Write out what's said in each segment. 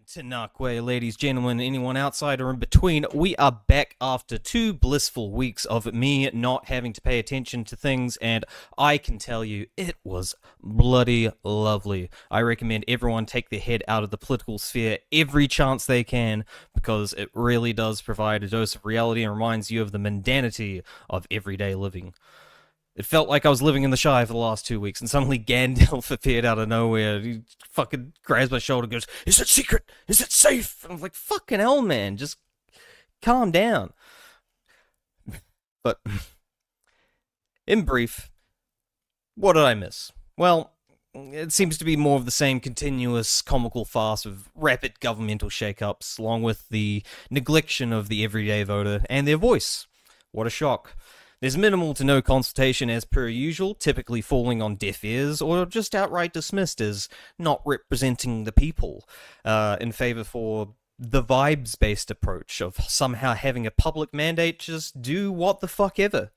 Tanakwe, ladies, gentlemen, anyone outside or in between, we are back after 2 blissful weeks of me not having to pay attention to things, and I can tell you, it was bloody lovely. I recommend everyone take their head out of the political sphere every chance they can, because it really does provide a dose of reality and reminds you of the mundanity of everyday living. It felt like I was living in the Shire for the last 2 weeks, and suddenly Gandalf appeared out of nowhere. He fucking grabs my shoulder and goes, "Is it secret? Is it safe?" And I'm like, fucking hell, man, just calm down. But, in brief, what did I miss? Well, it seems to be more of the same continuous comical farce of rapid governmental shake-ups, along with the neglection of the everyday voter and their voice. What a shock. There's minimal to no consultation as per usual, typically falling on deaf ears or just outright dismissed as not representing the people, in favour for the vibes-based approach of somehow having a public mandate to just do what the fuck ever.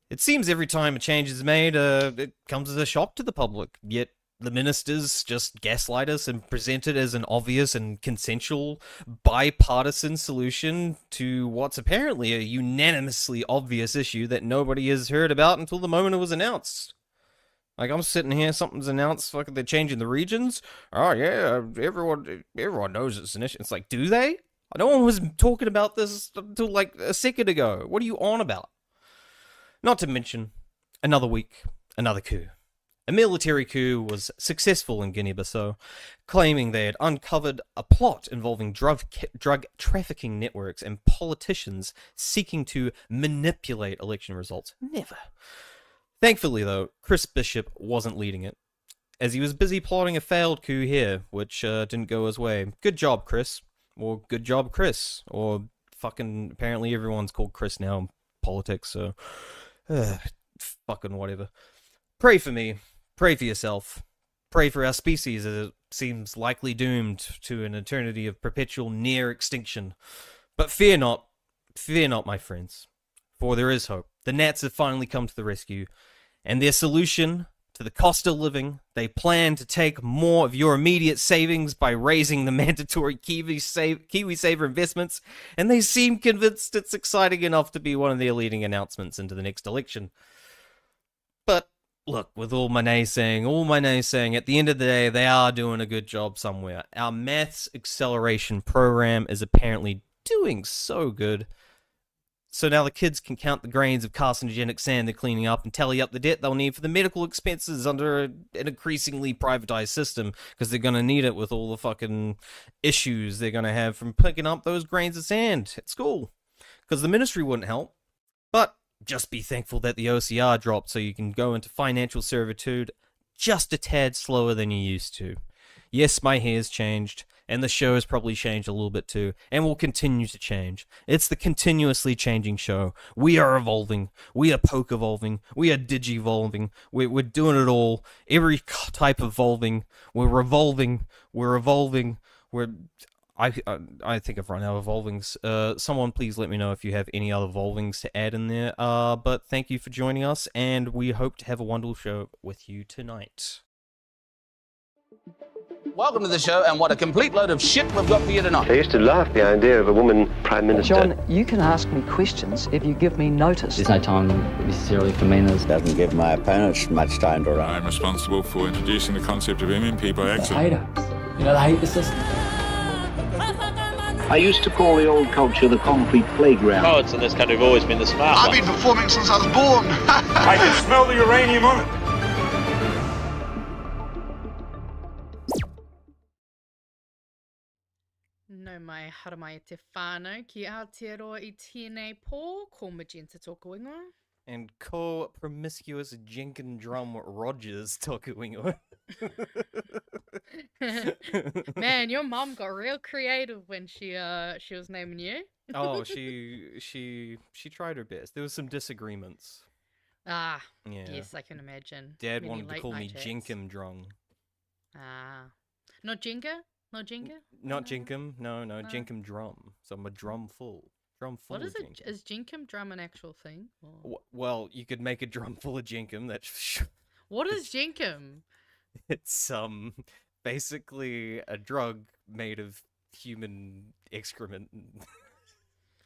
It seems every time a change is made, it comes as a shock to the public, yet the ministers just gaslight us and present it as an obvious and consensual bipartisan solution to what's apparently a unanimously obvious issue that nobody has heard about until the moment it was announced. Like, I'm sitting here, something's announced, fucking they're changing the regions. Oh yeah, everyone knows it's an issue. It's like, do they? No one was talking about this until like a second ago. What are you on about? Not to mention, another week, another coup. A military coup was successful in Guinea-Bissau, claiming they had uncovered a plot involving drug trafficking networks and politicians seeking to manipulate election results. Never. Thankfully, though, Chris Bishop wasn't leading it, as he was busy plotting a failed coup here, which didn't go his way. Good job, Chris. Or good job, Chris. Or fucking, apparently everyone's called Chris now in politics, so fucking whatever. Pray for me. Pray for yourself. Pray for our species, as it seems likely doomed to an eternity of perpetual near extinction. But fear not, my friends, for there is hope. The Nats have finally come to the rescue, and their solution to the cost of living, they plan to take more of your immediate savings by raising the mandatory KiwiSaver investments, and they seem convinced it's exciting enough to be one of their leading announcements into the next election. But look, with all my naysaying, at the end of the day, they are doing a good job somewhere. Our maths acceleration program is apparently doing so good. So now the kids can count the grains of carcinogenic sand they're cleaning up and tally up the debt they'll need for the medical expenses under an increasingly privatized system, because they're going to need it with all the fucking issues they're going to have from picking up those grains of sand at school. Because the ministry wouldn't help. But just be thankful that the OCR dropped so you can go into financial servitude just a tad slower than you used to. Yes, my hair's changed, and the show has probably changed a little bit too, and will continue to change. It's the continuously changing show. We are evolving. We are poke-evolving. We are digi-evolving. We're doing it all. Every type of evolving. We're revolving. We're evolving. I think I've run out of evolvings. Someone please let me know if you have any other evolvings to add in there. But thank you for joining us, and we hope to have a wonderful show with you tonight. Welcome to the show, and what a complete load of shit we've got for you tonight. I used to laugh at the idea of a woman prime minister. John, you can ask me questions if you give me notice. There's no time necessarily for manners. Doesn't give my opponents much time to run. I'm responsible for introducing the concept of MMP by accident. You know, they hate the system. I used to call the old culture the concrete playground. Poets in this country have always been the smart ones. I've been performing since I was born. I can smell the uranium on it. No mai haramai te whānau ki Aotearoa I tēnei pō, ko Magenta tōku ingoa. And co-promiscuous Jenkin Drum Rogers tōku ingoa. Man, your mum got real creative when she was naming you. Oh, she tried her best. There was some disagreements. Ah, yeah. Yes, I can imagine. Dad Many wanted to call me chats. Jenkim Drung. Ah, not Jenga? Not Jenga? Not Jenkim. No, Jenkim Drum. So I'm a drum full. Drum full. What is of it? Jenkim. Is Jenkim drum an actual thing? Or... Well, you could make a drum full of Jenkim. That's what is Jenkim? It's basically a drug made of human excrement.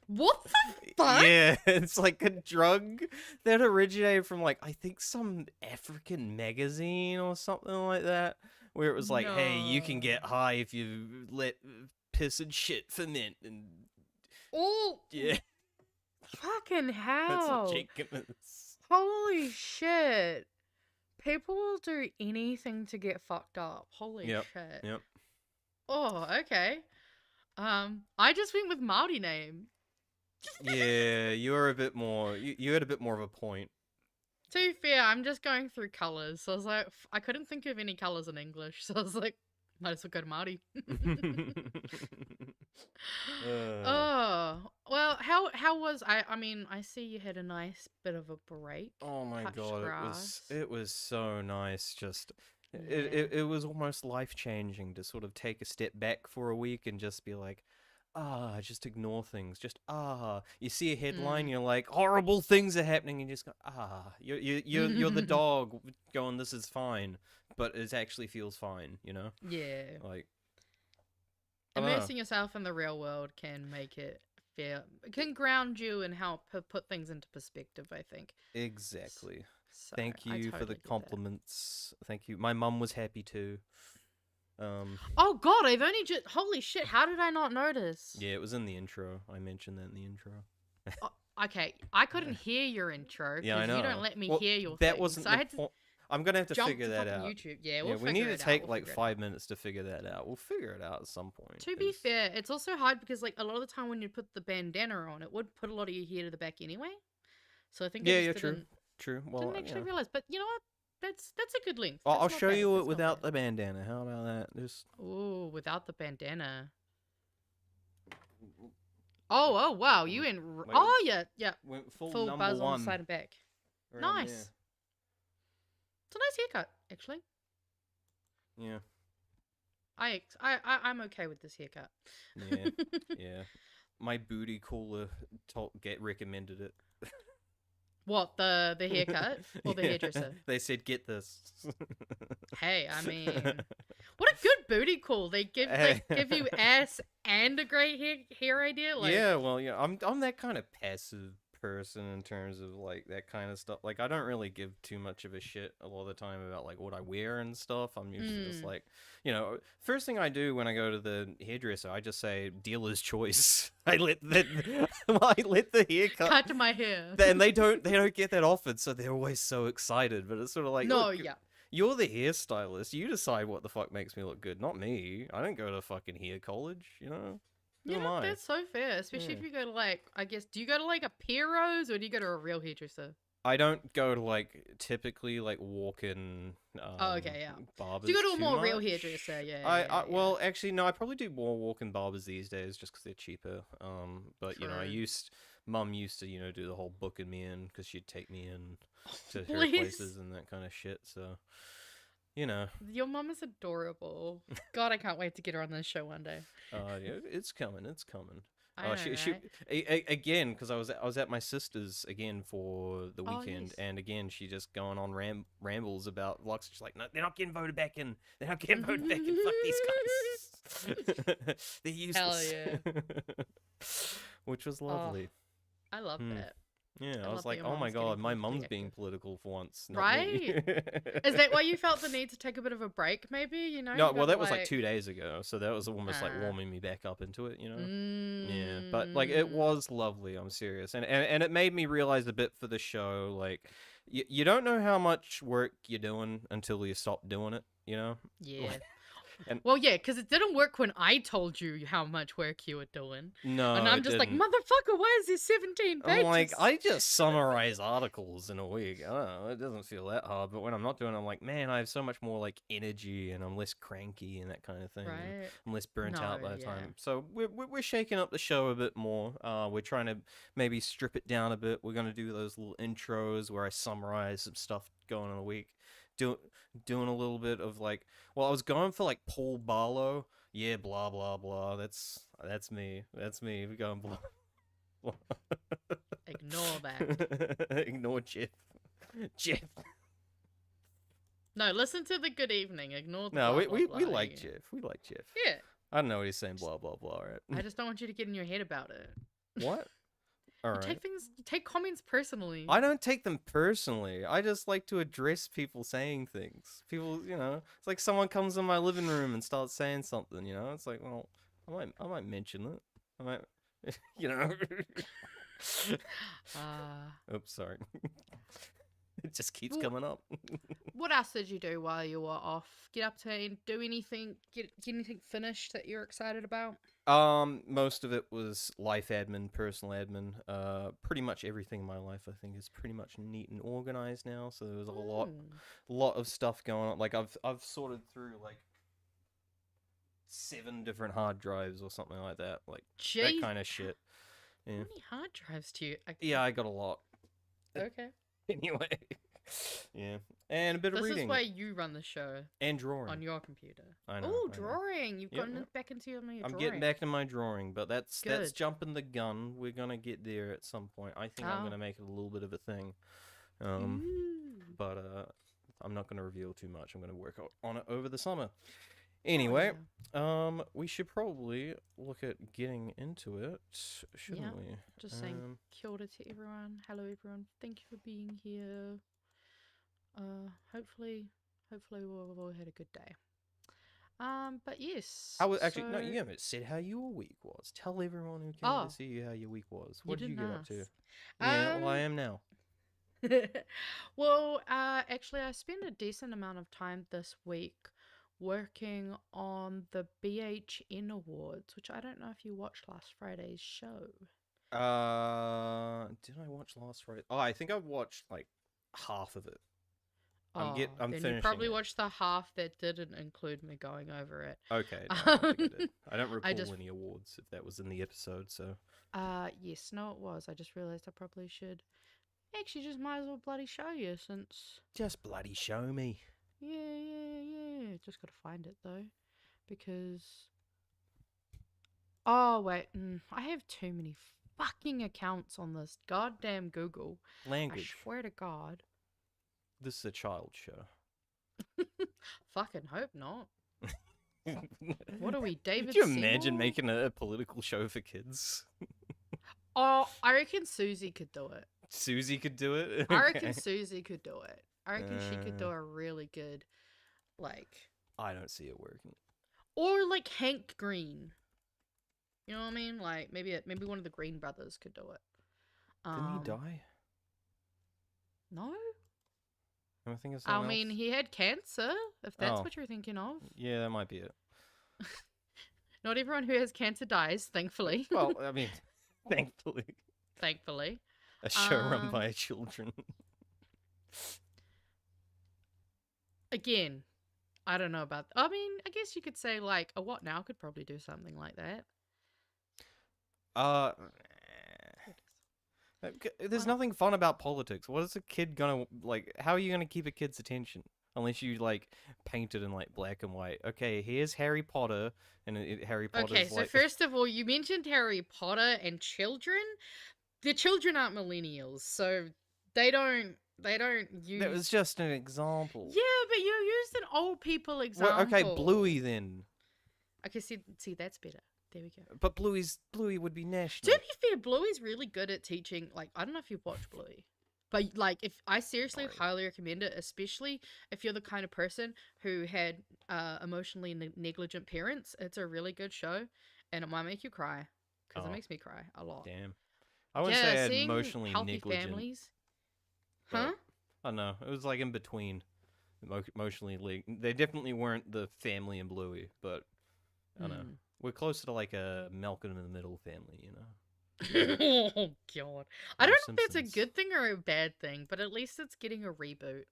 What the fuck? Yeah, it's like a drug that originated from like I think some African magazine or something like that, where it was like, hey, you can get high if you let piss and shit ferment, and Oh, yeah, fucking that's hell. ridiculous. Holy shit. People will do anything to get fucked up. Holy shit. Yep. Oh, okay. I just went with Māori name. Yeah, you were a bit more. You had a bit more of a point. To be fair, I'm just going through colours. So I was like, I couldn't think of any colours in English. So I was like, might as well go to Māori. Oh, well, how was I mean, I see you had a nice bit of a break. Oh my Touched god, grass. it was so nice. Just Yeah. it was almost life changing to sort of take a step back for a week and just be like, just ignore things. Just you see a headline, you're like, horrible things are happening, and you just go, you're the dog going, this is fine, but it actually feels fine, you know? Yeah. Like, I don't know. Immersing yourself in the real world can make it fair. It can ground you and help put things into perspective, I think. Exactly. So, Thank I you for totally the get that. compliments. Thank you. My mum was happy too. Oh god, I've only just... Holy shit, how did I not notice? Yeah, it was in the intro. I mentioned that in the intro. Okay, I couldn't hear your intro because Yeah, I know. you don't let me Well, hear your that thing. wasn't So the I had to point. I'm gonna have to jump figure to that fucking out. YouTube. Yeah, we'll we figure need to it out. take We'll like figure it 5 minutes to figure that out. We'll figure it out at some point. To be 'cause- fair, it's also hard because like a lot of the time when you put the bandana on, it would put a lot of your hair to the back anyway. So I think Yeah, I yeah, just true, didn't, true. Well, didn't actually realize. But you know what? That's a good length. I'll That's not show bad. you it That's not without bad. the bandana. How about that? Just Ooh, without the bandana. Oh wow, you in? Wait, Oh yeah, went full, full number buzz on one. the side and back. around Nice. It's a nice haircut, actually. there. I'm okay with this haircut. Yeah, yeah. My booty cooler recommended it. What, the haircut or the Yeah, hairdresser? They said, get this. Hey, I mean, what a good booty call. They give you ass and a great hair idea. Like, Yeah, well, yeah, I'm that kind of passive person in terms of like that kind of stuff. Like, I don't really give too much of a shit a lot of the time about like what I wear and stuff. I'm usually just like, you know, first thing I do when I go to the hairdresser, I just say dealer's choice. I let the haircut. cut to my hair. And they don't get that often, so they're always so excited. But it's sort of like, No, look, yeah. you're the hairstylist. You decide what the fuck makes me look good, not me. I don't go to fucking hair college, you know? Who am I? That's so fair. Especially if you go to like, I guess, do you go to like a Piero's or do you go to a real hairdresser? I don't go to like typically like walk-in Okay, yeah. barbers. Do you go to a too more real much. hairdresser? Yeah. Well, actually, no. I probably do more walk-in barbers these days just because they're cheaper. But you know, True. Mum used to, you know, do the whole booking me in because she'd take me in to her Please. places and that kind of shit. So, you know, Your mum is adorable. God, I can't wait to get her on this show one day. yeah, it's coming. It's coming. I know, right? Again, because I was at my sister's again for the Oh, weekend, yes. and again she just going on rambles about Lux. She's like, no, they're not getting voted back in. They're not getting voted back in. Fuck these guys. They're useless. yeah. Which was lovely. I love that. Yeah, I love was that like, your oh my mum's getting god, my politically mum's being active. political for once, not me. Right? Is that why you felt the need to take a bit of a break, maybe? You know? No, You well, got, that was like 2 days ago, so that was almost like warming me back up into it, you know? Yeah, but like it was lovely. I'm serious, and it made me realize a bit for the show. Like, you don't know how much work you're doing until you stop doing it, you know? Yeah. And- well, yeah, because it didn't work when I told you how much work you were doing. No, and I'm it just like, didn't. motherfucker, why is there 17 pages? I'm like, I just summarize articles in a week. I don't know, it doesn't feel that hard. But when I'm not doing it, I'm like, man, I have so much more like energy, and I'm less cranky and that kind of thing. and Right. I'm less burnt out by the yeah. time. So we're shaking up the show a bit more. We're trying to maybe strip it down a bit. We're gonna do those little intros where I summarize some stuff going on a week. Doing a little bit of like, well, I was going for like Paul Barlow. Yeah, blah blah blah. That's me. That's me. We're going blah. Ignore that. Ignore Jeff. Jeff. No, listen to the good evening. Ignore the No, blah, we blah, blah. like Jeff. We like Jeff. Yeah. I don't know what he's saying. Blah blah blah. Right. I just don't want you to get in your head about it. What? All right. You take comments personally. I don't take them personally. I just like to address people saying things. People, it's like someone comes in my living room and starts saying something. It's like, well, I might mention it. I might, Oops, sorry. It just keeps coming up. What else did you do while you were off? Get up to and do anything? Get anything finished that you're excited about? Most of it was life admin, personal admin. Pretty much everything in my life, I think, is pretty much neat and organized now. So there was a lot of stuff going on. Like I've sorted through like 7 different hard drives or something like that. Like that kind of shit. Yeah. How many hard drives do you? Yeah, I got a lot. Okay. Anyway, yeah, and a bit of reading. This is why you run the show. And drawing on your computer. I know. Oh, drawing! You've gotten back into your drawing. I'm getting back into my drawing, but that's jumping the gun. We're gonna get there at some point. I think I'm gonna make it a little bit of a thing. But I'm not gonna reveal too much. I'm gonna work on it over the summer. Anyway, we should probably look at getting into it, shouldn't we? Just saying kia ora to everyone. Hello everyone. Thank you for being here. Hopefully we'll all had a good day. But yes. No, you haven't said how your week was. Tell everyone who came to see you how your week was. What did you get up to? Yeah, well, I am now. Well, actually I spent a decent amount of time this week working on the BHN Awards, which I don't know if you watched last Friday's show. Did I watch last Friday? Oh, I think I watched like half of it. I'm finishing. You probably watched the half that didn't include me going over it. Okay, no, I don't think I did. I don't recall any awards if that was in the episode. So. Yes, no, it was. I just realized I probably should. Actually, just might as well bloody show you since. Just bloody show me. Yeah. Just gotta find it though, because. Oh wait, I have too many fucking accounts on this goddamn Google. Language. I swear to God. This is a child show. Fucking hope not. What are we, David? Could you imagine making a political show for kids? Oh, I reckon Susie could do it. Susie could do it? I reckon Susie could do it. I reckon she could do a really good, like... I don't see it working. Or like Hank Green. You know what I mean? Like, maybe one of the Green brothers could do it. Didn't he die? No. I mean, he had cancer, if that's what you're thinking of. Yeah, that might be it. Not everyone who has cancer dies, thankfully. Well, I mean, thankfully. Thankfully. A show run by children. Again, I don't know about... I mean, I guess you could say, like, a What Now could probably do something like that. There's nothing fun about politics. What is a kid gonna, like, how are you gonna keep a kid's attention? Unless you, like, paint it in, like, black and white. Okay, here's Harry Potter, and Harry Potter's okay, so first of all, you mentioned Harry Potter and children. The children aren't millennials, so they don't use... That was just an example. Yeah, but you used an old people example. Well, okay, Bluey then. Okay, see, that's better. There we go. But Bluey would be national. To be fair, Bluey's really good at teaching. Like, I don't know if you've watched Bluey, but like, if I seriously highly recommend it, especially if you're the kind of person who had emotionally negligent parents. It's a really good show, and it might make you cry because it makes me cry a lot. Damn, I wouldn't say I had emotionally negligent families. Huh? I don't know. It was like in between. Emotionally, they definitely weren't the family in Bluey, but I don't know. We're closer to like a Malcolm in the Middle family, you know? Oh, God. I don't know if that's a good thing or a bad thing, but at least it's getting a reboot.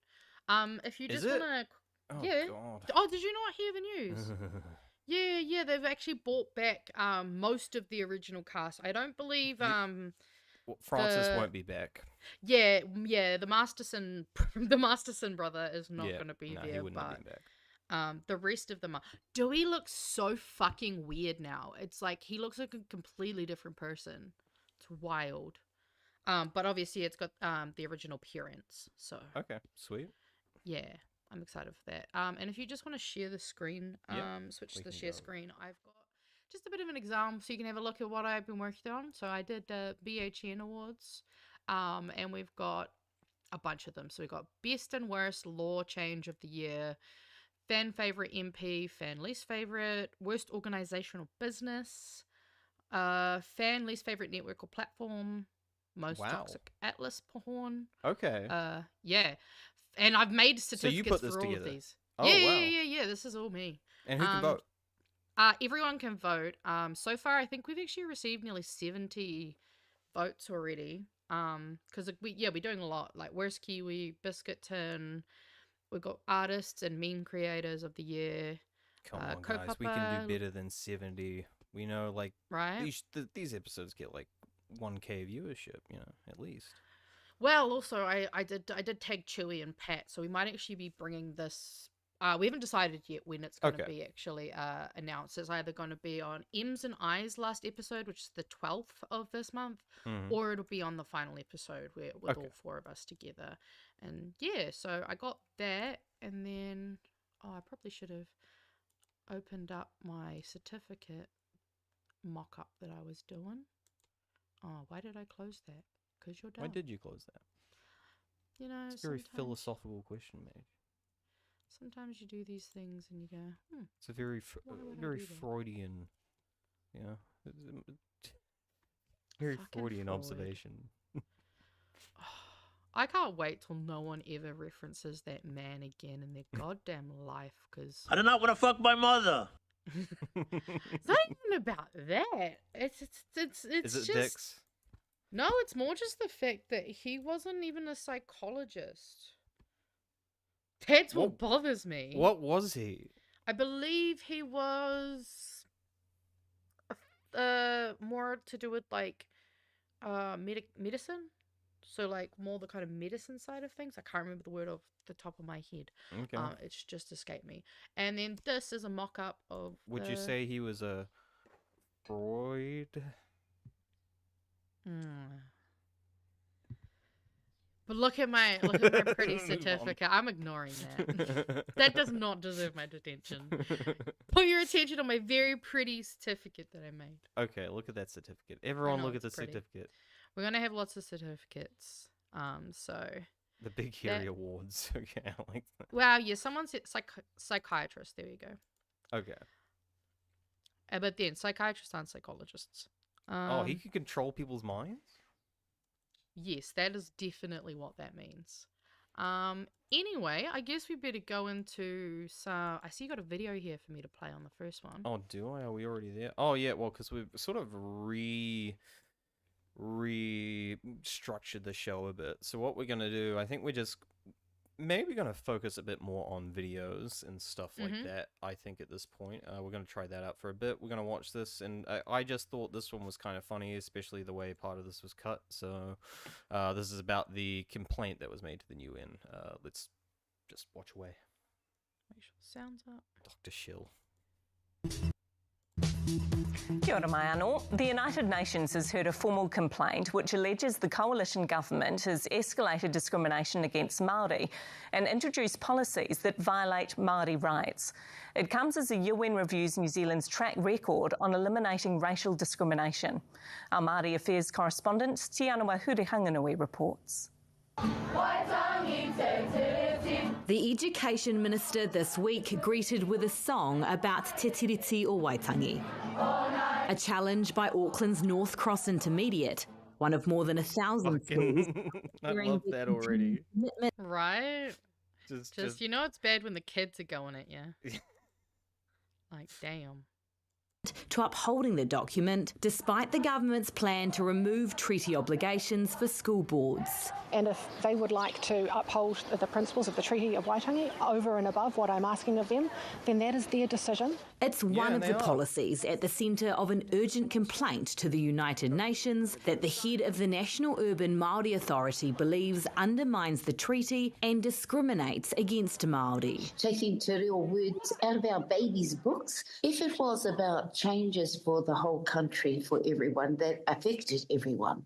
If you just want to... Oh, yeah. God. Oh, did you not hear the news? Yeah, they've actually brought back most of the original cast. I don't believe... Francis won't be back. Yeah, the Masterson brother is not going to be there, he wouldn't be back. The rest of them are... Dewey looks so fucking weird now. It's like he looks like a completely different person. It's wild. But obviously it's got the original parents, so... Okay, sweet. Yeah. I'm excited for that. And if you just want to share the screen, switch to the share screen. I've got just a bit of an example so you can have a look at what I've been working on. So I did BHN Awards, and we've got a bunch of them. So we've got Best and Worst Law Change of the Year, Fan Favorite MP, Fan Least Favorite, Worst Organizational Business, Fan Least Favorite Network or Platform, Most Toxic Atlas Porn. Okay. Yeah. And I've made certificates for all of these. Oh, yeah. This is all me. And who can vote? Everyone can vote. So far, I think we've actually received nearly 70 votes already. Because we're doing a lot. Like Worst Kiwi, Biscuit Tin. We've got artists and meme creators of the year. Come on, guys. We can do better than 70. We know, like, right? These episodes get like 1K viewership, at least. Well, also, I did tag Chewy and Pat, so we might actually be bringing this. We haven't decided yet when it's going to be actually announced. It's either going to be on M's and I's last episode, which is the 12th of this month, or it'll be on the final episode with all four of us together. And yeah, so I got that, and then I probably should have opened up my certificate mock-up that I was doing. Oh, why did I close that? Because you're done. Why did you close that? It's a very philosophical question, mate. Sometimes you do these things and you go, It's a very Freudian, very Freudian observation. I can't wait till no one ever references that man again in their goddamn life, because I do not want to fuck my mother. It's not even about that. It's Is it just dicks? No, it's more just the fact that he wasn't even a psychologist. That's what bothers me. What was he? I believe he was more to do with like medicine. So like more the kind of medicine side of things. I can't remember the word off the top of my head. Okay. It's just escaped me. And then this is a mock-up of Would you say he was a Freud? But look at my pretty certificate. I'm ignoring that. That does not deserve my attention. Put your attention on my very pretty certificate that I made. Okay, look at that certificate. Everyone look at the certificate. We're gonna have lots of certificates. So the Big Hairy Awards. Okay, I like that. Well, yeah, someone said psychiatrist. There we go. Okay. But then psychiatrists aren't psychologists. He can control people's minds? Yes, that is definitely what that means. Anyway, I guess we better go into some... I see you got a video here for me to play on the first one. Oh, do I? Are we already there? Oh, yeah, well, because we've sort of restructured the show a bit. So what we're going to do, I think we're just maybe going to focus a bit more on videos and stuff like that, I think, at this point. We're going to try that out for a bit. We're going to watch this, and I just thought this one was kind of funny, especially the way part of this was cut. So this is about the complaint that was made to the UN. Let's just watch away. Make sure the sound's up. Dr. Shill. Kia ora mai anō. The United Nations has heard a formal complaint which alleges the coalition government has escalated discrimination against Māori and introduced policies that violate Māori rights. It comes as the UN reviews New Zealand's track record on eliminating racial discrimination. Our Māori Affairs correspondent Tina Ngata reports. The Education Minister this week greeted with a song about Te Tiriti o Waitangi. A challenge by Auckland's North Cross Intermediate, one of more than 1,000 schools. I love that already. Right? Just it's bad when the kids are going at you. Like, damn. To upholding the document, despite the government's plan to remove treaty obligations for school boards. And if they would like to uphold the principles of the Treaty of Waitangi over and above what I'm asking of them, then that is their decision. It's one of the policies at the centre of an urgent complaint to the United Nations that the head of the National Urban Māori Authority believes undermines the treaty and discriminates against Māori. Taking te reo words out of our babies' books. If it was about about changes for the whole country, for everyone, that affected everyone,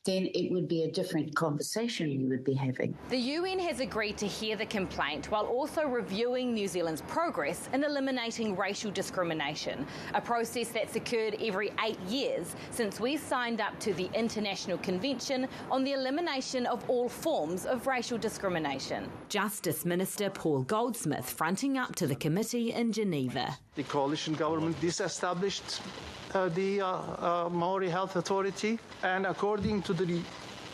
then it would be a different conversation we would be having. The UN has agreed to hear the complaint while also reviewing New Zealand's progress in eliminating racial discrimination, a process that's occurred every 8 years since we signed up to the International Convention on the Elimination of All Forms of Racial Discrimination. Justice Minister Paul Goldsmith fronting up to the committee in Geneva. The coalition government disestablished the Maori Health Authority, and according to the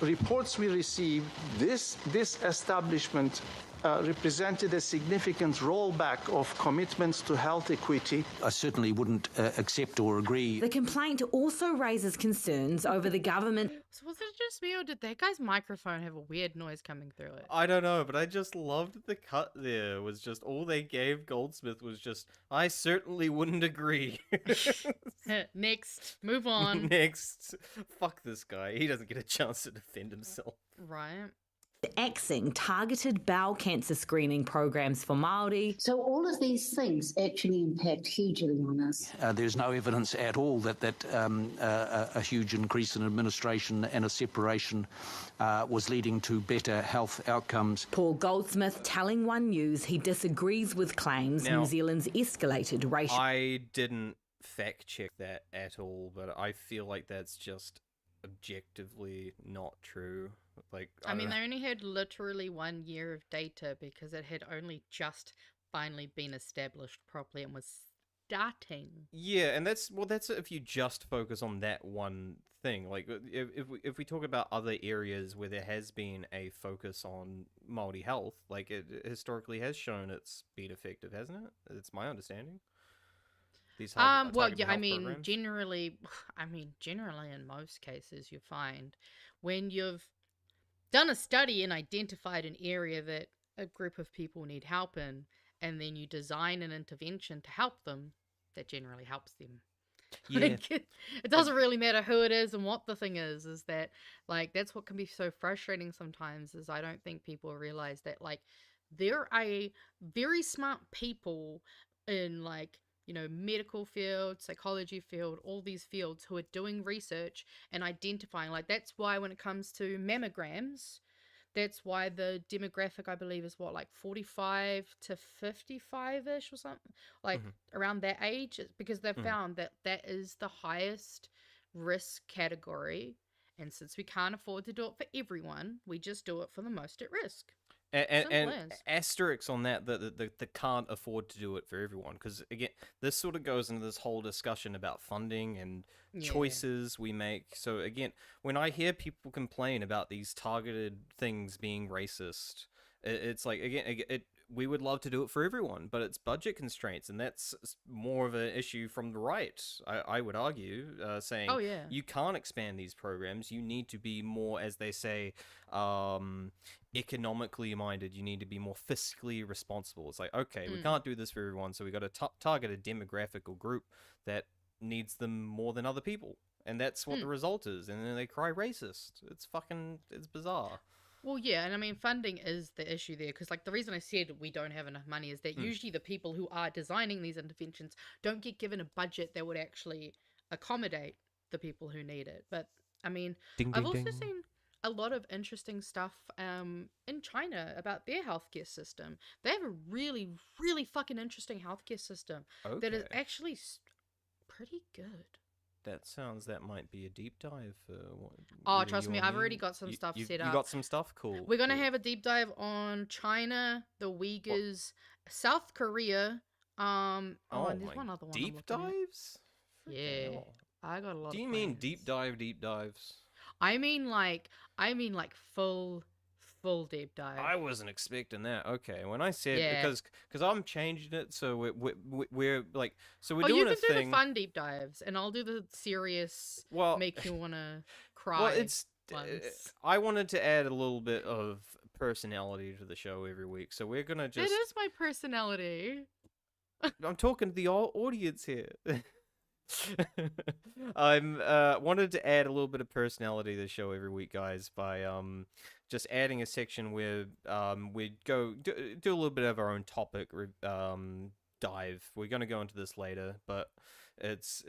reports we received, this establishment represented a significant rollback of commitments to health equity. I certainly wouldn't accept or agree. The complaint also raises concerns over the government. So was it just me, or did that guy's microphone have a weird noise coming through it? I don't know, but I just loved the cut there. Was just all they gave Goldsmith was just, I certainly wouldn't agree. Next, move on. Next. Fuck this guy. He doesn't get a chance to defend himself. Right. Axing targeted bowel cancer screening programs for Māori. So all of these things actually impact hugely on us. There's no evidence at all that a huge increase in administration and a separation was leading to better health outcomes. Paul Goldsmith telling One News he disagrees with claims New Zealand's escalated racial... I didn't fact check that at all, but I feel like that's just objectively not true. Like, I mean, they only had literally 1 year of data because it had only just finally been established properly and was starting. Yeah, and that's if you just focus on that one thing. Like, if we talk about other areas where there has been a focus on Māori health, like it historically has shown it's been effective, hasn't it? It's my understanding. These generally in most cases you find when you've done a study and identified an area that a group of people need help in, and then you design an intervention to help them, that generally helps them. Yeah. Like, it doesn't really matter who it is and what the thing is that, like, that's what can be so frustrating sometimes, is I don't think people realize that, like, there are very smart people in, like, you know, medical field, psychology field, all these fields who are doing research and identifying. Like, that's why when it comes to mammograms, that's why the demographic, I believe, is what, like 45 to 55-ish or something, like around that age, because they've found that that is the highest risk category. And since we can't afford to do it for everyone, we just do it for the most at risk. And asterisks on that, the can't afford to do it for everyone, because again, this sort of goes into this whole discussion about funding and choices we make. So again, when I hear people complain about these targeted things being racist, it's like, again, we would love to do it for everyone, but it's budget constraints, and that's more of an issue from the right, I would argue, saying, you can't expand these programs, you need to be more, as they say, economically minded, you need to be more fiscally responsible. It's like, okay, we can't do this for everyone, so we got to target a demographic or group that needs them more than other people, and that's what the result is, and then they cry racist. It's bizarre. Well, yeah, and I mean, funding is the issue there, because, like, the reason I said we don't have enough money is that usually the people who are designing these interventions don't get given a budget that would actually accommodate the people who need it. But, I mean, I've also seen a lot of interesting stuff in China about their healthcare system. They have a really, really fucking interesting healthcare system that is actually pretty good. That might be a deep dive for what... trust me, I've already got some stuff set up. You got some stuff? Cool. We're going to have a deep dive on China, the Uyghurs, South Korea, and there's one other one. Deep dives? Yeah. I got a lot of Do you mean deep dives? I mean like full deep dive. I wasn't expecting that. Okay, when I said because I'm changing it, so we're like, so we're doing a thing. You can do the fun deep dives, and I'll do the serious. Make you wanna cry. Well, it's. I wanted to add a little bit of personality to the show every week, so we're gonna just. It is my personality. I'm talking to the audience here. I'm wanted to add a little bit of personality to the show every week, guys, by just adding a section where we'd go do a little bit of our own topic dive. We're going to go into this later, but it's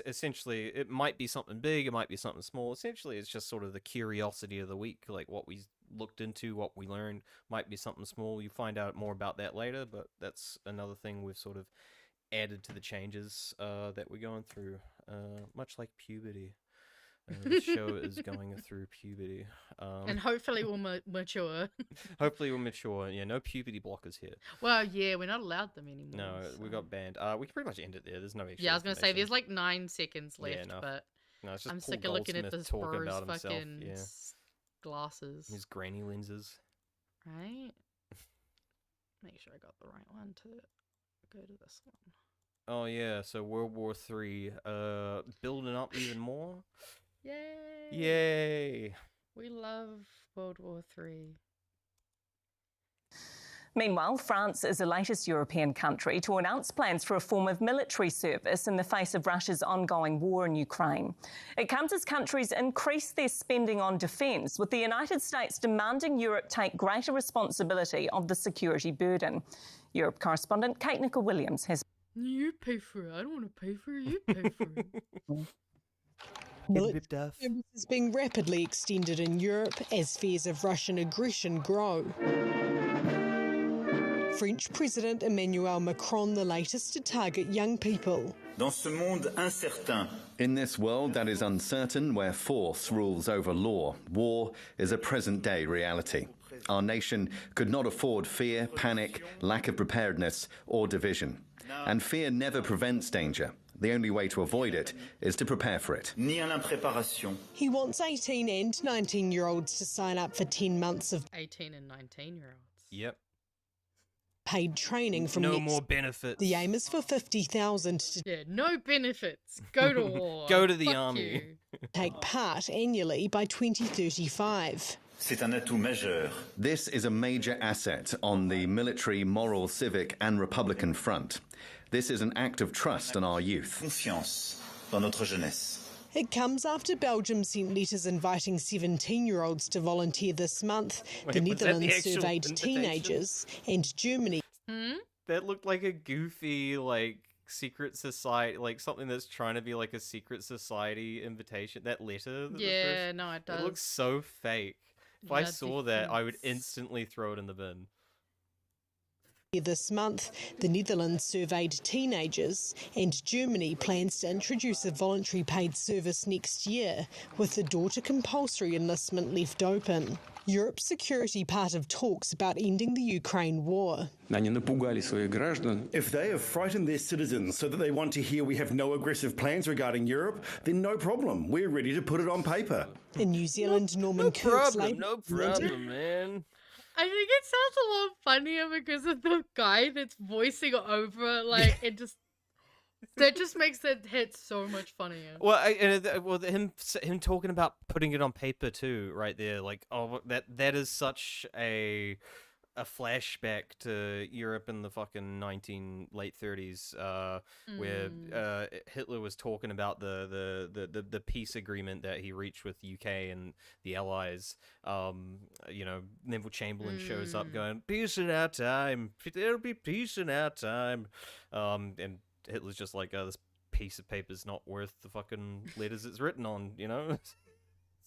essentially, it might be something big, it might be something small. Essentially, it's just sort of the curiosity of the week, like what we looked into, what we learned. Might be something small. You find out more about that later, but that's another thing we've sort of added to the changes that we're going through, much like puberty. The show is going through puberty. And hopefully we'll mature. Hopefully we'll mature. Yeah, no puberty blockers here. Well, yeah, we're not allowed them anymore. No, so. we got banned. We can pretty much end it there. There's no extra. Yeah, I was going to say, there's like 9 seconds left, Yeah, no. but No, it's just I'm Paul sick of looking at Goldsmith this talking bro's about himself. fucking Yeah. glasses. His granny lenses. Right? Make sure I got the right one to go to this one. Oh yeah, so World War III, building up even more. Yay! Yay! We love World War III. Meanwhile, France is the latest European country to announce plans for a form of military service in the face of Russia's ongoing war in Ukraine. It comes as countries increase their spending on defence, with the United States demanding Europe take greater responsibility of the security burden. Europe correspondent Kate Nicol-Williams has... You pay for it. I don't want to pay for it. You pay for it. Military service is being rapidly extended in Europe as fears of Russian aggression grow. French President Emmanuel Macron, the latest to target young people. In this world that is uncertain, where force rules over law, war is a present-day reality. Our nation could not afford fear, panic, lack of preparedness, or division. And fear never prevents danger. The only way to avoid it is to prepare for it. He wants 18 and 19-year-olds to sign up for 10 months of 18 and 19-year-olds. Yep. Paid training from no more benefits. The aim is for 50,000 to no benefits. Go to war. Go to the Fuck army. You. Take part annually by 2035. This is a major asset on the military, moral, civic and Republican front. This is an act of trust in our youth. It comes after Belgium sent letters inviting 17-year-olds to volunteer this month. The Netherlands surveyed teenagers, and Germany... That looked like a goofy, like, secret society, like something that's trying to be like a secret society invitation. That letter. Yeah, no, it does. It looks so fake. If I saw that, I would instantly throw it in the bin. This month, the Netherlands surveyed teenagers, and Germany plans to introduce a voluntary paid service next year, with the door to compulsory enlistment left open. Europe's security part of talks about ending the Ukraine war. If they have frightened their citizens so that they want to hear we have no aggressive plans regarding Europe, then no problem. We're ready to put it on paper. In New Zealand, Norman Kirk's No problem, man. I think it sounds a lot funnier because of the guy that's voicing over, like, it just... That just makes it hit so much funnier. Well, him talking about putting it on paper too, right there. Like, oh, that is such a flashback to Europe in the fucking late 30s, where Hitler was talking about the peace agreement that he reached with UK and the Allies. You know, Neville Chamberlain shows up going, "Peace in our time. There'll be peace in our time," and Hitler's just like, "Oh, this piece of paper's not worth the fucking letters it's written on," you know?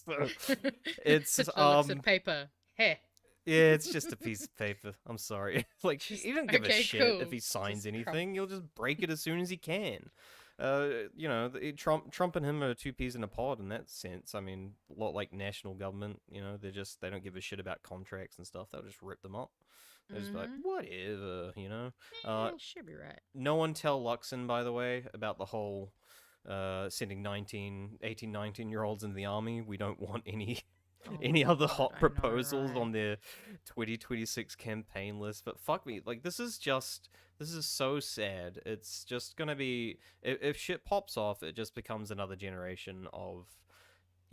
So, it's looks at paper. Heh. Yeah, it's just a piece of paper. I'm sorry. Like, he don't give a shit if he signs anything. He'll just break it as soon as he can. You know, Trump and him are two peas in a pod in that sense. I mean, a lot like national government, you know, they don't give a shit about contracts and stuff. They'll just rip them up. They're just like, whatever, you know? Should be right. No one tell Luxon, by the way, about the whole sending 18, 19-year-olds into the army. We don't want any other hot proposals on their 2026 campaign list. But fuck me, like, this is so sad. It's just gonna be, if shit pops off, it just becomes another generation of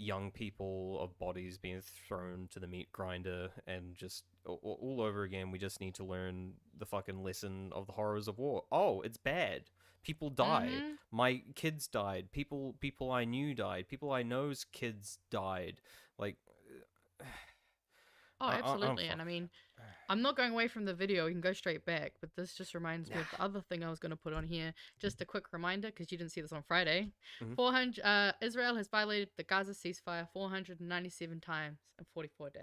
young people, of bodies being thrown to the meat grinder, and just all over again. We just need to learn the fucking lesson of the horrors of war. Oh, it's bad. People died. My kids died. People I knew died. People I know's kids died. Like, Oh, absolutely. And I mean, I'm not going away from the video. You can go straight back. But this just reminds me of the other thing I was going to put on here. Just a quick reminder, because you didn't see this on Friday. 400. Israel has violated the Gaza ceasefire 497 times in 44 days.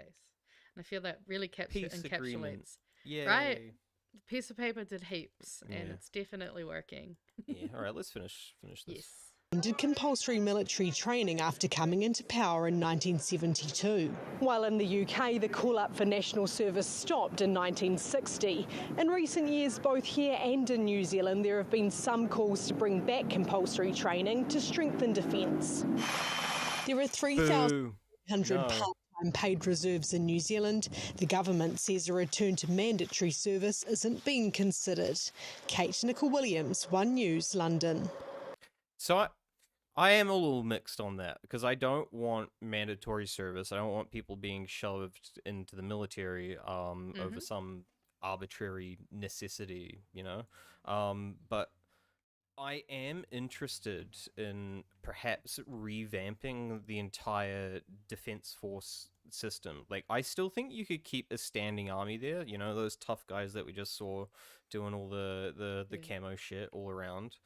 And I feel that really encapsulates. Yeah. Right? The piece of paper did heaps, and it's definitely working. Yeah. All right, let's finish this. Yes. Ended compulsory military training after coming into power in 1972. While in the UK, the call-up for national service stopped in 1960. In recent years, both here and in New Zealand, there have been some calls to bring back compulsory training to strengthen defence. There are 3,100 part-time paid reserves in New Zealand. The government says a return to mandatory service isn't being considered. Kate Nicol-Williams, One News, London. So I am a little mixed on that, because I don't want mandatory service. I don't want people being shoved into the military over some arbitrary necessity, you know? But I am interested in perhaps revamping the entire defense force system. Like, I still think you could keep a standing army there, you know, those tough guys that we just saw doing all the camo shit all around.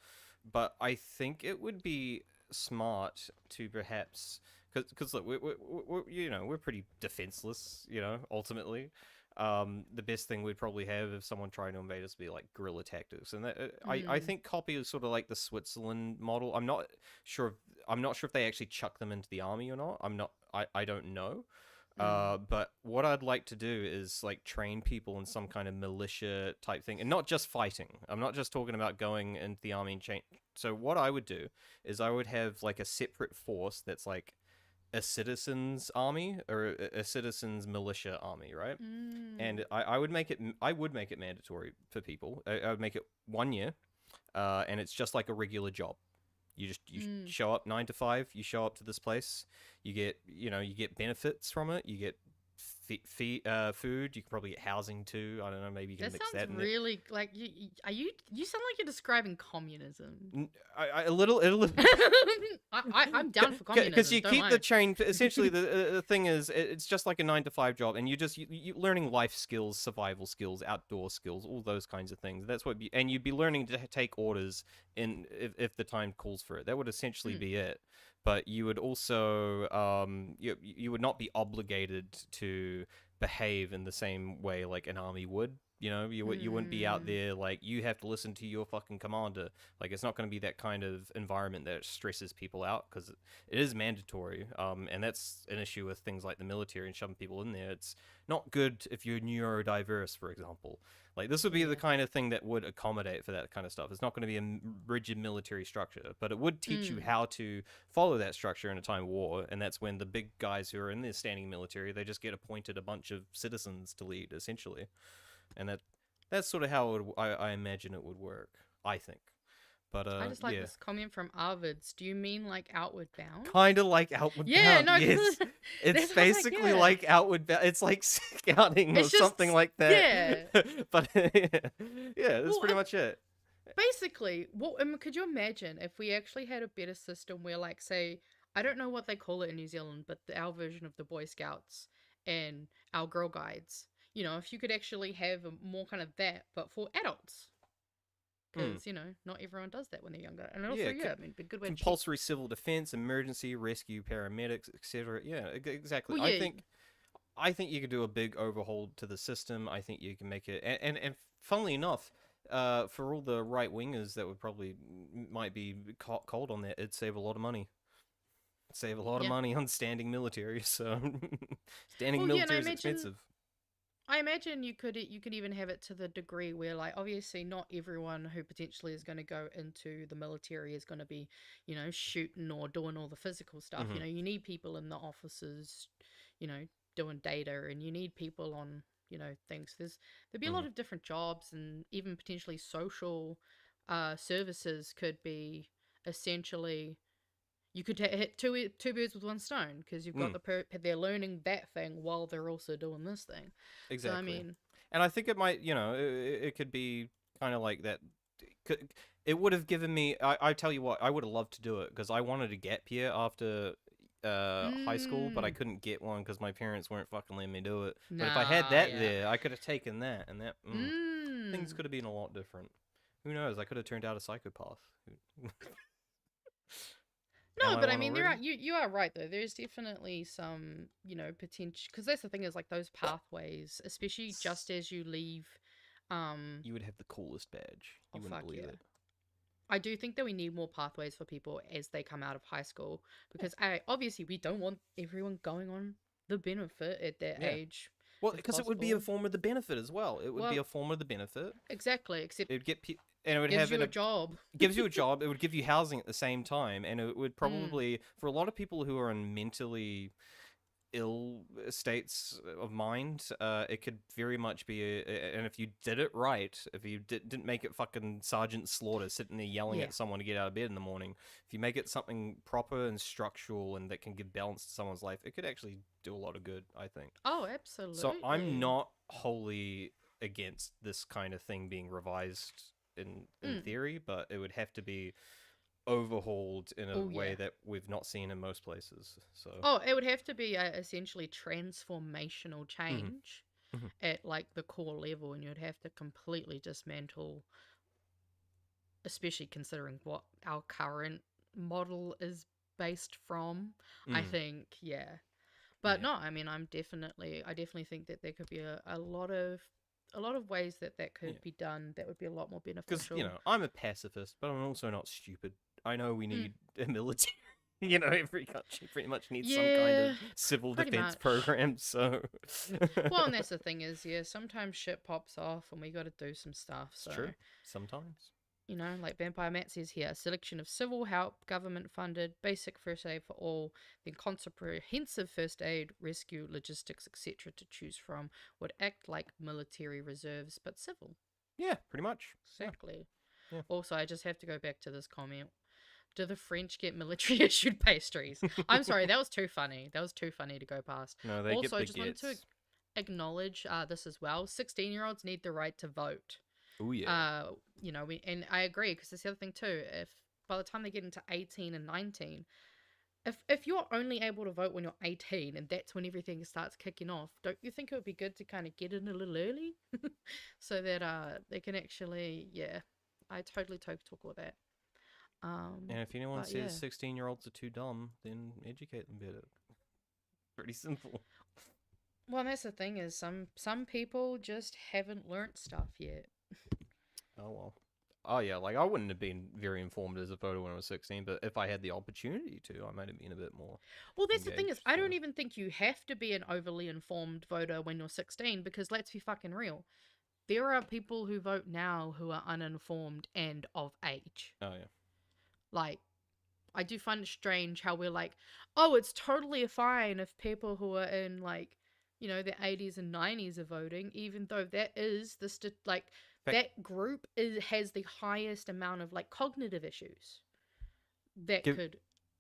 But I think it would be smart to perhaps, because look, we're pretty defenseless, you know, ultimately. The best thing we'd probably have if someone tried to invade us would be like guerrilla tactics, and that I think copy is sort of like the Switzerland model. I'm not sure if they actually chuck them into the army or not. I don't know. But what I'd like to do is like train people in some kind of militia type thing, and not just fighting. I'm not just talking about going into the army and change. So what I would do is I would have like a separate force that's like a citizens army or a citizens militia army, right? And I would make it mandatory for people. I would make it 1 year, and it's just like a regular job. You show up 9 to 5. You show up to this place. You get benefits from it. You get food. You can probably get housing too. I don't know. Maybe you can mix that. That sounds really like you sound like you're describing communism. A little. I'm down for communism. Because you keep the chain. Essentially, the thing is, it's just like a 9 to 5 job, and you learning life skills, survival skills, outdoor skills, all those kinds of things. That's what. And you'd be learning to take orders if the time calls for it. That would essentially be it. But you would also you would not be obligated to behave in the same way like an army would. You know, you wouldn't be out there like you have to listen to your fucking commander. Like, it's not going to be that kind of environment that stresses people out, because it is mandatory. And that's an issue with things like the military and shoving people in there. It's not good if you're neurodiverse, for example. Like, this would be the kind of thing that would accommodate for that kind of stuff. It's not going to be a rigid military structure, but it would teach you how to follow that structure in a time of war. And that's when the big guys who are in the standing military, they just get appointed a bunch of citizens to lead, essentially. And that's sort of how I imagine it would work, I think. But I just like this comment from Arvids. Do you mean like Outward Bound? Kind of like Outward Bound. No, yes. It's basically like Outward Bound. It's like scouting or something like that. Yeah. But that's pretty much it. Basically, could you imagine if we actually had a better system where, like, say, I don't know what they call it in New Zealand, but our version of the Boy Scouts and our Girl Guides. You know, if you could actually have more kind of that, but for adults. Because, you know, not everyone does that when they're younger. And also, I mean, it'd be a good way compulsory civil defense, emergency, rescue, paramedics, etc. Yeah, exactly. Well, yeah. I think you could do a big overhaul to the system. I think you can make it... And funnily enough, for all the right-wingers that might be cold on that, it'd save a lot of money. Save a lot of money on standing military, so... standing military is expensive. I imagine you could even have it to the degree where, like, obviously not everyone who potentially is going to go into the military is going to be, you know, shooting or doing all the physical stuff. You know, you need people in the offices, you know, doing data, and you need people on, you know, things. There'd be a lot of different jobs, and even potentially social services could be essentially... You could hit two birds with one stone, because you've got they're learning that thing while they're also doing this thing. Exactly. So, I mean, and I think it might, you know, it could be kind of like that. It would have given me. I tell you what, I would have loved to do it, because I wanted a gap year after high school, but I couldn't get one because my parents weren't fucking letting me do it. But if I had that there, I could have taken that, and that things could have been a lot different. Who knows? I could have turned out a psychopath. No, but I mean, you are right though. There's definitely some, you know, potential, because that's the thing is like those pathways, especially just as you leave. You would have the coolest badge. You wouldn't believe it. I do think that we need more pathways for people as they come out of high school, because obviously we don't want everyone going on the benefit at that age. Well, because it would be a form of the benefit as well. It would be a form of the benefit. Exactly, except it would get and it would gives have you a job. Gives you a job. It would give you housing at the same time, and it would probably for a lot of people who are in mentally ill states of mind, it could very much be and if you did it right, if you didn't make it fucking Sergeant Slaughter sitting there yelling at someone to get out of bed in the morning, if you make it something proper and structural and that can give balance to someone's life, it could actually do a lot of good, I think. Oh, absolutely. So I'm not wholly against this kind of thing being revised in theory, but it would have to be overhauled in a way that we've not seen in most places. So it would have to be essentially transformational change at like the core level, and you'd have to completely dismantle, especially considering what our current model is based from. I think but no, I mean, I definitely think that there could be a lot of ways that could be done that would be a lot more beneficial. Because, I'm a pacifist, but I'm also not stupid. I know we need a military. Every country pretty much needs some kind of civil defense program, so... Well, and that's the thing is, sometimes shit pops off and we got to do some stuff, so... It's true. Sometimes. Like Vampire Matt says here, a selection of civil help, government-funded, basic first aid for all, then comprehensive first aid, rescue, logistics, etc. to choose from, would act like military reserves, but civil. Yeah, pretty much. Exactly. Yeah. Also, I just have to go back to this comment. Do the French get military-issued pastries? I'm sorry, that was too funny. That was too funny to go past. No, they also, get I just wanted to acknowledge this as well. 16-year-olds need the right to vote. Oh yeah. And I agree, because that's the other thing too. If by the time they get into 18 and 19, if you're only able to vote when you're 18 and that's when everything starts kicking off, don't you think it would be good to kind of get in a little early, so that they can actually, I totally talk all that. And if anyone says 16-year-olds are too dumb, then educate them better. Pretty simple. Well, that's the thing is some people just haven't learnt stuff yet. Oh, well. Oh, yeah, like, I wouldn't have been very informed as a voter when I was 16, but if I had the opportunity to, I might have been a bit more Well, that's the thing is, I so. don't even think you have to be an overly informed voter when you're 16, because let's be fucking real. There are people who vote now who are uninformed and of age. Oh, yeah. Like, I do find it strange how we're like, oh, it's totally fine if people who are in, like, their 80s and 90s are voting, even though that is that group has the highest amount of, like, cognitive issues that could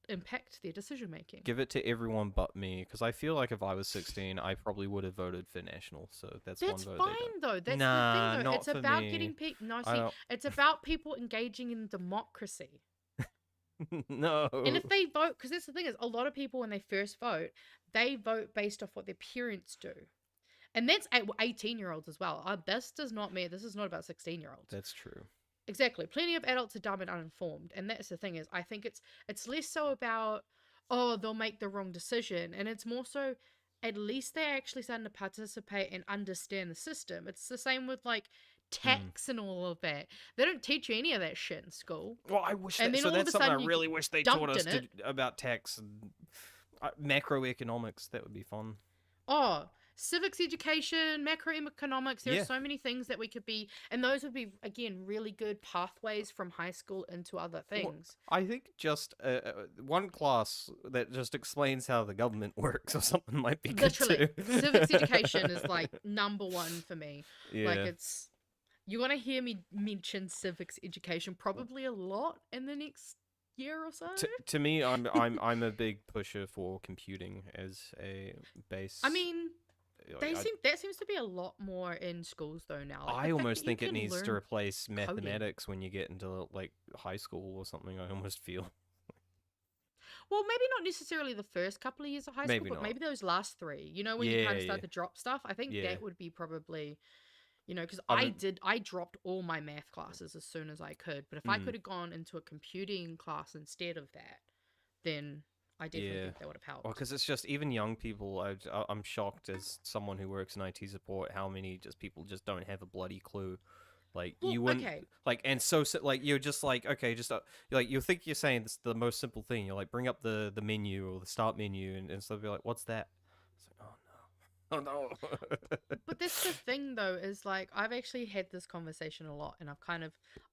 impact their decision making. Give it to everyone but me, because I feel like if I was 16, I probably would have voted for National, so that's one vote. That's fine, though. That's the thing, though. It's about getting people... No, see, it's about people engaging in democracy. No. And if they vote, because that's the thing is, a lot of people when they first vote, they vote based off what their parents do. And that's 18-year-olds as well. This is not about 16-year-olds. That's true. Exactly. Plenty of adults are dumb and uninformed. And that's the thing is, I think it's less so about, oh, they'll make the wrong decision. And it's more so, at least they're actually starting to participate and understand the system. It's the same with, like, tax and all of that. They don't teach you any of that shit in school. Well, I wish and that, so that's something I really wish they taught us about tax and macroeconomics. That would be fun. Oh, civics education, macroeconomics. There are so many things that we could be, and those would be, again, really good pathways from high school into other things. Well, I think just one class that just explains how the government works or something might be good too. Civics education is like number one for me. Yeah. Like you're gonna hear me mention civics education probably a lot in the next year or so. To me, I'm a big pusher for computing as a base. I mean, that seems to be a lot more in schools though now. Like, I almost think it needs to replace mathematics when you get into, like, high school or something. I almost feel. Well, maybe not necessarily the first couple of years of high school, but maybe those last 3. You know, when you kind of start to drop stuff. I think that would be probably, you know, because I dropped all my math classes as soon as I could. But if I could have gone into a computing class instead of that, then I definitely think that would have helped. Well, because it's just even young people. I'm shocked as someone who works in IT support how many people just don't have a bloody clue. Like you wouldn't like, and so like you're just like okay, just like you think you're saying this the most simple thing. You're like bring up the menu or the start menu, and so they're like, what's that? It's like, oh no. But that's the thing though, is like I've actually had this conversation a lot, and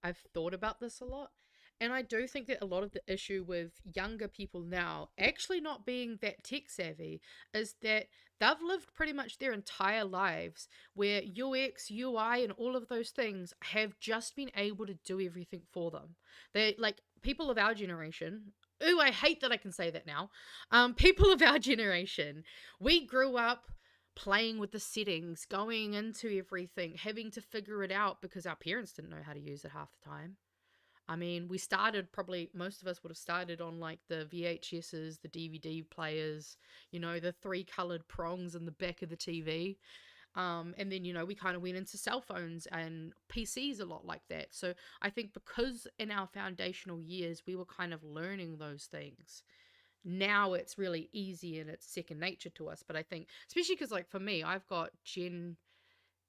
I've thought about this a lot. And I do think that a lot of the issue with younger people now actually not being that tech savvy is that they've lived pretty much their entire lives where UX, UI, and all of those things have just been able to do everything for them. They like people of our generation. Ooh, I hate that I can say that now. People of our generation, we grew up playing with the settings, going into everything, having to figure it out because our parents didn't know how to use it half the time. I mean, we started probably, most of us would have started on like the VHSs, the DVD players, you know, the 3 colored prongs in the back of the TV. And then, you know, we kind of went into cell phones and PCs a lot like that. So I think because in our foundational years, we were kind of learning those things. Now it's really easy and it's second nature to us. But I think, especially because like for me, I've got Gen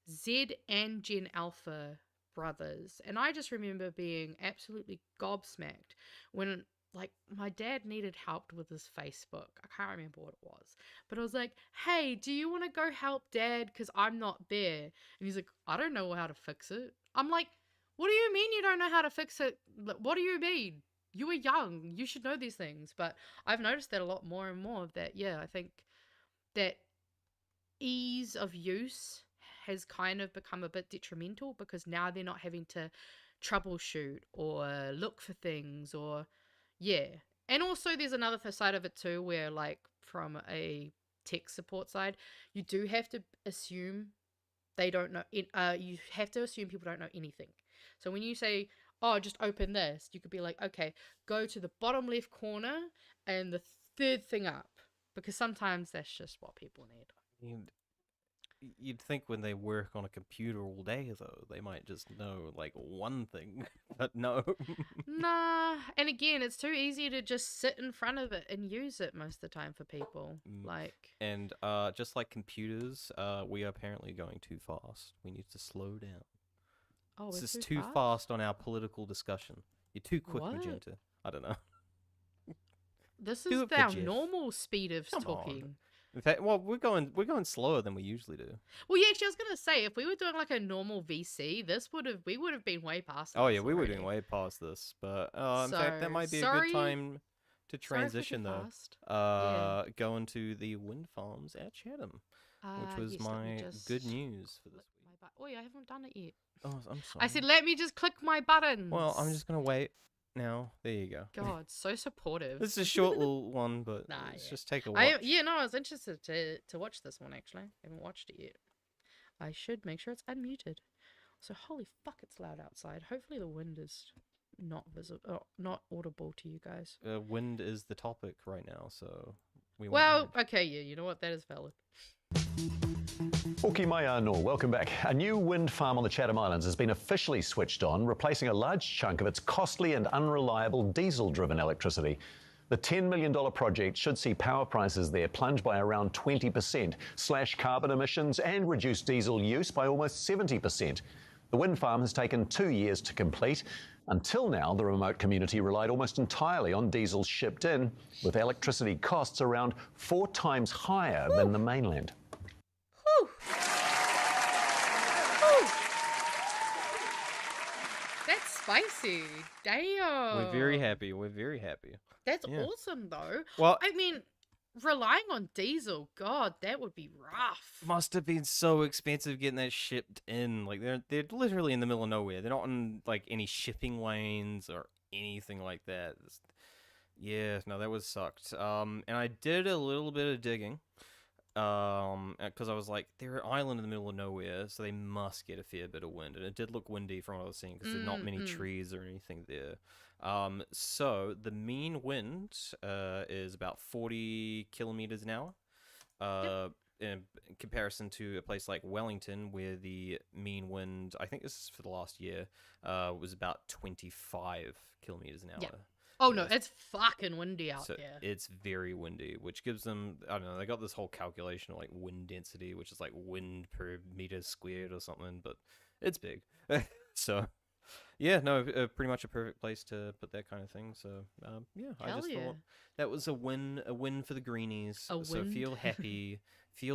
Z and Gen Alpha brothers, and I just remember being absolutely gobsmacked when like my dad needed help with his Facebook. I can't remember what it was, but I was like, hey, do you want to go help dad because I'm not there? And he's like, I don't know how to fix it. I'm like, what do you mean you don't know how to fix it? What do you mean? You were young, you should know these things. But I've noticed that a lot more and more of that. I think that ease of use has kind of become a bit detrimental because now they're not having to troubleshoot or look for things or and also there's another side of it too where like from a tech support side you do have to assume they don't know you have to assume people don't know anything. So when you say, oh, just open this, you could be like, okay, go to the bottom left corner and the 3rd thing up, because sometimes that's just what people need. You'd think when they work on a computer all day, though, they might just know, like, one thing, but no. Nah, and again, it's too easy to just sit in front of it and use it most of the time for people. And just like computers, we are apparently going too fast. We need to slow down. Oh, this is too fast on our political discussion. You're too quick, Magenta. I don't know. This is our normal speed of talking. In fact, well, we're going slower than we usually do. Well, yeah, actually, I was gonna say if we were doing like a normal VC, we would have been way past. Oh yeah, we were doing way past this, but in fact, that might be a good time to transition though. Going to the wind farms at Chatham, which was my good news for this week. Oh yeah, I haven't done it yet. Oh, I'm sorry. I said, let me just click my buttons. Well, I'm just gonna wait. Now, there you go. God, so supportive. This is a short little one, but just take a watch. I was interested to watch this one, actually. I haven't watched it yet. I should make sure it's unmuted. So, holy fuck, it's loud outside. Hopefully the wind is not visible, not audible to you guys. Wind is the topic right now, so we okay, yeah, you know what? That is valid. Oki mai anō, welcome back. A new wind farm on the Chatham Islands has been officially switched on, replacing a large chunk of its costly and unreliable diesel-driven electricity. The $10 million project should see power prices there plunge by around 20%, slash carbon emissions and reduce diesel use by almost 70%. The wind farm has taken 2 years to complete. Until now, the remote community relied almost entirely on diesel shipped in, with electricity costs around 4 times higher than the mainland. That's spicy. Damn. We're very happy. That's awesome, though. Well, I mean, relying on diesel, God, that would be rough. Must have been so expensive getting that shipped in. Like they're literally in the middle of nowhere. They're not in like any shipping lanes or anything like that. No, that was sucked. And I did a little bit of digging. Because I was like, they're an island in the middle of nowhere, so they must get a fair bit of wind. And it did look windy from what I was seeing, because there's not many trees or anything there. So the mean wind is about 40 kilometers an hour. In comparison to a place like Wellington, where the mean wind, I think this is for the last year, was about 25 kilometers an hour. Yeah. Oh no, it's fucking windy out there. It's very windy, which gives them, I don't know, they got this whole calculation of like wind density, which is like wind per meter squared or something, but it's big. So yeah, no, pretty much a perfect place to put that kind of thing. So yeah, I just thought that was a win for the greenies. So feel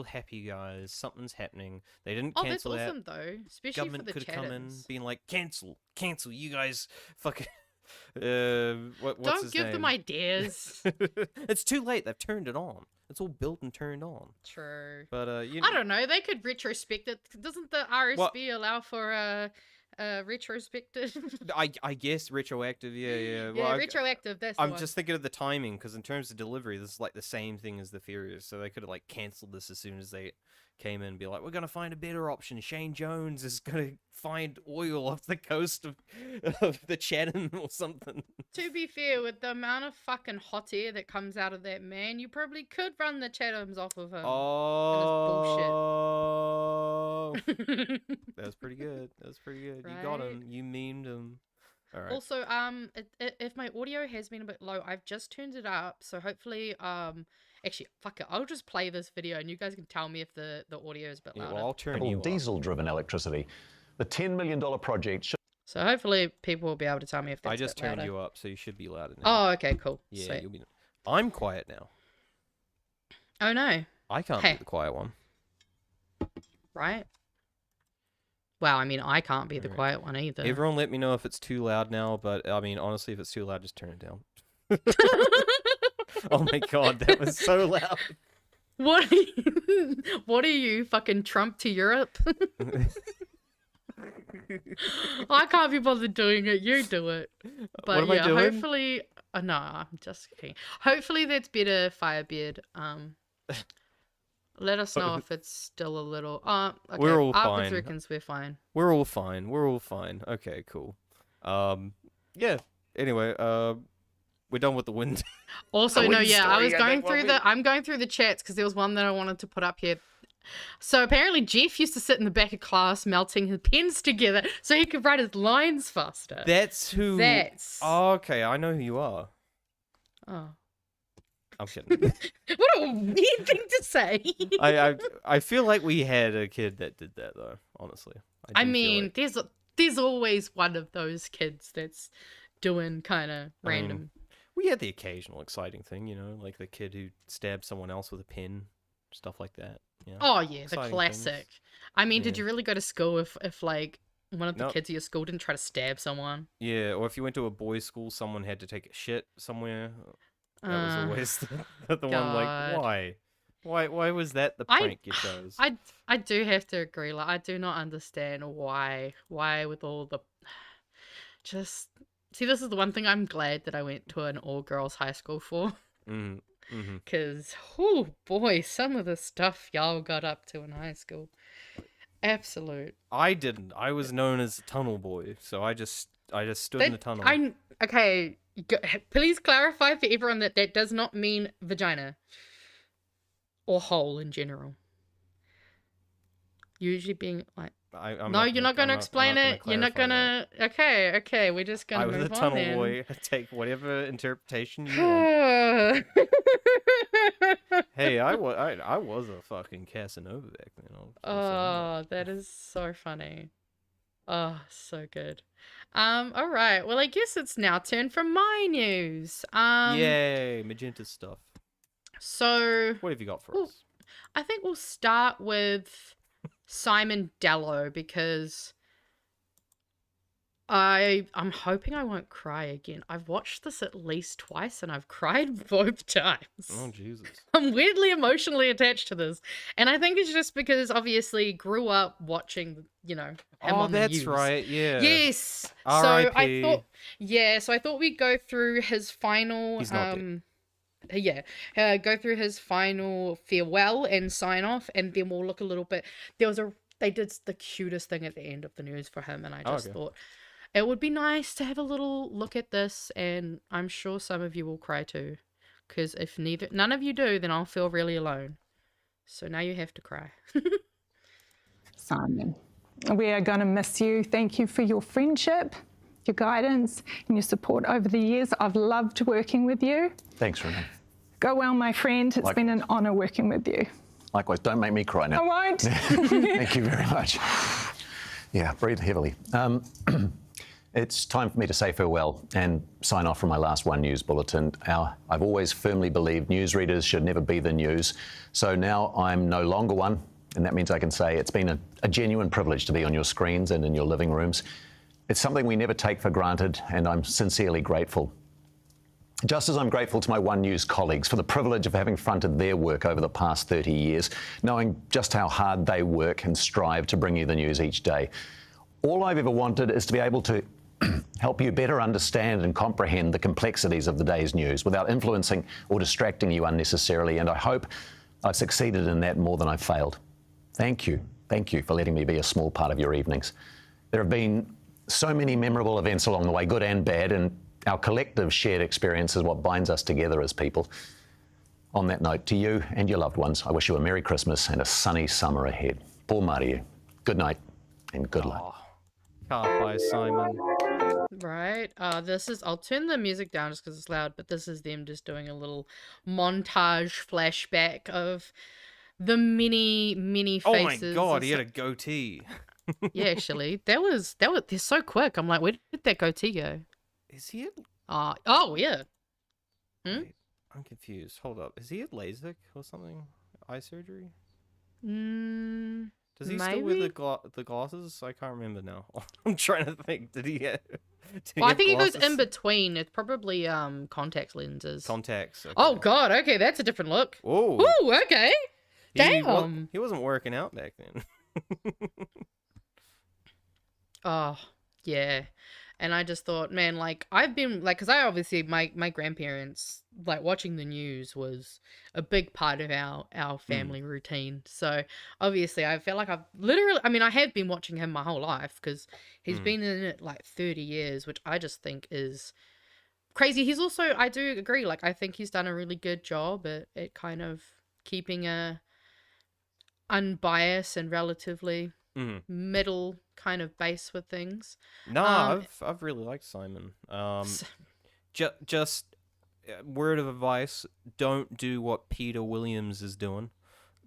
happy, guys. Something's happening. They didn't cancel that. Oh, that's awesome though. Especially Government for the could have come in, Chathams. being like, cancel, you guys, fucking. What's Don't his give name? them ideas. It's too late. They've turned it on. It's all built and turned on. True. But I don't know. They could retrospect it. Doesn't the RSB allow for retrospective? I guess retroactive. Yeah. Yeah, Well, retroactive. That's. I'm just thinking of the timing, because in terms of delivery, this is like the same thing as the Furious, so they could have like cancelled this as soon as they came in and be like, we're gonna find a better option. Shane Jones is gonna find oil off the coast of the Chatham or something. To be fair, with the amount of fucking hot air that comes out of that man, you probably could run the Chathams off of him. Oh, that was pretty good. Right? You got him. You memed him. All right. Also, if my audio has been a bit low, I've just turned it up, so hopefully, actually, fuck it, I'll just play this video and you guys can tell me if the audio is a bit louder. Well, I'll turn you diesel-driven electricity. The $10 million project should... So hopefully people will be able to tell me if that's I just a bit turned louder. you up, so you should be louder now. Oh, okay, cool. Yeah, Sweet. you'll be... I'm quiet now. Oh, no. I can't be the quiet one. Right? Well, I mean, I can't be the quiet one either. Everyone let me know if it's too loud now, but I mean, honestly, if it's too loud, just turn it down. Oh my god, that was so loud. What are you, fucking Trump to Europe? I can't be bothered doing it. You do it. But what am I doing? Hopefully, no, I'm just kidding. Hopefully that's better, Firebeard. Let us know if it's still a little. Okay. We're all Outwards fine. reckons we're fine. We're all fine. Okay, cool. Yeah. Anyway, we're done with the wind. Also, no, yeah, I was going through I'm going through the chats because there was one that I wanted to put up here. So apparently Jeff used to sit in the back of class melting his pens together so he could write his lines faster. That's who. Oh, okay, I know who you are. Oh. I'm kidding. What a weird thing to say. I feel like we had a kid that did that though. Honestly, I mean, there's always one of those kids that's doing kind of random. mean, we had the occasional exciting thing, you know, like the kid who stabbed someone else with a pen, stuff like that. You know, oh yeah, the exciting classic. things. I mean, did you really go to school if like one of the Nope. kids at your school didn't try to stab someone? Yeah, or if you went to a boys' school, someone had to take a shit somewhere. That was always the one. Like, why was that the prank you chose? I do have to agree. Like, I do not understand why with all the just see. This is the one thing I'm glad that I went to an all girls high school for. Because, oh boy, some of the stuff y'all got up to in high school. Absolute. I didn't. I was known as a tunnel boy, so I just stood in the tunnel. Okay. Please clarify for everyone that does not mean vagina or hole in general. Usually being like, you're not going to explain it. You're not going to. Okay, we're just going to move on. I was a tunnel then. boy. Take whatever interpretation you want. Hey, I was a fucking Casanova back then. Oh, that is so funny. Oh, so good. All right. Well, I guess it's now turn for my news. Yay, Magenta stuff. So, what have you got for us? I think we'll start with Simon Dallows because I'm hoping I won't cry again. I've watched this at least twice and I've cried both times. Oh, Jesus. I'm weirdly emotionally attached to this. And I think it's just because obviously grew up watching, you know, him on the news. Right, yeah. Yes. R.I.P. So I thought we'd go through his final He's not dead. Go through his final farewell and sign off, and then we'll look a little bit. They did the cutest thing at the end of the news for him, and I just thought it would be nice to have a little look at this, and I'm sure some of you will cry too. Because if none of you do, then I'll feel really alone. So now you have to cry. Simon, we are going to miss you. Thank you for your friendship, your guidance, and your support over the years. I've loved working with you. Thanks, Renee. Go well, my friend. It's been an honour working with you. Likewise, don't make me cry now. I won't. Thank you very much. Yeah, breathe heavily. It's time for me to say farewell and sign off from my last One News bulletin. I've always firmly believed newsreaders should never be the news. So now I'm no longer one, and that means I can say it's been a genuine privilege to be on your screens and in your living rooms. It's something we never take for granted, and I'm sincerely grateful. Just as I'm grateful to my One News colleagues for the privilege of having fronted their work over the past 30 years, knowing just how hard they work and strive to bring you the news each day. All I've ever wanted is to be able to help you better understand and comprehend the complexities of the day's news without influencing or distracting you unnecessarily, and I hope I've succeeded in that more than I've failed. Thank you for letting me be a small part of your evenings. There have been so many memorable events along the way, good and bad, and our collective shared experience is what binds us together as people. On that note, to you and your loved ones, I wish you a Merry Christmas and a sunny summer ahead. Paul Mariu, good night and good luck. Farwell Simon. Right. I'll turn the music down just because it's loud, but this is them just doing a little montage flashback of the many faces. Oh my god, he had a goatee. Yeah, actually. They're so quick. I'm like, where did that goatee go? Is he at... oh, yeah. Wait, I'm confused. Hold up. Is he at LASIK or something? Eye surgery? Does he still wear the glasses? I can't remember now. I'm trying to think. Did he get... I think he goes in between. It's probably contact lenses. Contacts. Okay. Oh, God. Okay, that's a different look. Oh. Ooh, okay. Damn. He wasn't working out back then. Oh, yeah. And I just thought, man, like, I've been, like, because I obviously, my grandparents, like, watching the news was a big part of our family routine. So, obviously, I feel like I have been watching him my whole life because he's been in it, like, 30 years, which I just think is crazy. He's also, I do agree, like, I think he's done a really good job at kind of keeping a unbiased and relatively middle kind of base with things. No, I've really liked Simon. Just word of advice: don't do what Peter Williams is doing.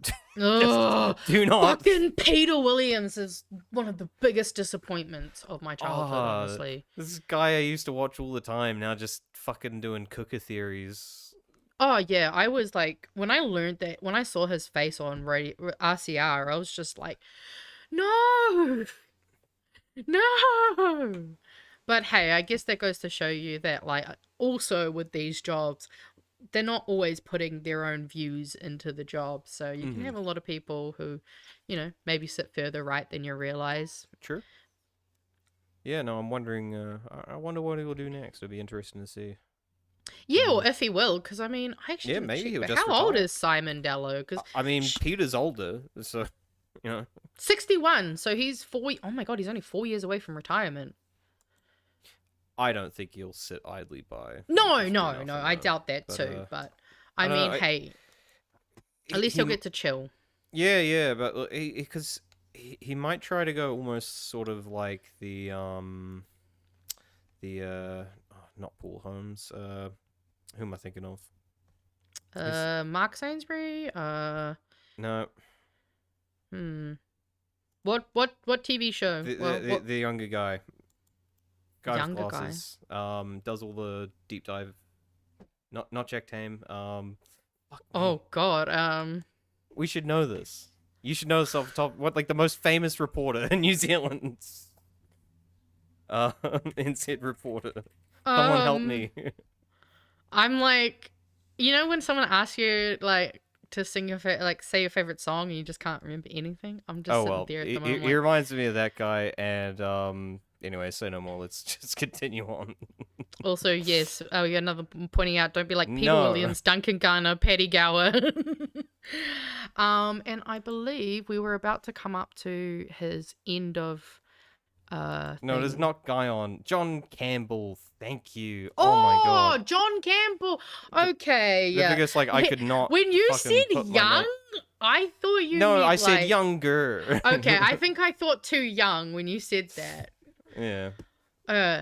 Do not. Fucking Peter Williams is one of the biggest disappointments of my childhood. Honestly, this guy I used to watch all the time now just fucking doing cooker theories. Oh yeah, I was like, when I saw his face on RCR, I was just like, no. But hey, I guess that goes to show you that, like, also with these jobs, they're not always putting their own views into the job. So you can have a lot of people who, maybe sit further right than you realize. True. Yeah, no, I'm wondering, I wonder what he'll do next. It'll be interesting to see. Yeah, or if he will, because I mean, I actually maybe he'll just how retire. old is Simon Dallows? Because I mean, Peter's older, so 61. So he's 4. Oh my god, he's only 4 years away from retirement. I don't think he'll sit idly by. No, I doubt that too. But I mean, hey, at least he'll get to chill. Yeah, but because he might try to go almost sort of like the not Paul Holmes. Who am I thinking of? Mark Sainsbury. No. What TV show? The younger guy. Guy with Younger glasses. Does all the deep dive. Not Jack Tame. Oh God. We should know this. You should know this off the top. What, like, the most famous reporter in New Zealand? NZ reporter. Someone help me. I'm like, when someone asks you like to sing say your favorite song and you just can't remember anything. I'm just sitting there at the moment. He reminds me of that guy, and anyway, say no more. Let's just continue on. Also, yes, another pointing out. Don't be like Peter Williams, Duncan Garner, Paddy Gower. And I believe we were about to come up to his end of No, thing. there's not guy on. John Campbell, thank you. Oh, my god. John Campbell. Okay, yeah. Because like I could not. When you fucking said put my young, name- I thought you. No, meant, I said like... younger. Okay, I think I thought too young when you said that. Yeah.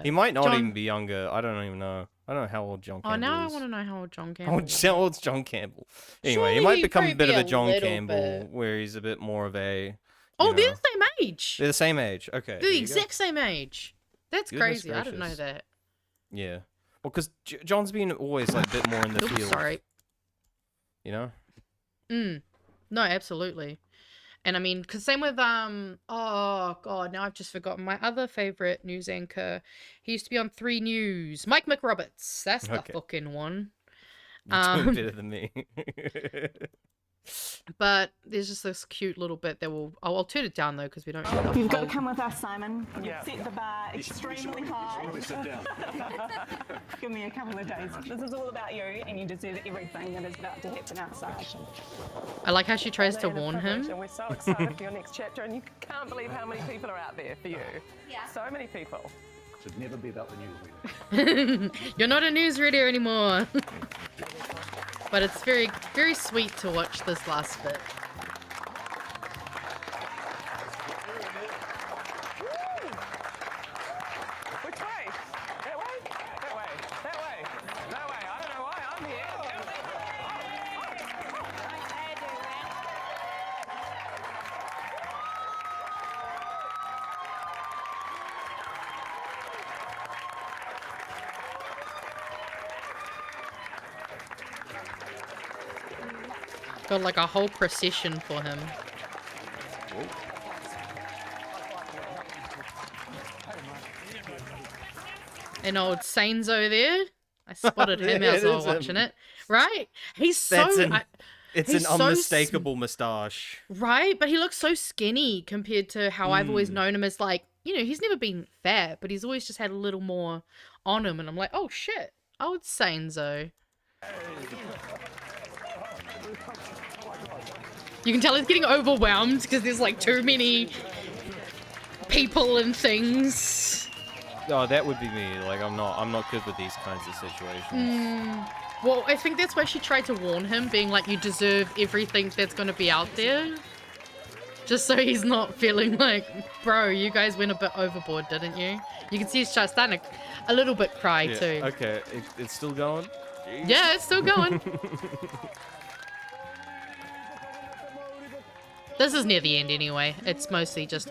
He might not John... even be younger. I don't even know. I don't know how old John Campbell Oh, now is. I want to know how old John Campbell is. How old's John Campbell? Anyway, Surely he might he'd become a probably bit of be a John little Campbell, bit. where he's a bit more of a. Oh, know, they're the same age. They're the same age. Okay. They're the exact same age. That's Goodness crazy. I didn't know gracious. that. Yeah. Well, because John's been always like a bit more in the Oops, field. sorry. You know. No, absolutely. And I mean, because same with oh god, now I've just forgotten my other favorite news anchor. He used to be on 3 News. Mike McRoberts. That's the fucking one. You're doing better than me. But there's just this cute little bit that will. Oh, I'll turn it down though because we don't. You've got to come with us, Simon. You've set the bar extremely high. Give me a couple of days. This is all about you, and you deserve everything that is about to happen outside. I like how she tries to warn him. And we're so excited for your next chapter, and you can't believe how many people are out there for you. Yeah. So many people. Should never be about the newsreader. You're not a newsreader anymore. But it's very, very sweet to watch this last bit. Which way? That way? That way? That way? That way? I don't know why. I'm here. Got like a whole procession for him. And old Sainzo there. I spotted him as I was watching it. Right? He's so... It's he's an so unmistakable moustache. Right? But he looks so skinny compared to how I've always known him as like, you know, he's never been fat, but he's always just had a little more on him. And I'm like, oh shit, old Sainzo. You can tell he's getting overwhelmed because there's like too many people and things. Oh, that would be me. Like I'm not good with these kinds of situations. Well, I think that's why she tried to warn him, being like, you deserve everything that's going to be out there. Just so he's not feeling like, bro, you guys went a bit overboard, didn't you? You can see he's starting a little bit cry too. Okay, it's still going? Jeez. Yeah, it's still going. This is near the end anyway. It's mostly just...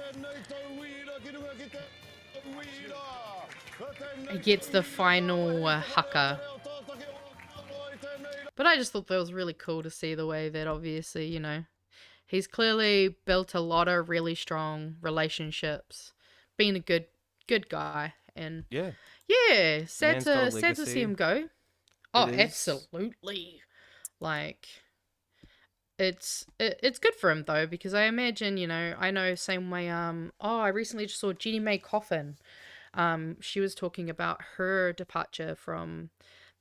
He gets the final haka. But I just thought that was really cool to see the way that obviously, you know, he's clearly built a lot of really strong relationships, being a good guy, and yeah, sad to see him go. Oh, absolutely. Like, it's good for him though, because I imagine, you know, I know same way. I recently just saw Jenny May Coffin. She was talking about her departure from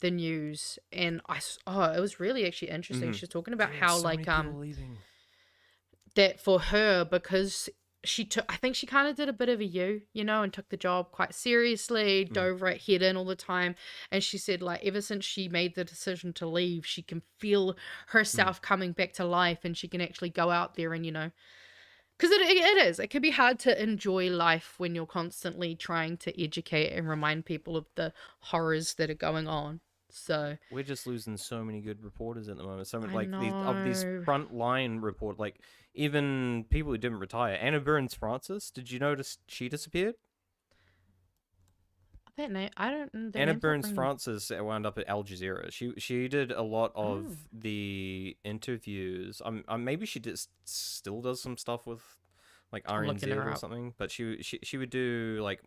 the news, and it was really actually interesting. She was talking about how like that for her, because I think she kind of did a bit of a you know, and took the job quite seriously, dove right head in all the time. And she said like ever since she made the decision to leave, she can feel herself coming back to life, and she can actually go out there and, you know, because it can be hard to enjoy life when you're constantly trying to educate and remind people of the horrors that are going on. So we're just losing so many good reporters at the moment. So many, like these front line report, like even people who didn't retire. Anna Burns Francis, did you notice she disappeared? That name, I don't. Anna Burns Francis wound up at Al Jazeera. She did a lot of the interviews. Maybe she still does some stuff with like RNZ or something. But she would do like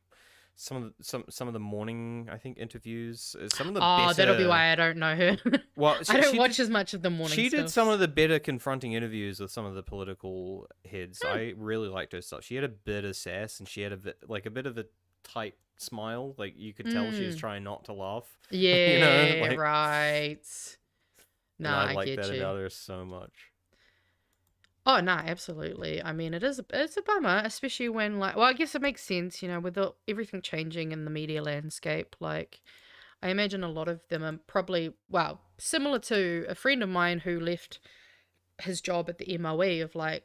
some of the morning, I think, interviews. Some of the that'll be why I don't know her. Well, I don't watch as much of the morning. She did some of the better confronting interviews with some of the political heads. I really liked her stuff. She had a bit of sass, and she had a bit of a tight smile. Like you could tell she was trying not to laugh. Yeah, you know, like, right. No, I like get that you. about her so much. Oh no, absolutely. I mean, it's a bummer, especially when like, well, I guess it makes sense, with everything changing in the media landscape. Like, I imagine a lot of them are probably, well, similar to a friend of mine who left his job at the MOE of like,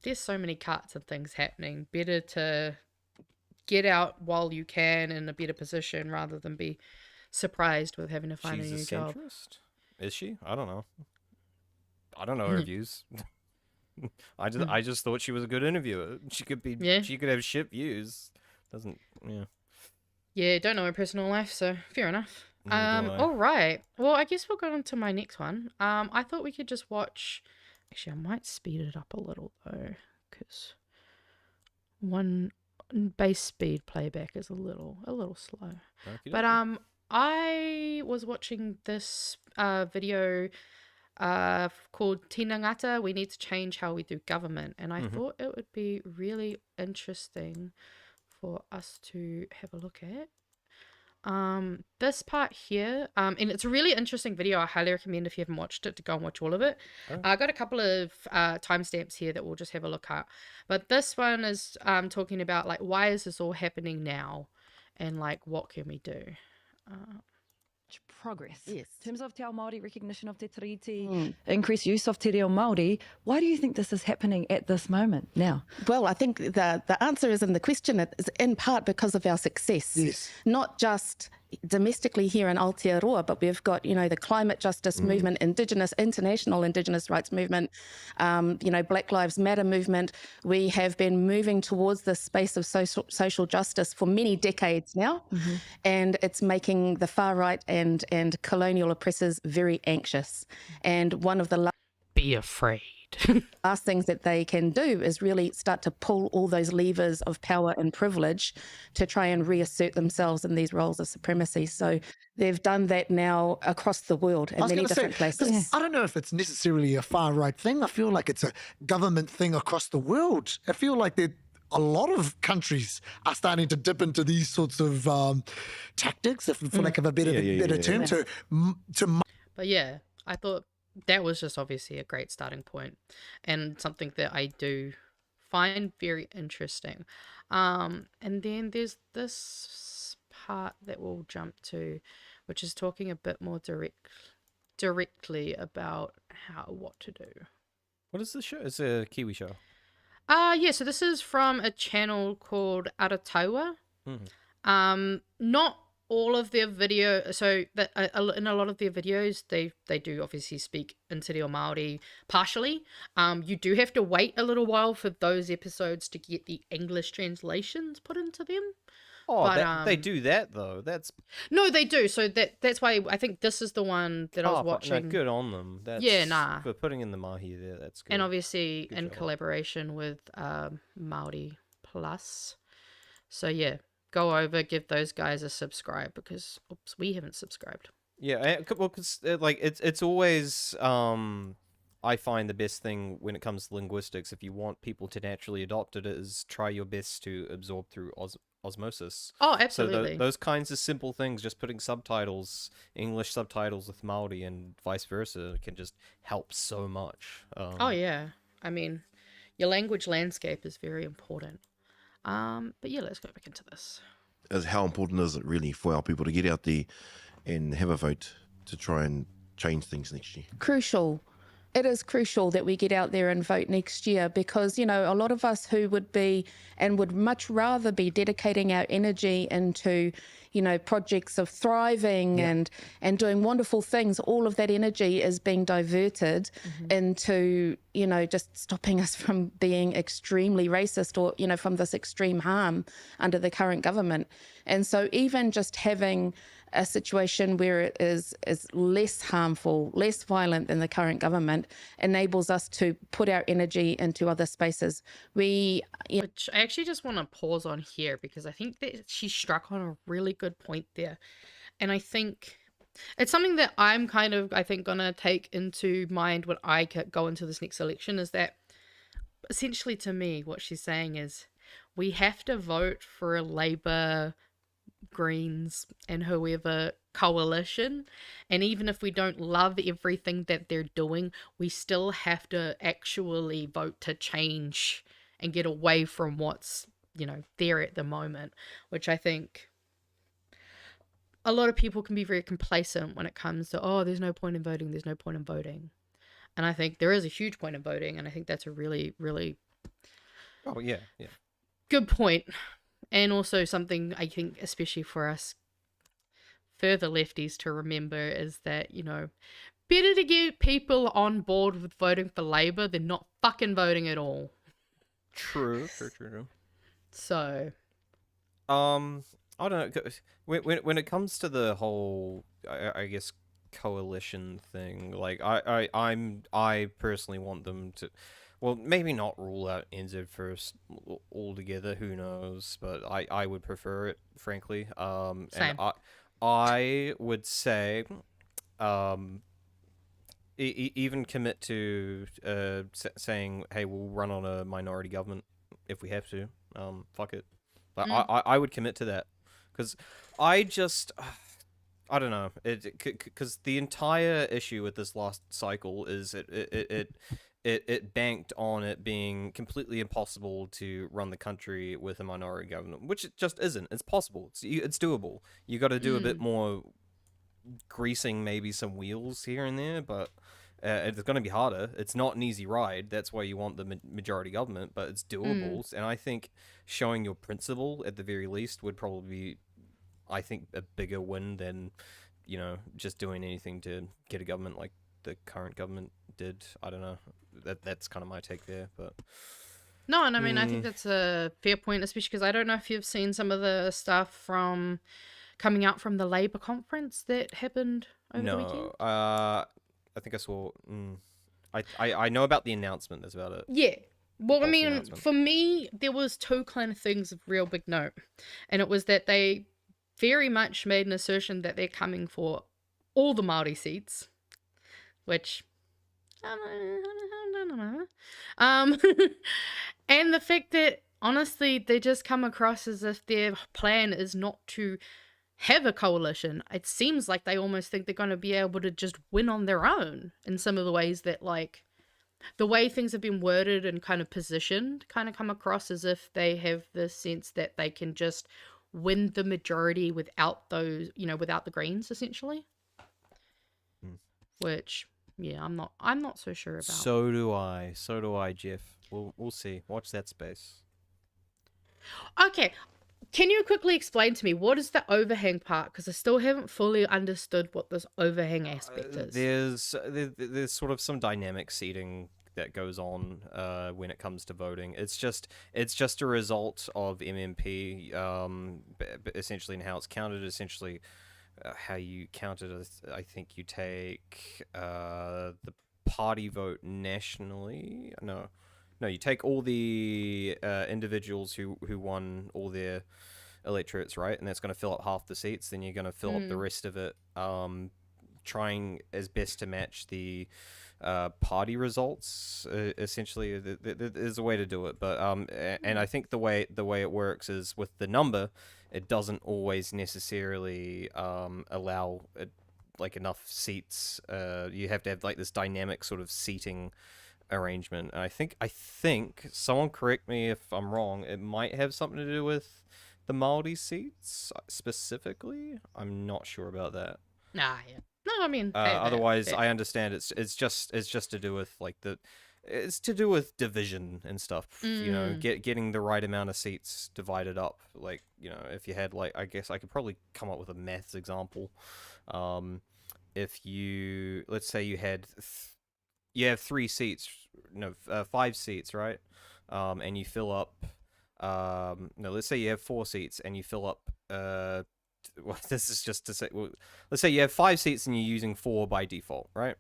there's so many cuts and things happening. Better to get out while you can in a better position rather than be surprised with having to find a new job. Centrist? Is she? I don't know. I don't know her views. I just thought she was a good interviewer. She could be. Yeah. She could have shit views. Doesn't. Yeah. Yeah. Don't know her personal life, so fair enough. All right. Well, I guess we'll go on to my next one. I thought we could just watch. Actually, I might speed it up a little though, because one base speed playback is a little slow. But I was watching this video called Tina Ngata, We Need to Change How We Do Government, and I thought it would be really interesting for us to have a look at. This part here, and it's a really interesting video. I highly recommend, if you haven't watched it, to go and watch all of it. I got a couple of timestamps here that we'll just have a look at, but this one is talking about like, why is this all happening now, and like, what can we do? Progress. Yes. In terms of Te Ao Māori recognition of Te Tiriti, increased use of Te Reo Māori, why do you think this is happening at this moment now? Well, I think the answer is in the question. It is in part because of our success. Yes. Not just domestically here in Aotearoa, but we've got, the climate justice movement, international Indigenous rights movement, Black Lives Matter movement. We have been moving towards this space of social justice for many decades now, and it's making the far right and colonial oppressors very anxious. And one of the be afraid. last things that they can do is really start to pull all those levers of power and privilege to try and reassert themselves in these roles of supremacy. So they've done that now across the world in many different places. I don't know if it's necessarily a far right thing. I feel like it's a government thing across the world. I feel like a lot of countries are starting to dip into these sorts of tactics, for lack of a better term. But yeah, I thought that was just obviously a great starting point and something that I do find very interesting. And then there's this part that we'll jump to, which is talking a bit more directly about what to do. What is this show? It's a Kiwi show. Yeah, so this is from a channel called Aotearoa. Not all of their video, so that in a lot of their videos they do obviously speak in Te Reo Māori partially. You do have to wait a little while for those episodes to get the English translations put into them. But they do that though. No, they do. So that's why I think this is the one that I was watching. No, good on them. For putting in the mahi there. That's good. And obviously in collaboration with Māori Plus. So yeah, go over, give those guys a subscribe, because we haven't subscribed. Yeah, well, because it's always I find the best thing when it comes to linguistics, if you want people to naturally adopt it, is try your best to absorb through osmosis. Oh, absolutely. So those kinds of simple things, just putting subtitles, English subtitles with Māori and vice versa, can just help so much. Oh yeah, I mean, your language landscape is very important. But yeah, let's go back into this. How important is it really for our people to get out there and have a vote to try and change things next year? Crucial. It is crucial that we get out there and vote next year, because, a lot of us who would be and would much rather be dedicating our energy into, projects of thriving and doing wonderful things, all of that energy is being diverted into, just stopping us from being extremely racist or, from this extreme harm under the current government. And so even just having a situation where it is less harmful, less violent than the current government, enables us to put our energy into other spaces. Which I actually just want to pause on here, because I think that she struck on a really good point there. And I think it's something that I'm kind of, going to take into mind when I go into this next election, is that essentially, to me, what she's saying is we have to vote for a Labour, Greens and whoever coalition, and even if we don't love everything that they're doing, we still have to actually vote to change and get away from what's, there at the moment, which I think a lot of people can be very complacent when it comes to, oh, there's no point in voting, there's no point in voting. And I think there is a huge point in voting, and I think that's a really, really good point. And also something I think, especially for us further lefties to remember, is that, better to get people on board with voting for Labour than not fucking voting at all. True. So, I don't know. When it comes to the whole, I guess, coalition thing, like I personally want them to, well, maybe not rule out NZ first altogether. Who knows? But I would prefer it, frankly. Same. And I would say, even commit to saying, hey, we'll run on a minority government if we have to. Fuck it. But I would commit to that, because I don't know, because the entire issue with this last cycle is it banked on it being completely impossible to run the country with a minority government, which it just isn't. It's possible. It's doable. You got to do a bit more greasing, maybe some wheels here and there, but it's going to be harder. It's not an easy ride. That's why you want the majority government, but it's doable. And I think showing your principle at the very least would probably be, I think, a bigger win than, just doing anything to get a government like the current government did. I don't know. That's kind of my take there, but no, and I mean, I think that's a fair point, especially because I don't know if you've seen some of the stuff from coming out from the Labour conference that happened over the weekend. I think I saw. I know about the announcement. That's about it. Yeah. Well, I mean, for me, there was two kind of things of real big note, and it was that they very much made an assertion that they're coming for all the Māori seats, which, and the fact that, honestly, they just come across as if their plan is not to have a coalition. It seems like they almost think they're going to be able to just win on their own in some of the ways that, like, the way things have been worded and kind of positioned kind of come across as if they have this sense that they can just win the majority without those, without the Greens, essentially. Which, yeah, I'm not so sure about. So do I, Jeff. We'll see. Watch that space. Okay. Can you quickly explain to me what is the overhang part? Because I still haven't fully understood what this overhang aspect is. There's sort of some dynamic seating that goes on when it comes to voting. It's just a result of MMP, essentially, and how it's counted. Essentially, how you count it. I think you take the party vote nationally. No, you take all the individuals who won all their electorates, right? And that's going to fill up half the seats. Then you're going to fill up the rest of it, trying as best to match the party results. Essentially, there's a way to do it, but and I think the way it works is with the number, it doesn't always necessarily allow like enough seats. You have to have like this dynamic sort of seating arrangement. And I think someone correct me if I'm wrong, it might have something to do with the Māori seats specifically. I'm not sure about that. Yeah. No, I mean, otherwise I understand it's just to do with like it's to do with division and stuff. Getting the right amount of seats divided up. Like, if you had, like, I guess I could probably come up with a maths example. If you, let's say you had you have 3 seats, 5 seats, right? And you fill up, let's say you have 4 seats and you fill up, well, this is just to say, well, let's say you have 5 seats and you're using 4 by default, right?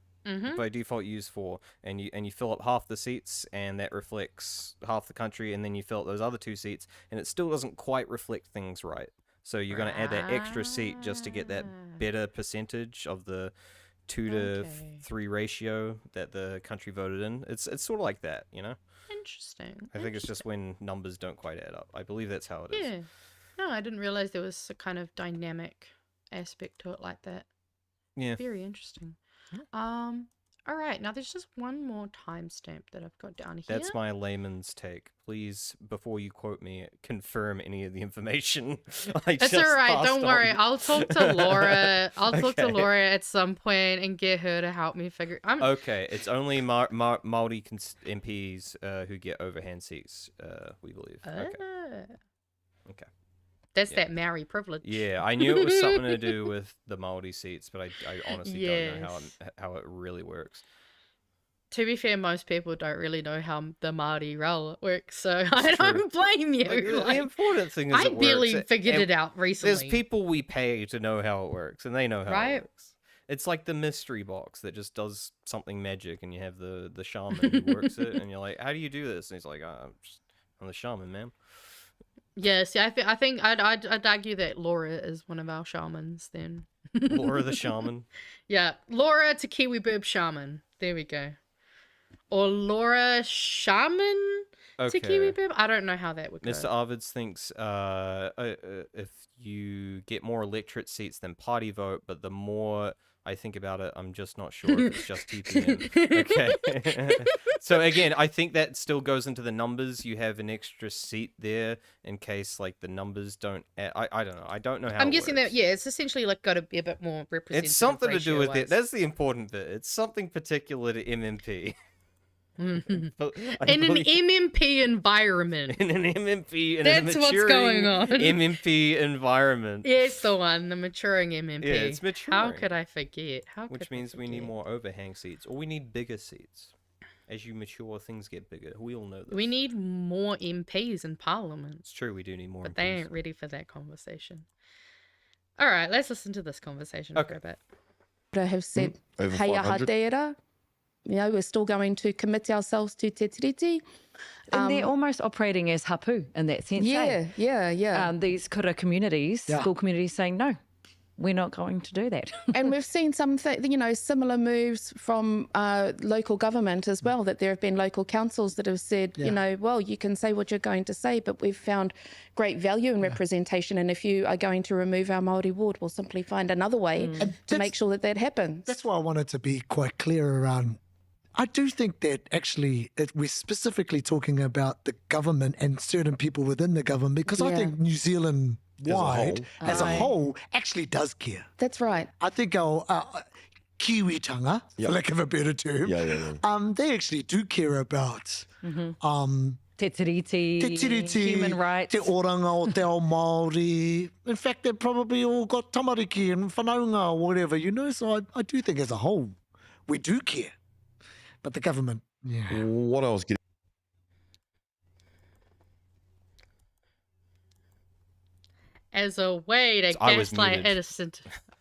By default, you use 4, and you fill up half the seats, and that reflects half the country, and then you fill up those other 2 seats, and it still doesn't quite reflect things right. So you're going to add that extra seat just to get that better percentage of the 2 to 3 ratio that the country voted in. It's sort of like that, Interesting. I think it's just when numbers don't quite add up. I believe that's how it is. Yeah. No, I didn't realize there was a kind of dynamic aspect to it like that. Yeah. Very interesting. All right, now there's just one more timestamp that I've got down here. That's my layman's take. Please, before you quote me, confirm any of the information. That's all right. Don't worry. On. I'll talk to Laura. I'll talk to Okay. Laura at some point and get her to help me figure. Okay, it's only Māori MPs who get overhand seats, we believe. Okay. That's that Maori privilege. Yeah, I knew it was something to do with the Māori seats, but I honestly don't know how it really works. To be fair, most people don't really know how the Māori role works, so I don't blame you. The important thing is I barely figured it out recently. There's people we pay to know how it works, and they know how it works. It's like the mystery box that just does something magic, and you have the shaman who works it, and you're like, how do you do this? And he's like, I'm the shaman, man. Yeah, see, I think I'd argue that Laura is one of our shamans then. Laura the shaman? Yeah, Laura to Kiwi Burb shaman. There we go. Or Laura shaman to Kiwi Burb? I don't know how that would go. Mr. Arvids thinks if you get more electorate seats than party vote, but the more I think about it, I'm just not sure if it's just TPM. Okay. So again, I think that still goes into the numbers. You have an extra seat there in case like the numbers don't add. I don't know. I don't know how I'm it guessing works. that, yeah, it's essentially like got to be a bit more representative. It's something to do with it. ratio-wise. That's the important bit. It's something particular to MMP. In an MMP environment. In an MMP, in That's a what's maturing going on. MMP environment. Yes, the one, the maturing MMP. Yeah, it's maturing. How could I forget? Which means we need more overhang seats, or we need bigger seats. As you mature, things get bigger. We all know this. We need more MPs in Parliament. It's true, we do need more But MPs. they ain't ready for that conversation. All right, let's listen to this conversation for a bit. I have said, Over hei aha 500. tērā. You know, we're still going to commit ourselves to te tiriti. And they're almost operating as hapu in that sense. Yeah. These kura communities, school communities saying, no, we're not going to do that. And we've seen some, similar moves from local government as well, that there have been local councils that have said, well, you can say what you're going to say, but we've found great value in representation. And if you are going to remove our Māori ward, we'll simply find another way to make sure that happens. That's why I wanted to be quite clear around. I do think that actually we're specifically talking about the government and certain people within the government, because I think New Zealand wide, as a whole, actually does care. That's right. I think our Kiwitanga, for lack of a better term, they actually do care about te tiriti, human rights, te oranga o te ao Māori. In fact, they've probably all got tamariki and whanaunga or whatever, so I do think as a whole, we do care. But the government, What I was getting. As a way to I was gaslight muted. innocent.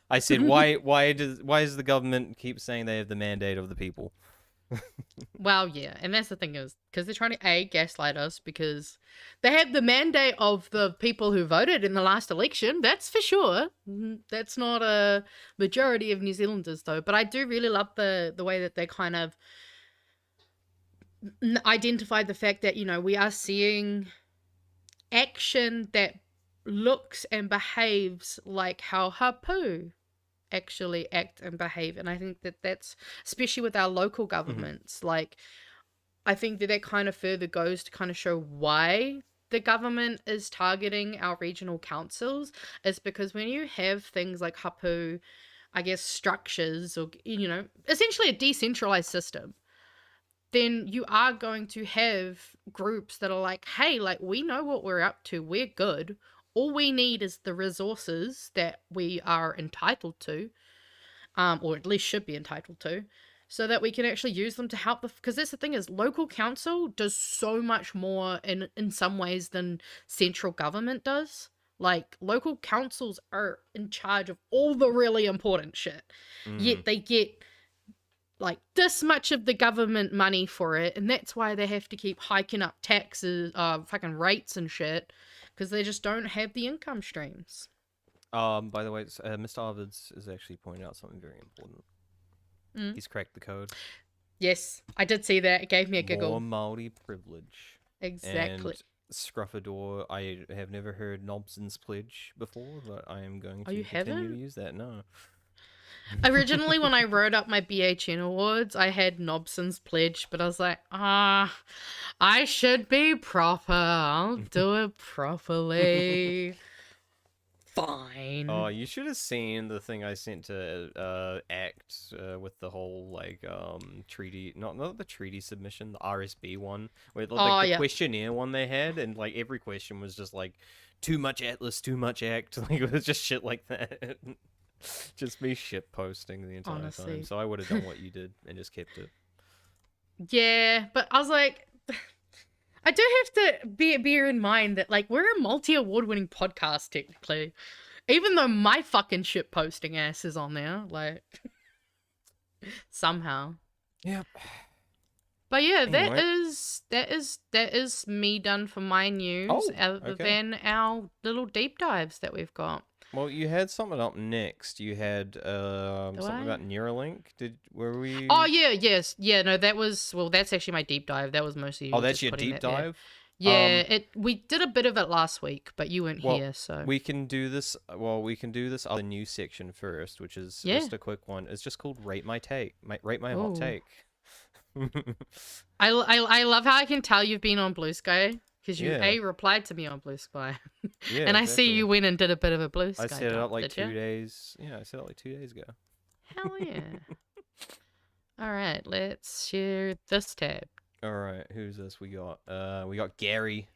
I said, why does the government keep saying they have the mandate of the people? Well, yeah, and that's the thing is because they're trying to gaslight us because they have the mandate of the people who voted in the last election. That's for sure. That's not a majority of New Zealanders though. But I do really love the way that they kind of identified the fact that we are seeing action that looks and behaves like how hapu actually act and behave. And I think that that's, especially with our local governments, like I think that kind of further goes to kind of show why the government is targeting our regional councils, is because when you have things like hapu, I guess structures, or essentially a decentralized system, then you are going to have groups that are like, hey, like we know what we're up to, we're good. All we need is the resources that we are entitled to, or at least should be entitled to, so that we can actually use them to help. Because that's the thing is, local council does so much more in some ways than central government does. Like, local councils are in charge of all the really important shit. Yet they get, like, this much of the government money for it, and that's why they have to keep hiking up taxes, fucking rates and shit. Because they just don't have the income streams. By the way, Mr. Arvids is actually pointing out something very important. He's cracked the code. Yes, I did see that. It gave me a giggle. More Māori privilege. Exactly. Scruffador. I have never heard Nobson's Pledge before, but I am going to you continue haven't? to use that. No. Originally, when I wrote up my BHN awards, I had Nobson's Pledge, but I was like, I should be proper. I'll do it properly. Fine. Oh, you should have seen the thing I sent to ACT with the whole like treaty, not the treaty submission, the RSB one, where like the questionnaire one they had, and like every question was just like too much Atlas, too much ACT, like it was just shit like that. Just me shit posting the entire time. So I would have done what you did and just kept it. Yeah, but I was like, I do have to bear in mind that like we're a multi-award winning podcast technically, even though my fucking shit posting ass is on there, like somehow. Yep. But yeah, Anyway. that is me done for my news, other than our little deep dives that we've got. Well, you had something up next. You had something about Neuralink. Were we? Oh yeah, no, that was that's actually my deep dive. That was mostly. Oh, that's just your putting deep that there. dive. Yeah, we did a bit of it last week, but you weren't here, so we can do this. Well, we can do this other news section first, which is just a quick one. It's just called Rate My Take. Rate My Hot Ooh. Take. I love how I can tell you've been on Bluesky because you Yeah. replied to me on Bluesky, Yeah, and I see exactly. you went and did a bit of a Bluesky. I set it up like did 2 ya? days. Yeah, I set it up like 2 days ago. Hell yeah! All right, let's share this tab. All right, who's this? We got Gary.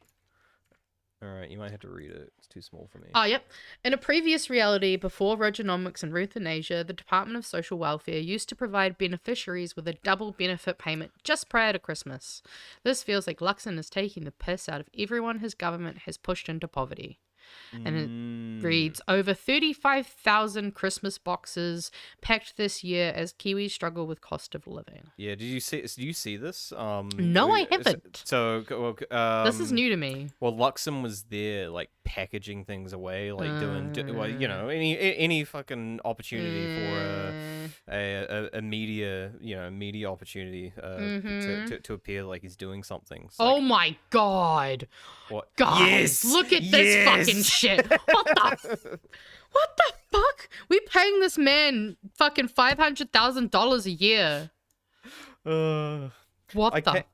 All right, you might have to read it. It's too small for me. Oh, yep. In a previous reality, before Rogenomics and euthanasia, the Department of Social Welfare used to provide beneficiaries with a double benefit payment just prior to Christmas. This feels like Luxon is taking the piss out of everyone his government has pushed into poverty. And it reads, over 35,000 Christmas boxes packed this year as Kiwis struggle with cost of living. Yeah, do you see this? No, I haven't. So, This is new to me. Well, Luxon was there, like packaging things away, like well, you know, any fucking opportunity for a media, media opportunity to appear like he's doing something. It's Oh my god! What? Guys, Yes! look at this fucking shit. What the fuck? We paying this man fucking $500,000 a year. What the?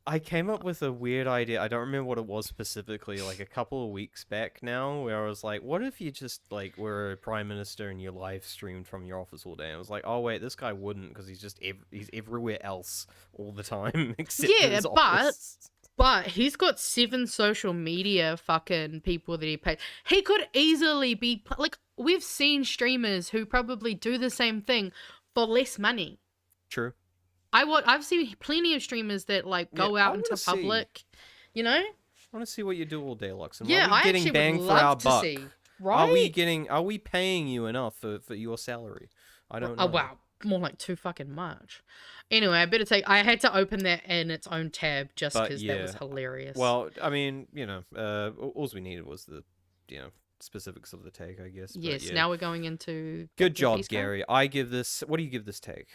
I came up with a weird idea. I don't remember what it was specifically, like a couple of weeks back now, where I was like, what if you just like were a prime minister and you live streamed from your office all day? And I was like, oh wait, this guy wouldn't, because he's just he's everywhere else all the time except for his office. But he's got 7 social media fucking people that he pays. He could easily be like, we've seen streamers who probably do the same thing for less money. True. I've seen plenty of streamers that like go out into public, you know. I want to see what you do all day, Luxon. Yeah, are we getting actually bang would for our love to buck? see. Right? Are we paying you enough for your salary? I don't know. Oh wow, more like too fucking much. Anyway, I had to open that in its own tab just because that was hilarious. Well, I mean, all we needed was the, specifics of the take, I guess. But yes. yeah. Now we're going into. Good job, Gary. I give this. What do you give this take?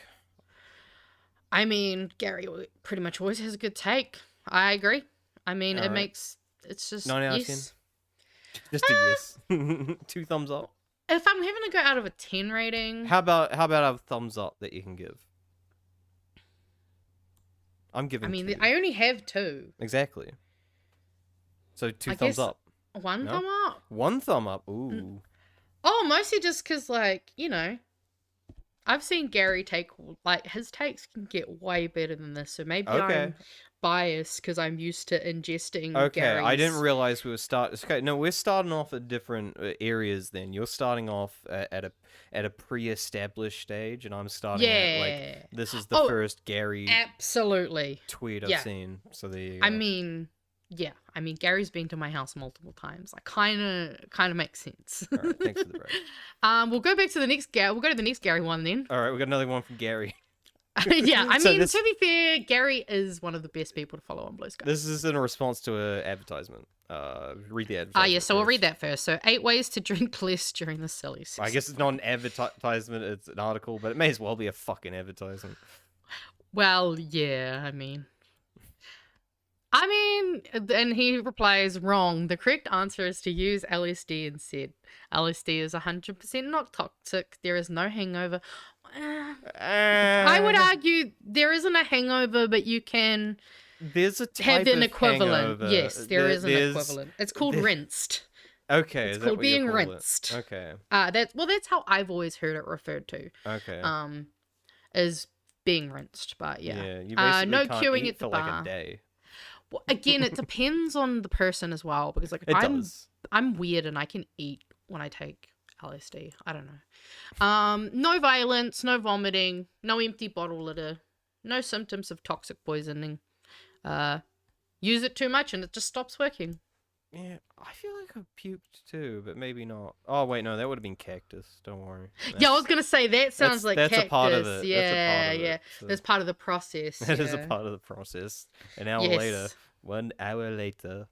I mean, Gary pretty much always has a good take. I agree. I mean, All right. it's just 9 out of 10. yes. Just a yes. 2 thumbs up. If I'm having to go out of a 10 rating, How about a thumbs up that you can give? I'm giving. I mean, 2. I only have 2. Exactly. So 2 I thumbs guess up. 1 No? thumb up. 1 thumb up. Ooh. Oh, mostly just because, like, I've seen Gary take, like, his takes can get way better than this, so maybe I'm biased because I'm used to ingesting Okay, Gary's. I didn't realize we were Okay, no, we're starting off at different areas. Then you're starting off at a pre-established stage, and I'm starting at like this is the first Gary absolutely tweet I've seen. So there you go. I mean, Gary's been to my house multiple times. Like, kind of makes sense. All right, thanks for the break. We'll go back to the next Gary. We'll go to the next Gary one then. All right, we got another one from Gary. Yeah, I So mean, this- to be fair, Gary is one of the best people to follow on Bluesky. This is in a response to an advertisement. Read the advertisement. Yeah, so we'll first. read that first. So 8 ways to drink less during the silly season. I guess it's not an advertisement; it's an article, but it may as well be a fucking advertisement. Well, yeah, I mean, I mean, and he replies, wrong. The correct answer is to use LSD instead. LSD is 100% not toxic. There is no hangover. I would argue there isn't a hangover, but you can There's a type have an of equivalent. hangover. Yes, there's an equivalent. It's called rinsed. Okay, It's is that called what you being call it? rinsed. Okay. That's how I've always heard it referred to. Okay. As being rinsed, but yeah. Yeah, you basically No can't queuing eat at the for bar. like a day. Well, again, it depends on the person as well, because like It does. I'm weird and I can eat when I take LSD. I don't know. No violence, no vomiting, no empty bottle litter, no symptoms of toxic poisoning. Use it too much and it just stops working. Yeah, I feel like I puked too, but maybe not. Oh wait, no, that would have been cactus. Don't worry. Yeah, I was gonna say that sounds like that's cactus. a part of it. Yeah, That's a part of yeah. it, so. That's part of the process. That is a yeah. part of the process. An hour Yes. later, 1 hour later.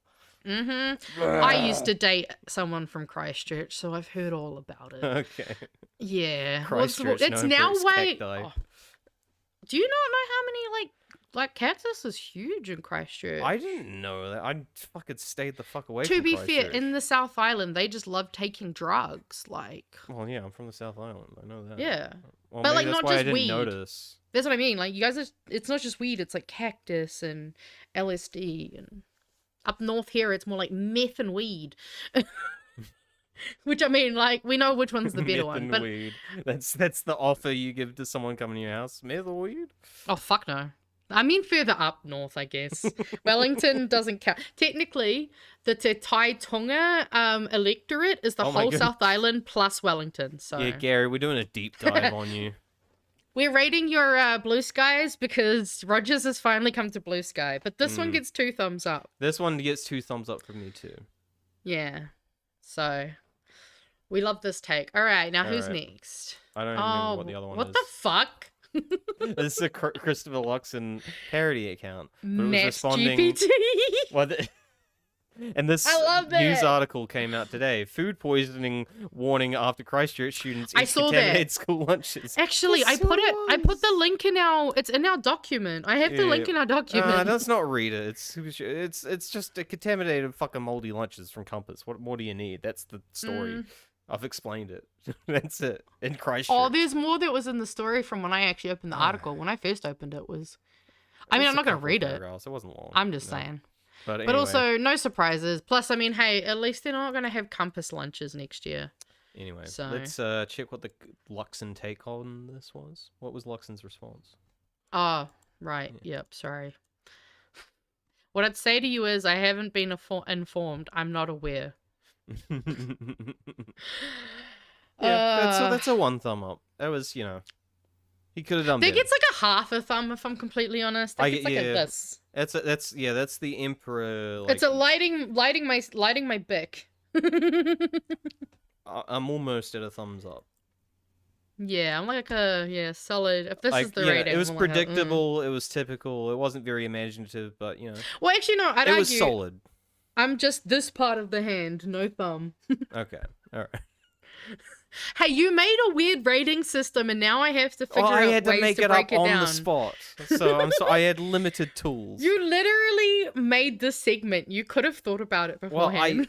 I used to date someone from Christchurch, so I've heard all about it. Okay. Yeah. Christchurch, it's known now for its way. cacti. Oh. Do you not know how many like cactus is huge in Christchurch? I didn't know that. I fucking stayed the fuck away To from be fair, Christchurch. in the South Island, they just love taking drugs. Like, Well, yeah, I'm from the South Island. I know that. yeah. Well, But, maybe like, that's not why I just didn't weed. notice. That's what I mean. Like, you guys, it's not just weed. It's like cactus and LSD. And up north here, it's more like meth and weed. Which, I mean, like, we know which one's the better Meth one. and But weed. That's the offer you give to someone coming to your house. Meth or weed? oh, fuck no. I mean, further up north, I guess. Wellington doesn't count. Technically, the Te Tai Tonga electorate is the Oh my whole goodness. South Island plus Wellington. So Yeah, Gary, we're doing a deep dive on you. we're rating your Blue Skies because Rogers has finally come to Blue Sky. But this one gets 2 thumbs up. This one gets 2 thumbs up from me too. Yeah. So we love this take. All right, now who's Alright. next? I don't even remember what the other one What is. the fuck? This is a Christopher Luxon parody account. But it was Next responding. GPT. Well, and this I love news that. article came out today. Food poisoning warning after Christchurch students I eat saw contaminated that. school lunches. Actually, I put the link in it's in our document. I have the link in our document. Let's not read it. It's just a contaminated fucking moldy lunches from Compass. What more do you need? That's the story. I've explained it. That's it. In Christchurch. Oh, there's more that was in the story from when I actually opened the article. When I first opened it was... I mean, It's I'm a not going to couple read it. paragraphs. It wasn't long. I'm just No. saying. But But anyway. also, no surprises. Plus, I mean, hey, at least they're not going to have Compass lunches next year. Anyway, So- let's check what the Luxon take on this was. What was Luxon's response? Oh, right. Yep, sorry. What I'd say to you is I haven't been informed. I'm not aware. Yeah, that's a 1 thumb up. That was, he could have done That better. gets like a half a thumb, if I'm completely honest. That gets like a this. That's the emperor. Like, It's a lighting my bic. I'm almost at a thumbs up. Yeah, I'm like a solid. If this is the rating, it was I'm like, predictable. It was typical. It wasn't very imaginative, but Well, actually, no. I'd it argue was solid. I'm just this part of the hand, no thumb. Okay, all right. Hey, you made a weird rating system, and now I have to figure out I had to ways make to it break up on down. the spot, so I had limited tools. You literally made this segment. You could have thought about it Well, beforehand.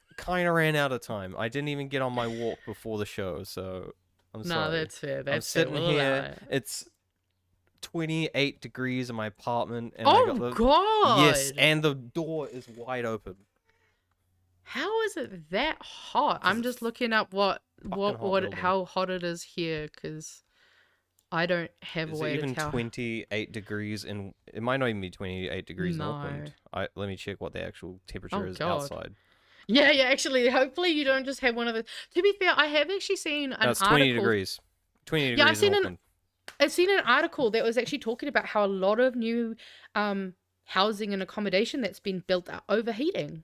I kind of ran out of time. I didn't even get on my walk before the show, so I'm sorry. No, that's fair. I'm That's fair. sitting We'll allow here. it. It's 28 degrees in my apartment, and Oh, I got the God. yes, and the door is wide open. How is it that hot? I'm just looking up hot building. how hot it is here because I don't have a Is way it even to tell. 28 degrees in? It might not even be 28 degrees No. in Auckland. Let me check what the actual temperature Oh, is God. outside. Yeah, actually, hopefully you don't just have one of the. To be fair, I have actually seen an No, it's article. 20 degrees. 20 Yeah, degrees in Auckland. I've seen an article that was actually talking about how a lot of new housing and accommodation that's been built are overheating.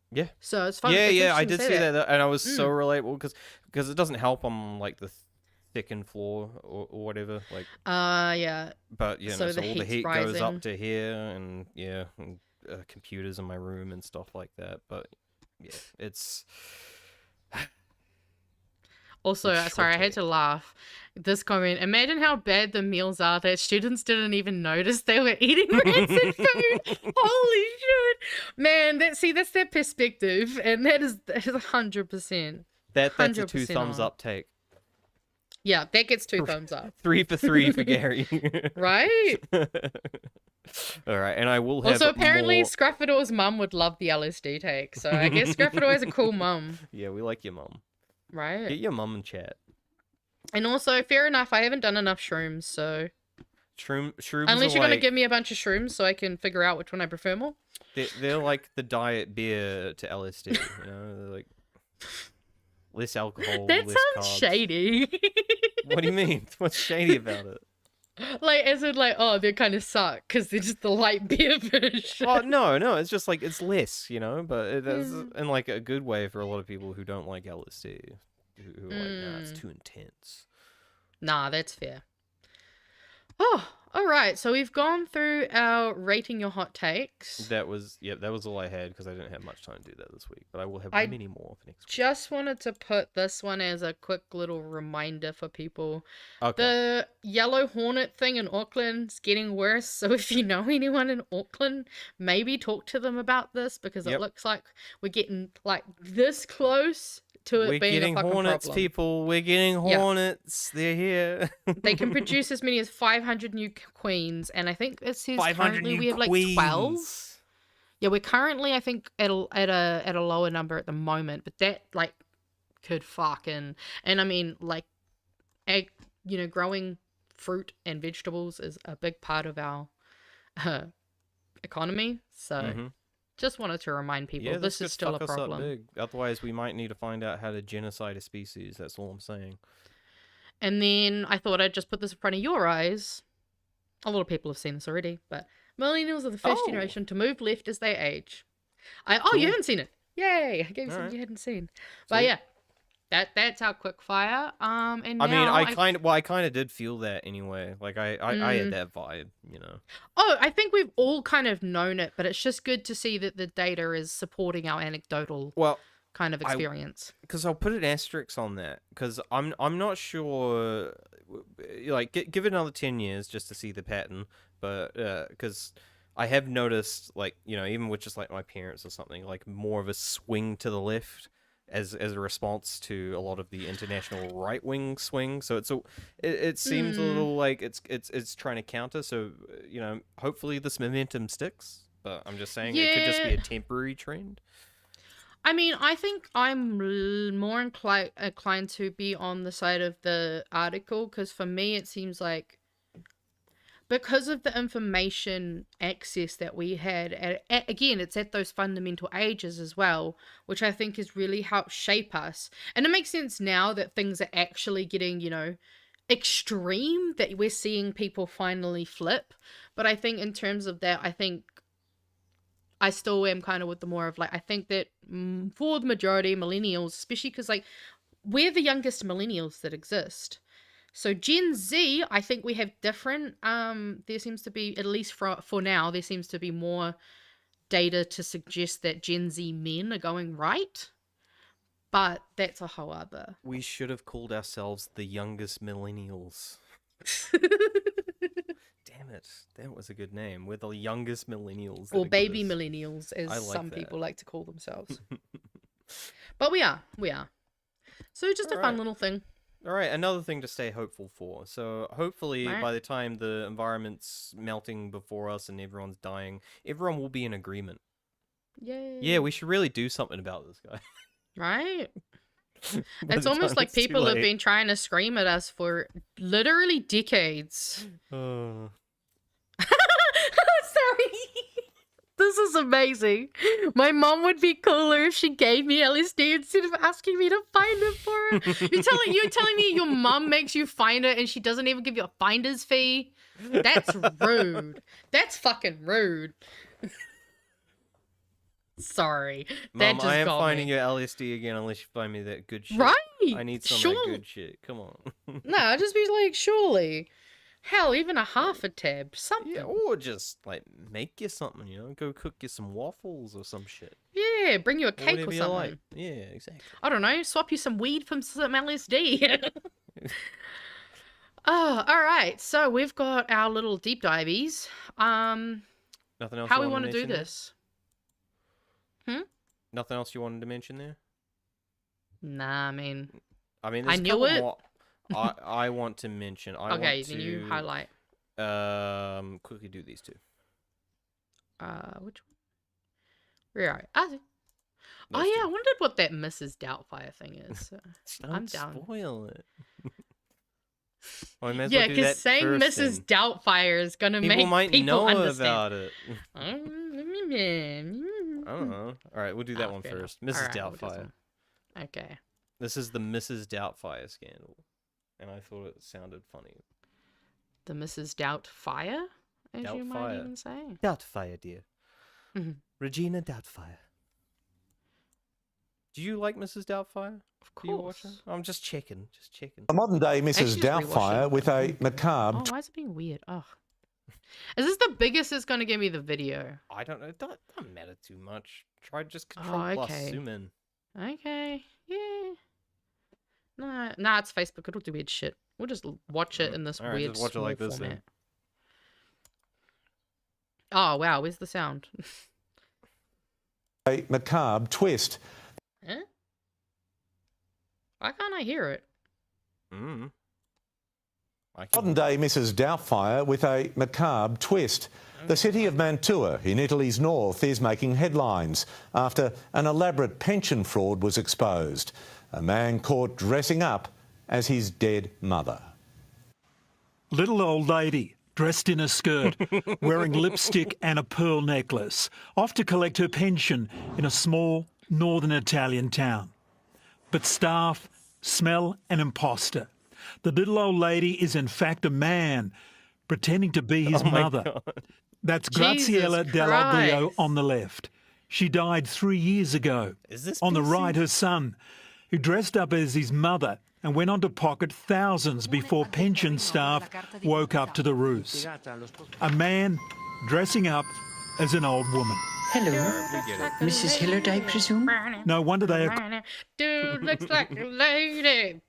Yeah. So it's fun. Yeah, it's yeah, I interesting did to see say that, and I was so Mm. relatable because it doesn't help on like the second floor or whatever. Like, yeah. but So so the all the heat's heat goes rising. up to here, and and, computers in my room and stuff like that. But yeah, it's Also, sorry, I had to laugh. This comment, imagine how bad the meals are that students didn't even notice they were eating rancid food. Holy shit. Man, that's their perspective, and that is 100%. That's a 2 100% thumbs on. up take. Yeah, that gets 2 thumbs up. 3 for 3 for Gary. Right? All right, and I will have Also, apparently, more... Scruffador's mum would love the LSD take, so I guess Scruffador has a cool mum. Yeah, we like your mum. Right? Get your mum in chat. And also, fair enough, I haven't done enough shrooms, so... Shrooms Unless you're like... going to give me a bunch of shrooms so I can figure out which one I prefer more. They're like the diet beer to LSD, you know? They're like... Less alcohol, That less sounds carbs. shady. What do you mean? What's shady about it? Like, as in, like, oh, they kind of suck because they're just the light beer version. Oh, no, it's just like, it's less, you know? But it is in like a good way for a lot of people who don't like LSD. Who are like, nah, it's too intense. Nah, that's fair. Oh, all right. So we've gone through our rating your hot takes. That was all I had because I didn't have much time to do that this week. But I will have many more for next week. Just wanted to put this one as a quick little reminder for people. Okay. The yellow hornet thing in Auckland's getting worse. So if you know anyone in Auckland, maybe talk to them about this because it looks like we're getting like this close to it We're being getting a fucking hornets, problem. people. We're getting hornets. They're here. They can produce as many as 500 new queens, and I think it says 500 currently new we have like queens. 12. Yeah, we're currently I think at a lower number at the moment, but that like could fucking and I mean like growing fruit and vegetables is a big part of our economy. So just wanted to remind people this is still a problem. Big. Otherwise, we might need to find out how to genocide a species. That's all I'm saying. And then I thought I'd just put this in front of your eyes. A lot of people have seen this already, but millennials are the first generation to move left as they age. You haven't seen it. Yay! I gave you something you hadn't seen. But yeah, that's our quick fire. And I now mean, I kind of did feel that anyway. Like I had that vibe, you know. Oh, I think we've all kind of known it, but it's just good to see that the data is supporting our anecdotal kind of experience. Because I'll put an asterisk on that because I'm not sure. Like, give it another 10 years just to see the pattern, but because I have noticed, like, you know, even with just like my parents or something, like more of a swing to the left as a response to a lot of the international right wing swing. So it seems a little like it's trying to counter. So, you know, hopefully this momentum sticks. But I'm just saying it could just be a temporary trend. I mean, I think I'm more inclined to be on the side of the article because for me it seems like because of the information access that we had, again, it's at those fundamental ages as well, which I think has really helped shape us. And it makes sense now that things are actually getting, you know, extreme, that we're seeing people finally flip. But I think in terms of that, I think I still am kind of with the more of like, I think that for the majority of millennials, especially because like we're the youngest millennials that exist. So Gen Z, I think we have different, there seems to be, at least for now, there seems to be more data to suggest that Gen Z men are going right. But that's a whole other. We should have called ourselves the youngest millennials. Damn it. That was a good name. We're the youngest millennials. Or baby millennials, as some people like to call themselves. But we are. So just a fun little thing. All right, another thing to stay hopeful for. So hopefully by the time the environment's melting before us and everyone's dying, everyone will be in agreement. Yay. Yeah, we should really do something about this guy. Right? It's almost like people have been trying to scream at us for literally decades. Sorry. This is amazing. My mom would be cooler if she gave me LSD instead of asking me to find it for her. You're telling me your mom makes you find it and she doesn't even give you a finder's fee? That's rude. That's fucking rude. Sorry. Mom, I am finding your LSD again unless you find me that good shit. Right. I need some of that good shit. Come on. No, I'd just be like, surely. Hell, even a half a tab, something. Yeah, or just like make you something, go cook you some waffles or some shit. Yeah, bring you a cake or whatever you something. like. Yeah, exactly. I don't know, swap you some weed from some LSD. Oh, all right. So we've got our little deep dives. Nothing else? How you we want to do mention this? there? Nothing else you wanted to mention there? Nah, I mean, there's I a knew couple it. more I want to mention. Okay, then you highlight. Quickly do these two. Which one? Where are you? Oh yeah, I wondered what that Mrs. Doubtfire thing is. I'm down. Spoil it. Well, I Yeah, because saying Mrs. Doubtfire is gonna make people know understand. about it. I don't know. All right, we'll do that one first. Mrs. Doubtfire. Okay. This is the Mrs. Doubtfire scandal, and I thought it sounded funny. The Mrs. Doubtfire, as you might even say. Doubtfire, dear. Regina Doubtfire. Do you like Mrs. Doubtfire? Of course. I'm just checking. A modern-day Mrs. Doubtfire with a macabre... Oh, why is it being weird? Oh. Is this the biggest it's going to give me the video? I don't know. It doesn't matter too much. Try just Control plus zoom in. Okay. Yeah. Nah, it's Facebook. It'll do weird shit. We'll just watch it in this weird just watch it like this format. Oh, wow. Where's the sound? A macabre twist. Huh? Why can't I hear it? Modern-day Mrs. Doubtfire with a macabre twist. The city of Mantua in Italy's north is making headlines after an elaborate pension fraud was exposed. A man caught dressing up as his dead mother. Little old lady, dressed in a skirt, wearing lipstick and a pearl necklace, off to collect her pension in a small northern Italian town. But staff smell an imposter. The little old lady is in fact a man pretending to be his mother. God. That's Jesus Graziella Dell'Aglio Christ. on the left. She died 3 years ago. Is this on the PC? right, her son, who dressed up as his mother and went on to pocket thousands before pension staff woke up to the ruse. A man dressing up as an old woman. Hello, Mrs. Hillard, I presume? No wonder they are... Dude looks like a lady.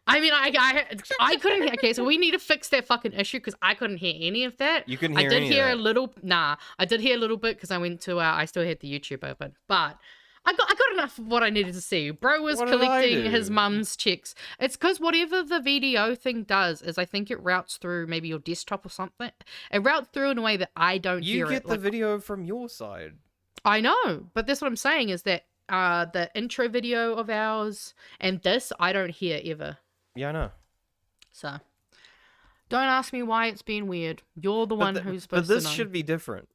I mean, I couldn't hear. Okay, so we need to fix that fucking issue because I couldn't hear any of that. You couldn't hear I did any of hear that? a little. Nah, I did hear a little bit because I went to. I still had the YouTube open, but I got enough of what I needed to see. Bro was What did I collecting do? his mum's checks. It's because whatever the video thing does is I think it routes through maybe your desktop or something. It routes through in a way that I don't You hear get it. the Like, video from your side. I know, but that's what I'm saying is that the intro video of ours and this I don't hear ever. Yeah, I know. So, don't ask me why it's been weird. You're the one who's supposed But this to know. should be different.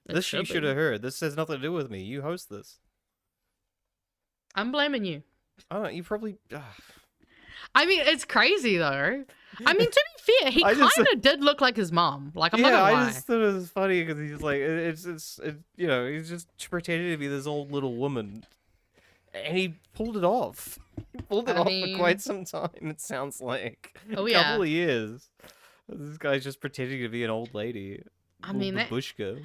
This you should have heard. This has nothing to do with me. You host this. I'm blaming you. Oh, you probably. I mean, it's crazy though. I mean, to be fair, he kind of did look like his mom. Like, I'm not gonna lie. I just thought it was funny because he's like, he's just pretending to be this old little woman, and he pulled it off. He pulled it off for quite some time. It sounds like Oh, a yeah. couple of years. This guy's just pretending to be an old lady. I mean, that- babushka.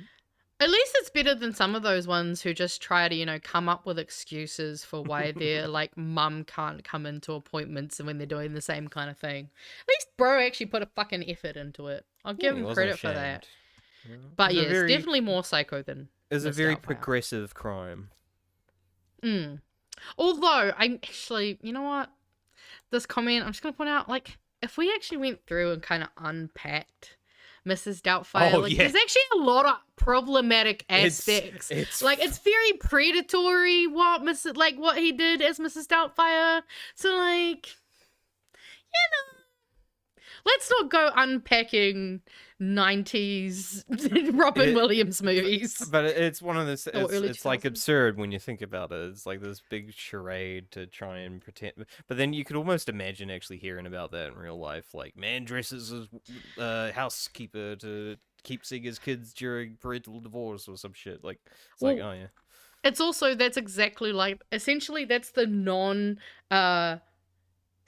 At least it's better than some of those ones who just try to, come up with excuses for why their like mum can't come into appointments and when they're doing the same kind of thing. At least bro actually put a fucking effort into it. I'll give him credit for that. But yeah, it's definitely more psycho than. It's a Miss very Doubtfire. progressive crime. Although I actually, you know what? This comment I'm just gonna point out, like, if we actually went through and kind of unpacked Mrs. Doubtfire, there's actually a lot of problematic aspects. It's like, it's very predatory what he did as Mrs. Doubtfire. So like, let's not go unpacking 90s Robin Williams movies. But it's one of those. early It's like absurd when you think about it. It's like this big charade to try and pretend. But then you could almost imagine actually hearing about that in real life. Like, man dresses as housekeeper to keep seeing his kids during parental divorce or some shit. Like, it's like, oh yeah. It's also, that's exactly like, essentially that's the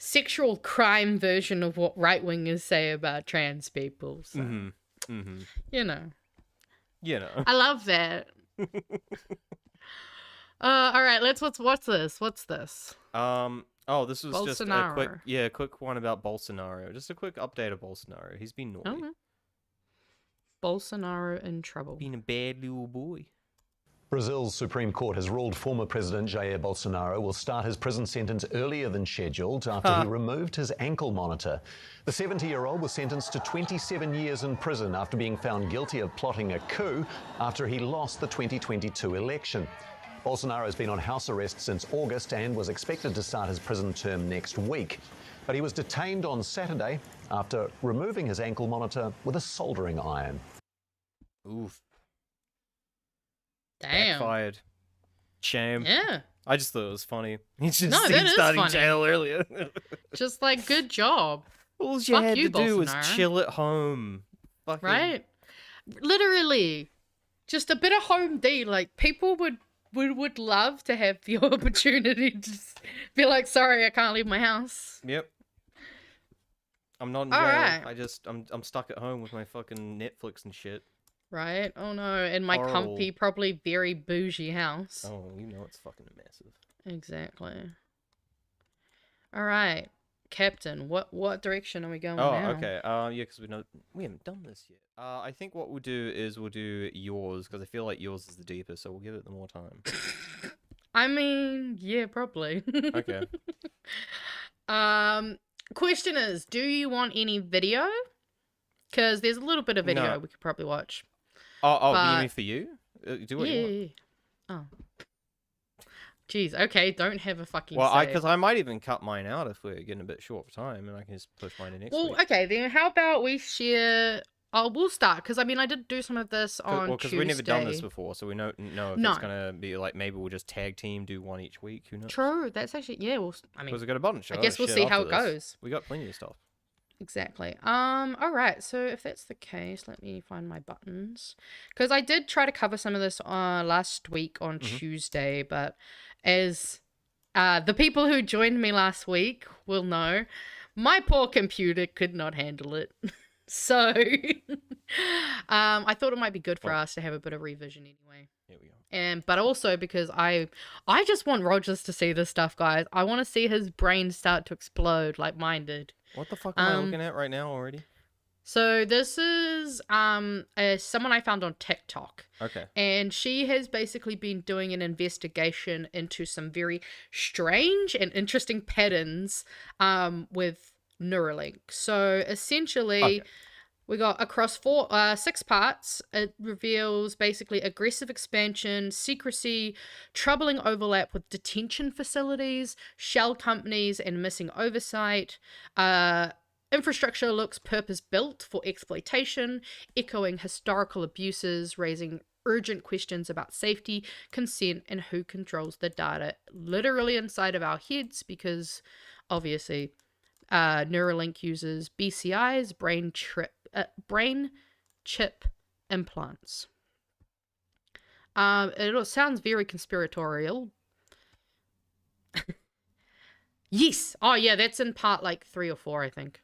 sexual crime version of what right-wingers say about trans people. So, you know. I love that. All right, what's this? What's this? This was just a Bolsonaro. quick one about Bolsonaro. Just a quick update of Bolsonaro. He's been naughty. Okay. Bolsonaro in trouble. Been a bad little boy. Brazil's Supreme Court has ruled former President Jair Bolsonaro will start his prison sentence earlier than scheduled after he removed his ankle monitor. The 70-year-old was sentenced to 27 years in prison after being found guilty of plotting a coup after he lost the 2022 election. Bolsonaro has been on house arrest since August and was expected to start his prison term next week. But he was detained on Saturday after removing his ankle monitor with a soldering iron. Oof. Damn. Backfired. Shame. Yeah. I just thought it was funny. He should No, have that is started funny. jail earlier. Just like, good job. All you Fuck had you, to do was Bolsonaro. chill at home. Fucking... Right? Literally. Just a bit of home D. Like, people would love to have the opportunity to just be like, sorry, I can't leave my house. Yep. I'm not in jail. Alright. I'm stuck at home with my fucking Netflix and shit. Right? Oh no, in my comfy, probably very bougie house. Oh, you know it's fucking massive. Exactly. Alright. Captain, what direction are we going Oh, now? okay. Yeah, because we haven't done this yet. I think what we'll do is we'll do yours, because I feel like yours is the deepest, so we'll give it the more time. I mean, yeah, probably. Okay. Question is, do you want any video? Because there's a little bit of video No. we could probably watch. Oh, But- you mean for you? Do what you want. Oh. Jeez, okay, don't have a fucking Well, say. because I might even cut mine out if we're getting a bit short for time, and I can just push mine to next week. Well, okay, then how about we share... Oh, we'll start, because I mean, I did do some of this on Well, because Tuesday. we've never done this before, so we don't know if No. it's going to be like, maybe we'll just tag team, do one each week, who knows? True, that's actually... Yeah, well, I mean... Because we've got a bunch. I guess we'll see how it goes. We got plenty of stuff. Exactly. Alright, so if that's the case, let me find my buttons. Because I did try to cover some of this last week on Tuesday, but as the people who joined me last week will know, my poor computer could not handle it. So, I thought it might be good for us to have a bit of revision anyway. Here we go. But also because I just want Rogers to see this stuff, guys. I want to see his brain start to explode like mine did. What the fuck am I looking at right now already? So this is someone I found on TikTok. Okay. And she has basically been doing an investigation into some very strange and interesting patterns with Neuralink. So essentially, we got across 6 parts. It reveals basically aggressive expansion, secrecy, troubling overlap with detention facilities, shell companies, and missing oversight. Infrastructure looks purpose-built for exploitation, echoing historical abuses, raising urgent questions about safety, consent, and who controls the data literally inside of our heads, because obviously Neuralink uses BCIs, brain chip implants. It all sounds very conspiratorial. Yes. Oh yeah, that's in part like 3 or 4, I think.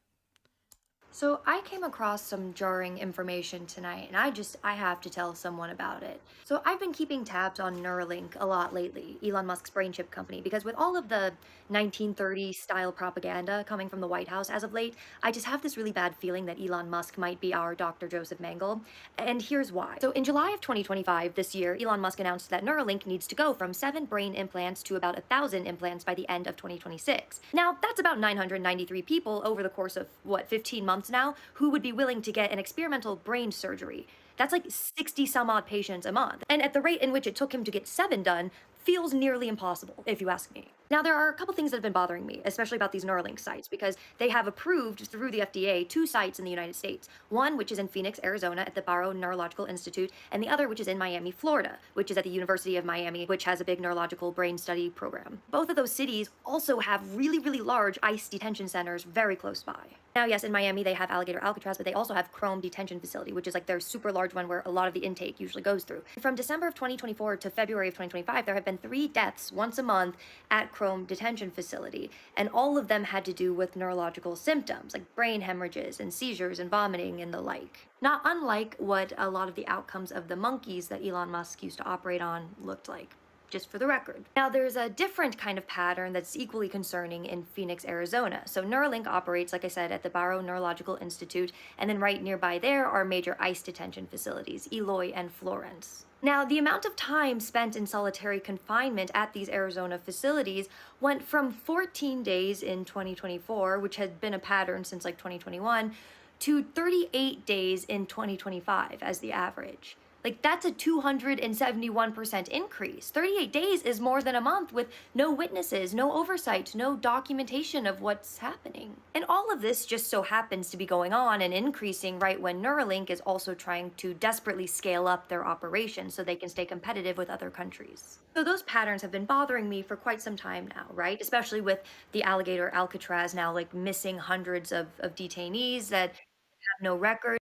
So I came across some jarring information tonight, and I have to tell someone about it. So I've been keeping tabs on Neuralink a lot lately, Elon Musk's brain chip company, because with all of the 1930s style propaganda coming from the White House as of late, I just have this really bad feeling that Elon Musk might be our Dr. Joseph Mengele, and here's why. So in July of 2025, this year, Elon Musk announced that Neuralink needs to go from 7 brain implants to about 1,000 implants by the end of 2026. Now, that's about 993 people over the course of, 15 months now, who would be willing to get an experimental brain surgery. That's like 60 some odd patients a month. And at the rate in which it took him to get 7 done, feels nearly impossible, if you ask me. Now, there are a couple things that have been bothering me, especially about these Neuralink sites, because they have approved through the FDA 2 sites in the United States. One, which is in Phoenix, Arizona at the Barrow Neurological Institute, and the other, which is in Miami, Florida, which is at the University of Miami, which has a big neurological brain study program. Both of those cities also have really, really large ICE detention centers very close by. Now, yes, in Miami, they have Alligator Alcatraz, but they also have Chrome Detention Facility, which is like their super large large one where a lot of the intake usually goes through. From December of 2024 to February of 2025, there have been 3 deaths once a month at Chrome Detention Facility, and all of them had to do with neurological symptoms like brain hemorrhages and seizures and vomiting and the like. Not unlike what a lot of the outcomes of the monkeys that Elon Musk used to operate on looked like. Just for the record. Now, there's a different kind of pattern that's equally concerning in Phoenix, Arizona. So Neuralink operates, like I said, at the Barrow Neurological Institute, and then right nearby there are major ICE detention facilities, Eloy and Florence. Now, the amount of time spent in solitary confinement at these Arizona facilities went from 14 days in 2024, which had been a pattern since like 2021, to 38 days in 2025 as the average. Like, that's a 271% increase. 38 days is more than a month with no witnesses, no oversight, no documentation of what's happening. And all of this just so happens to be going on and increasing right when Neuralink is also trying to desperately scale up their operations so they can stay competitive with other countries. So those patterns have been bothering me for quite some time now, right? Especially with the alligator Alcatraz now like missing hundreds of detainees that have no record.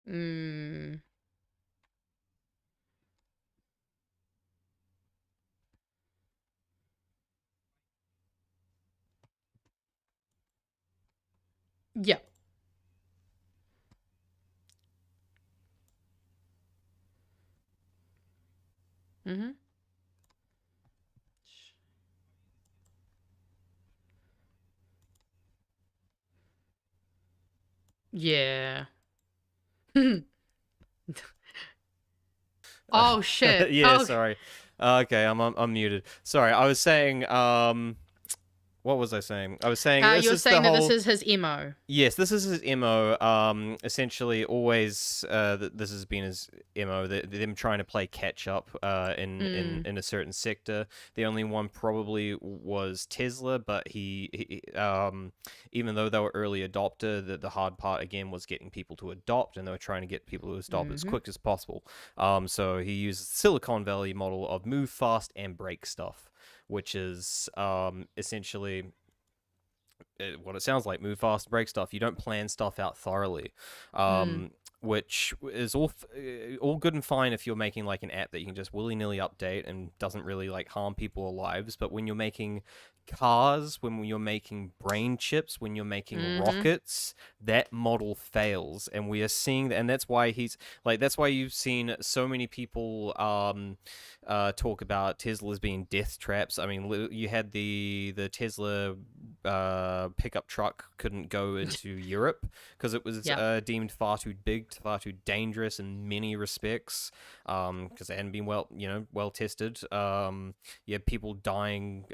Mm. Yeah. Mm-hmm. Yeah. Oh shit. Yeah, Oh. sorry. Okay, I'm muted. Sorry, I was saying what was I saying? I was saying this you're is saying the that whole... this is his emo. Yes, this is his MO. Essentially, always this has been his MO. Them trying to play catch up in a certain sector. The only one probably was Tesla, but he even though they were early adopter, the hard part again was getting people to adopt, and they were trying to get people to adopt as quick as possible. So he used the Silicon Valley model of move fast and break stuff, which is essentially what it sounds like: move fast, break stuff. You don't plan stuff out thoroughly, which is all good and fine if you're making like an app that you can just willy-nilly update and doesn't really like harm people's lives. But when you're making cars, when you're making brain chips, when you're making rockets, that model fails, and we are seeing that. And that's why that's why you've seen so many people talk about Teslas being death traps. I mean, you had the Tesla pickup truck couldn't go into Europe because it was deemed far too big, far too dangerous in many respects, because it hadn't been well tested. You had people dying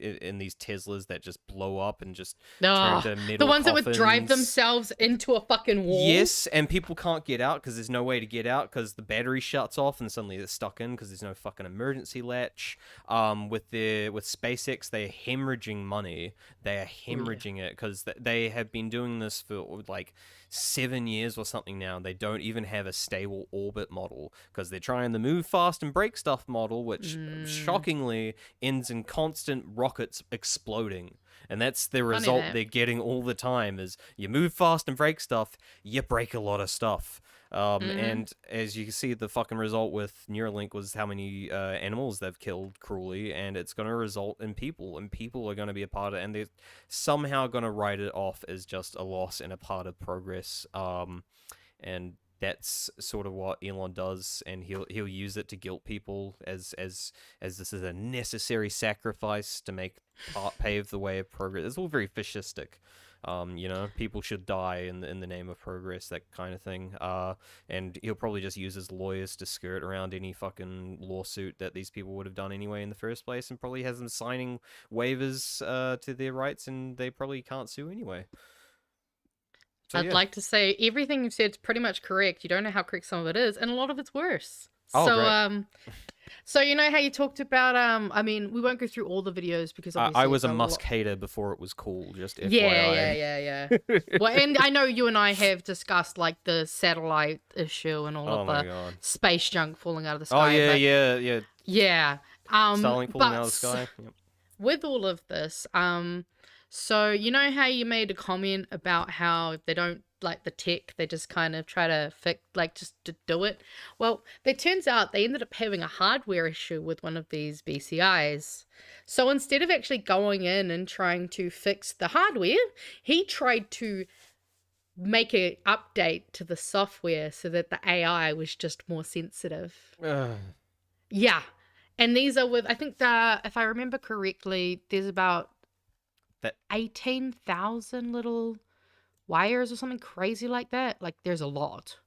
in these Teslas that just blow up and just turn into metal the ones that would drive coffins. themselves into a fucking wall. Yes, and people can't get out because there's no way to get out because the battery shuts off and suddenly they're stuck in because there's no fucking emergency latch. With SpaceX, they're hemorrhaging money. They are hemorrhaging it because they have been doing this for like 7 years or something now. They don't even have a stable orbit model because they're trying the move fast and break stuff model, which shockingly ends in constant rockets exploding. And that's the result they're getting all the time: is you move fast and break stuff, you break a lot of stuff. And as you can see, the fucking result with Neuralink was how many animals they've killed cruelly, and it's going to result in people, and people are going to be a part of it, and they're somehow going to write it off as just a loss and a part of progress. And that's sort of what Elon does, and he'll use it to guilt people as this is a necessary sacrifice to pave the way of progress. It's all very fascistic. People should die in the name of progress, that kind of thing. And he'll probably just use his lawyers to skirt around any fucking lawsuit that these people would have done anyway in the first place, and probably has them signing waivers to their rights, and they probably can't sue anyway. So, I'd like to say everything you've said is pretty much correct. You don't know how correct some of it is, and a lot of it's worse. Oh, so, great. So you know how you talked about I mean, we won't go through all the videos because obviously I was a it's Musk hater before it was cool, just FYI. Yeah. Well, and I know you and I have discussed like the satellite issue and all Oh of my the God. space junk falling out of the Oh sky. yeah. Yeah. Starlink falling but out of the sky. Yep. with all of this, so you know how you made a comment about how they don't like the tech, they just kind of try to fix, like just to do it. Well, it turns out they ended up having a hardware issue with one of these BCIs. So instead of actually going in and trying to fix the hardware, he tried to make an update to the software so that the AI was just more sensitive. Yeah. And these are with, I think if I remember correctly, there's about 18,000 little wires or something crazy like that. Like there's a lot.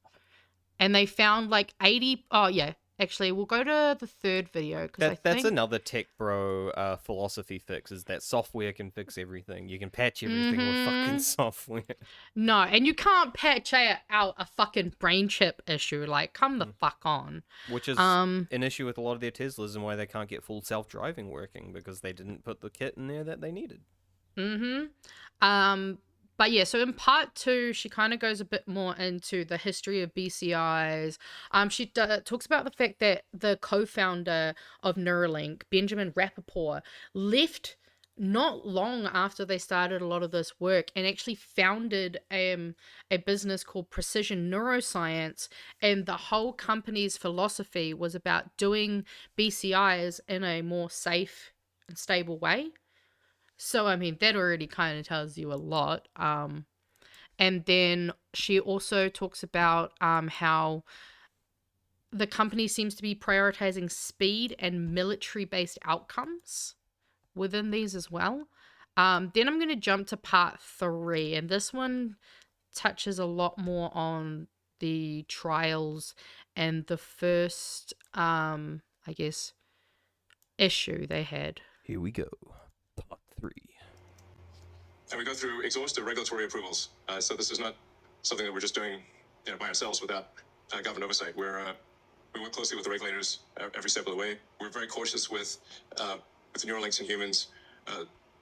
And they found like 80, oh yeah. Actually, we'll go to the third video because That's another tech bro philosophy fix, is that software can fix everything. You can patch everything with fucking software. No, and you can't patch out a fucking brain chip issue. Like, come the fuck on. Which is an issue with a lot of their Teslas and why they can't get full self-driving working, because they didn't put the kit in there that they needed. But yeah, so in part 2, she kind of goes a bit more into the history of BCIs. She talks about the fact that the co-founder of Neuralink, Benjamin Rappaport, left not long after they started a lot of this work and actually founded a business called Precision Neuroscience. And the whole company's philosophy was about doing BCIs in a more safe and stable way. So, I mean, that already kind of tells you a lot. And then she also talks about how the company seems to be prioritizing speed and military-based outcomes within these as well. Then I'm going to jump to part 3, and this one touches a lot more on the trials and the first, I guess, issue they had. Here we go. Part 3. And we go through exhaustive regulatory approvals. So this is not something that we're just doing by ourselves without government oversight. We work closely with the regulators every step of the way. We're very cautious with the Neuralinks in humans.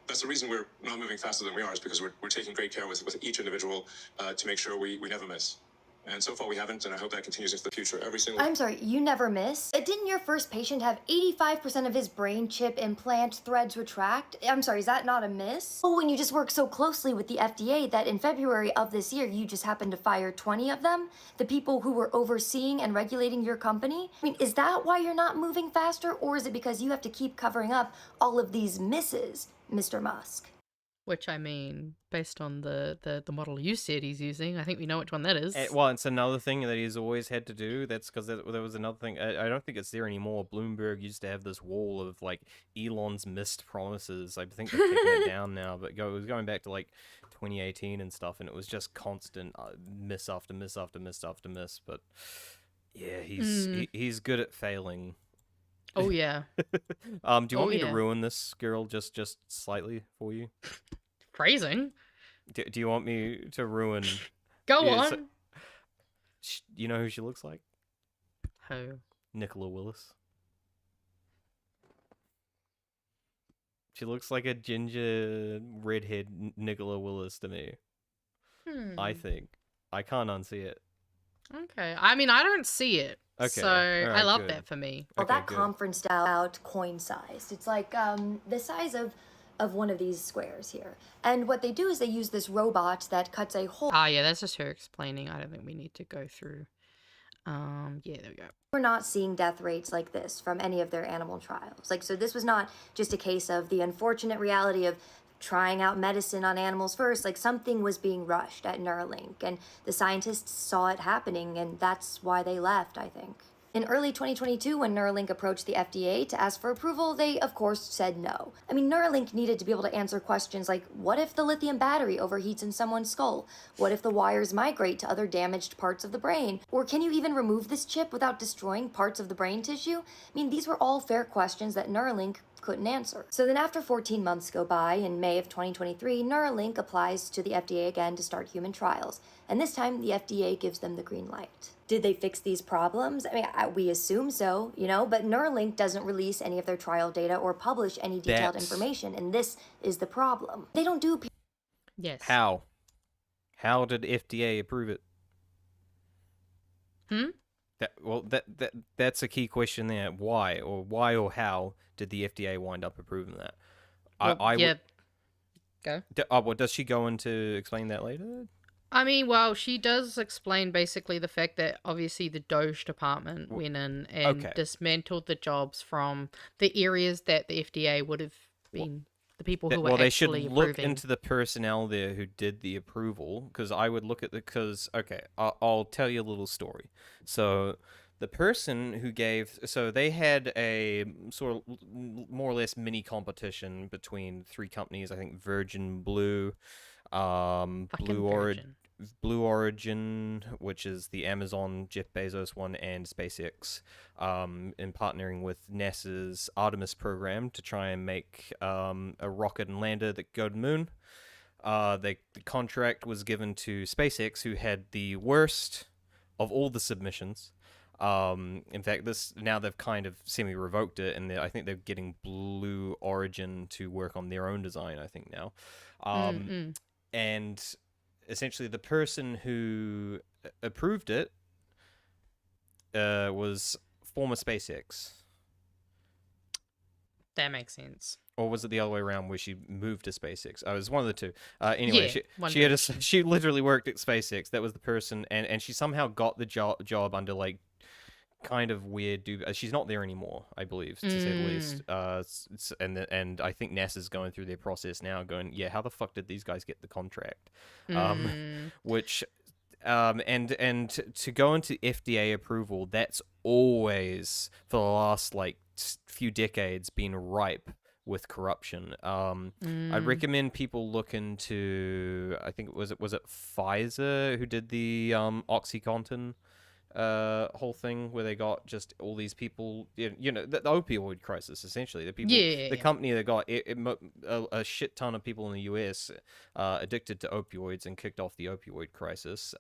That's the reason we're not moving faster than we are, is because we're taking great care with each individual to make sure we never miss. And so far we haven't, and I hope that continues into the future. Every single... I'm sorry, you never miss? Didn't your first patient have 85% of his brain chip implant threads retract? I'm sorry, is that not a miss? Oh, and you just work so closely with the FDA that in February of this year, you just happened to fire 20 of them? The people who were overseeing and regulating your company? I mean, is that why you're not moving faster, or is it because you have to keep covering up all of these misses, Mr. Musk? Which, I mean, based on the model you said he's using, I think we know which one that is. Well, it's another thing that he's always had to do. That's because there was another thing. I don't think it's there anymore. Bloomberg used to have this wall of, like, Elon's missed promises. I think they're taking it down now, but it was going back to, like, 2018 and stuff, and it was just constant miss after miss after miss after miss. But, yeah, he's good at failing. Oh, yeah. Do you want me to ruin this girl just slightly for you? Phrasing? Do you want me to ruin... Go on. You know who she looks like? Who? Nicola Willis. She looks like a ginger redhead Nicola Willis to me. I think. I can't unsee it. Okay. I mean, I don't see it. Okay. So right, I love good. that for me. Well, Okay, that good. conferenced out coin-sized. It's like the size of one of these squares here. And what they do is they use this robot that cuts a hole. Ah, yeah, that's just her explaining. I don't think we need to go through. Yeah, there we go. We're not seeing death rates like this from any of their animal trials. Like, so this was not just a case of the unfortunate reality of trying out medicine on animals first. Like, something was being rushed at Neuralink, and the scientists saw it happening, and that's why they left, I think. In early 2022, when Neuralink approached the FDA to ask for approval, they, of course, said no. I mean, Neuralink needed to be able to answer questions like, what if the lithium battery overheats in someone's skull? What if the wires migrate to other damaged parts of the brain? Or can you even remove this chip without destroying parts of the brain tissue? I mean, these were all fair questions that Neuralink couldn't answer. So then after 14 months go by, in May of 2023, Neuralink applies to the FDA again to start human trials. And this time, the FDA gives them the green light. Did they fix these problems? I mean, we assume so, you know, but Neuralink doesn't release any of their trial data or publish any detailed information, and this is the problem. They don't do... Yes. How? How did FDA approve it? That's a key question there. Why or how did the FDA wind up approving that? Go. Well, does she go into explain that later? I mean, well, she does explain basically the fact that obviously the Doge department went in and dismantled the jobs from the areas that the FDA would have been the people who were they actually should approving. look into the personnel there who did the approval, because I would look at I'll tell you a little story. So the person who they had a sort of more or less mini competition between three companies. I think Virgin Blue, Blue Origin, which is the Amazon Jeff Bezos one, and SpaceX, in partnering with NASA's Artemis program to try and make a rocket and lander that go to the moon. The contract was given to SpaceX, who had the worst of all the submissions. In fact, now they've kind of semi-revoked it, and I think they're getting Blue Origin to work on their own design, I think now. And essentially the person who approved it was former SpaceX. That makes sense. Or was it the other way around, where she moved to SpaceX? Oh, it was one of the two. Anyway, yeah, she literally worked at SpaceX. That was the person, and she somehow got the job under like kind of weird. She's not there anymore, I believe, to say the least. And I think NASA's going through their process now, going, yeah, how the fuck did these guys get the contract? Which. And to go into FDA approval, that's always for the last like few decades been ripe with corruption. I'd recommend people look into, I think was it Pfizer who did the OxyContin whole thing, where they got just all these people, you know, the opioid crisis, essentially. The people, the company that got a shit ton of people in the US addicted to opioids and kicked off the opioid crisis.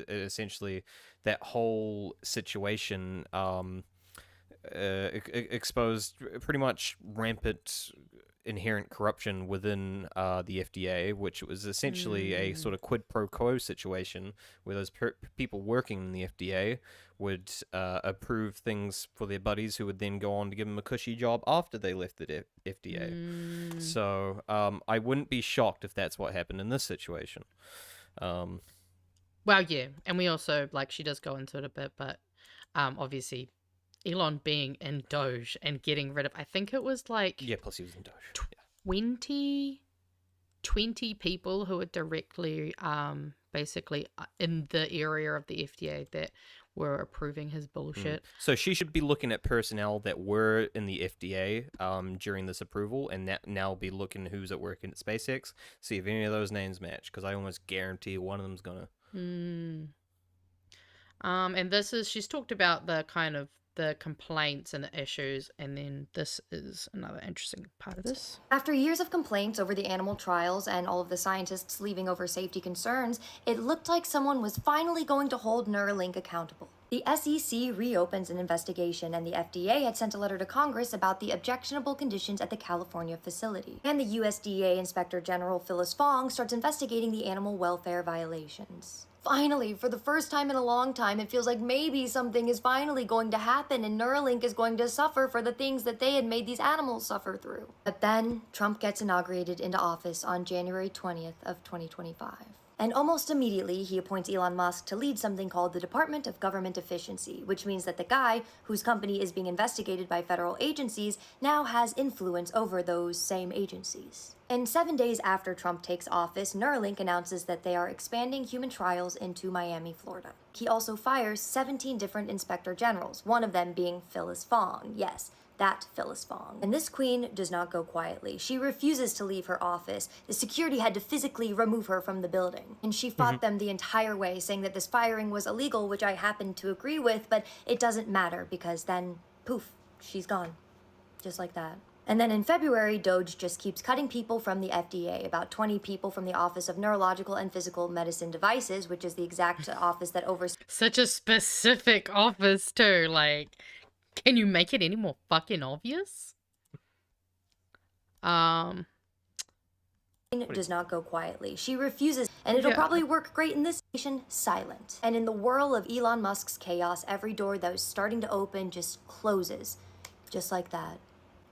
Essentially, that whole situation exposed pretty much rampant inherent corruption within the FDA, which was essentially a sort of quid pro quo situation where those people working in the FDA would approve things for their buddies, who would then go on to give them a cushy job after they left the FDA. So I wouldn't be shocked if that's what happened in this situation. Well, yeah, and we also, like, she does go into it a bit, but obviously Elon being in Doge and getting rid of, I think it was like... Yeah, plus he was in Doge. 20 people who were directly, basically, in the area of the FDA that were approving his bullshit. So she should be looking at personnel that were in the FDA during this approval, and now be looking who's at work at SpaceX, see if any of those names match, because I almost guarantee one of them's gonna. And she's talked about the kind of the complaints and the issues, and then this is another interesting part of this. After years of complaints over the animal trials and all of the scientists leaving over safety concerns, it looked like someone was finally going to hold Neuralink accountable. The SEC reopens an investigation, and the FDA had sent a letter to Congress about the objectionable conditions at the California facility. And the USDA Inspector General Phyllis Fong starts investigating the animal welfare violations. Finally, for the first time in a long time, it feels like maybe something is finally going to happen and Neuralink is going to suffer for the things that they had made these animals suffer through. But then, Trump gets inaugurated into office on January 20th of 2025. And almost immediately, he appoints Elon Musk to lead something called the Department of Government Efficiency, which means that the guy, whose company is being investigated by federal agencies, now has influence over those same agencies. And 7 days after Trump takes office, Neuralink announces that they are expanding human trials into Miami, Florida. He also fires 17 different inspector generals, one of them being Phyllis Fong. Yes, that Phyllis Fong. And this queen does not go quietly. She refuses to leave her office. The security had to physically remove her from the building. And she fought them the entire way, saying that this firing was illegal, which I happen to agree with, but it doesn't matter because then, poof, she's gone. Just like that. And then in February, Doge just keeps cutting people from the FDA, about 20 people from the Office of Neurological and Physical Medicine Devices, which is the exact office that oversees... Such a specific office, too. Like, can you make it any more fucking obvious? Does not go quietly. She refuses, and it'll probably work great in this nation, silent. And in the whirl of Elon Musk's chaos, every door that was starting to open just closes, just like that.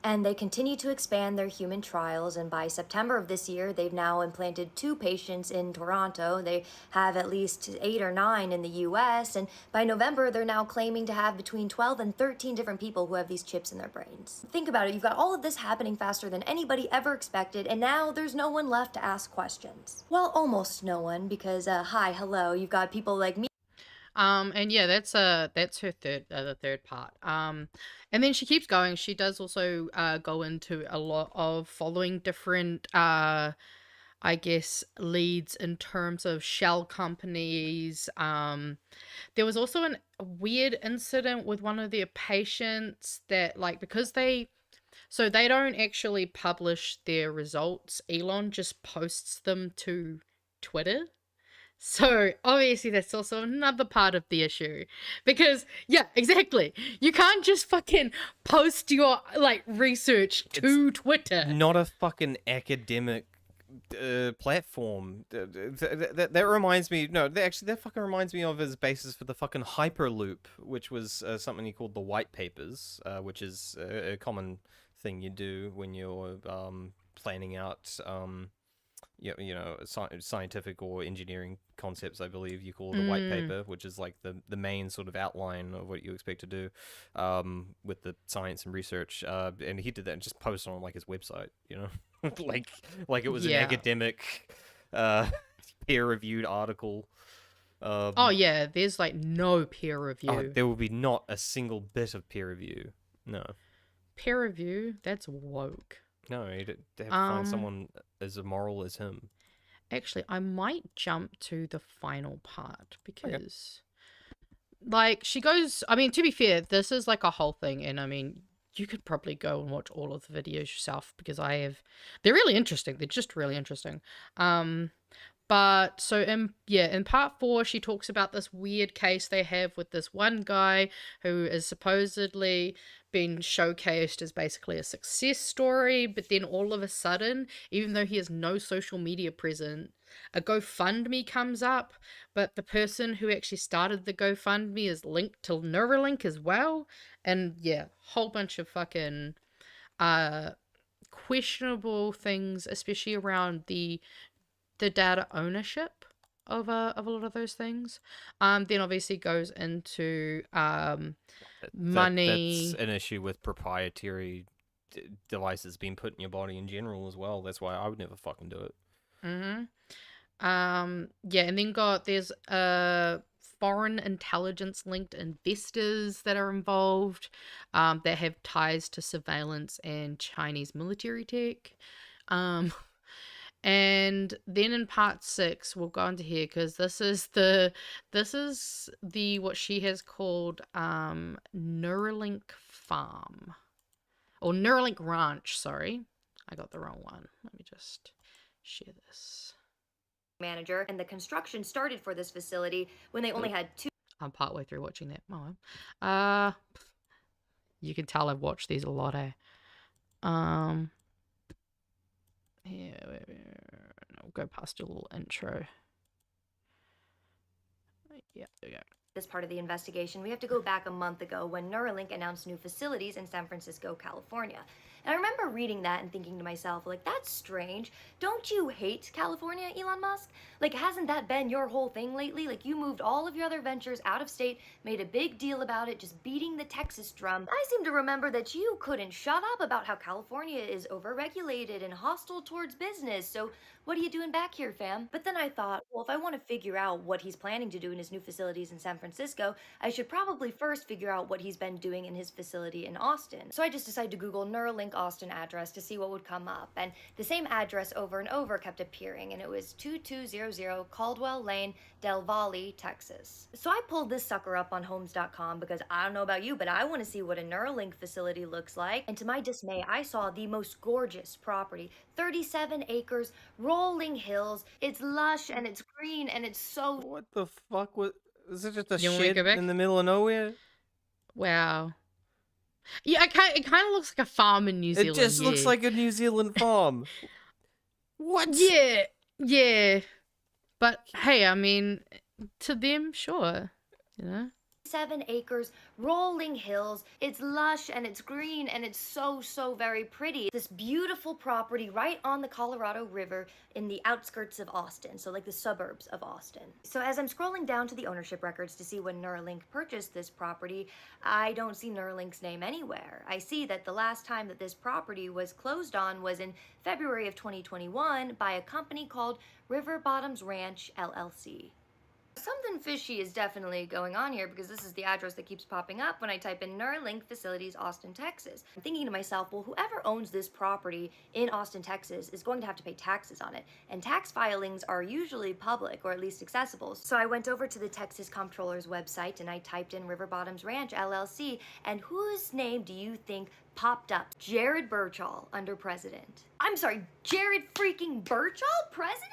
And they continue to expand their human trials, and by September of this year, they've now implanted 2 patients in Toronto. They have at least 8 or 9 in the US, and by November, they're now claiming to have between 12 and 13 different people who have these chips in their brains. Think about it, you've got all of this happening faster than anybody ever expected, and now there's no one left to ask questions. Well, almost no one, because, hi, hello, you've got people like me. And yeah, that's her third, the third part. And then she keeps going. She does also go into a lot of following different, I guess, leads in terms of shell companies. There was also a weird incident with one of their patients that, like, because they don't actually publish their results. Elon just posts them to Twitter. So, obviously, that's also another part of the issue. Because, yeah, exactly. You can't just fucking post your, like, research to Twitter. Not a fucking academic platform. That reminds me... No, actually, that fucking reminds me of his basis for the fucking Hyperloop, which was something he called the white papers, which is a common thing you do when you're planning out... scientific or engineering concepts. I believe you call it a white paper, which is like the main sort of outline of what you expect to do with the science and research. And he did that and just posted on like his website, like it was an academic peer-reviewed article. Oh yeah, there's like no peer review. There will be not a single bit of peer review. No. Peer review? That's woke. No, they have to find someone as immoral as him. Actually, I might jump to the final part because, like, she goes... I mean, to be fair, this is like a whole thing, and I mean, you could probably go and watch all of the videos yourself because they're really interesting. They're just really interesting. But so in part 4, she talks about this weird case they have with this one guy who is supposedly been showcased as basically a success story, but then all of a sudden, even though he has no social media presence, a GoFundMe comes up, but the person who actually started the GoFundMe is linked to Neuralink as well, and yeah, whole bunch of fucking questionable things, especially around the data ownership of a lot of those things. Then obviously goes into money. That's an issue with proprietary devices being put in your body in general as well. That's why I would never fucking do it. Yeah, and then there's foreign intelligence linked investors that are involved that have ties to surveillance and Chinese military tech. And then in part 6, we'll go into here because this is the what she has called Neuralink Farm or Neuralink Ranch. Sorry, I got the wrong one. Let me just share this. Manager, and the construction started for this facility when they only had 2. I'm partway through watching that. Oh, you can tell I've watched these a lot. Yeah, we'll go past a little intro. Yeah, there we go. This part of the investigation, we have to go back a month ago when Neuralink announced new facilities in San Francisco, California. And I remember reading that and thinking to myself, like, that's strange. Don't you hate California, Elon Musk? Like, hasn't that been your whole thing lately? Like, you moved all of your other ventures out of state, made a big deal about it, just beating the Texas drum. I seem to remember that you couldn't shut up about how California is overregulated and hostile towards business. So what are you doing back here, fam? But then I thought, well, if I want to figure out what he's planning to do in his new facilities in San Francisco, I should probably first figure out what he's been doing in his facility in Austin. So I just decided to Google Neuralink Austin address to see what would come up, and the same address over and over kept appearing, and it was 2200 Caldwell Lane, Del Valle, Texas. So I pulled this sucker up on homes.com because I don't know about you, but I want to see what a Neuralink facility looks like, and to my dismay, I saw the most gorgeous property, 37 acres, rolling hills. It's lush and it's green and it's so... What the fuck was... Is it just a You want me to shed go back? in the middle of nowhere? Wow. Yeah, it kind of looks like a farm in New Zealand. It just looks like a New Zealand farm. What? Yeah, yeah. But hey, I mean, to them, sure. You know? 7 acres, rolling hills. It's lush and it's green and it's so very pretty. This beautiful property right on the Colorado River in the outskirts of Austin, so like the suburbs of Austin. So as I'm scrolling down to the ownership records to see when Neuralink purchased this property, I don't see Neuralink's name anywhere. I see that the last time that this property was closed on was in February of 2021 by a company called River Bottoms Ranch, LLC. Something fishy is definitely going on here because this is the address that keeps popping up when I type in Neuralink Facilities, Austin, Texas. I'm thinking to myself, well, whoever owns this property in Austin, Texas is going to have to pay taxes on it. And tax filings are usually public or at least accessible. So I went over to the Texas Comptroller's website and I typed in River Bottoms Ranch, LLC. And whose name do you think popped up? Jared Birchall under president. I'm sorry, Jared freaking Birchall, president?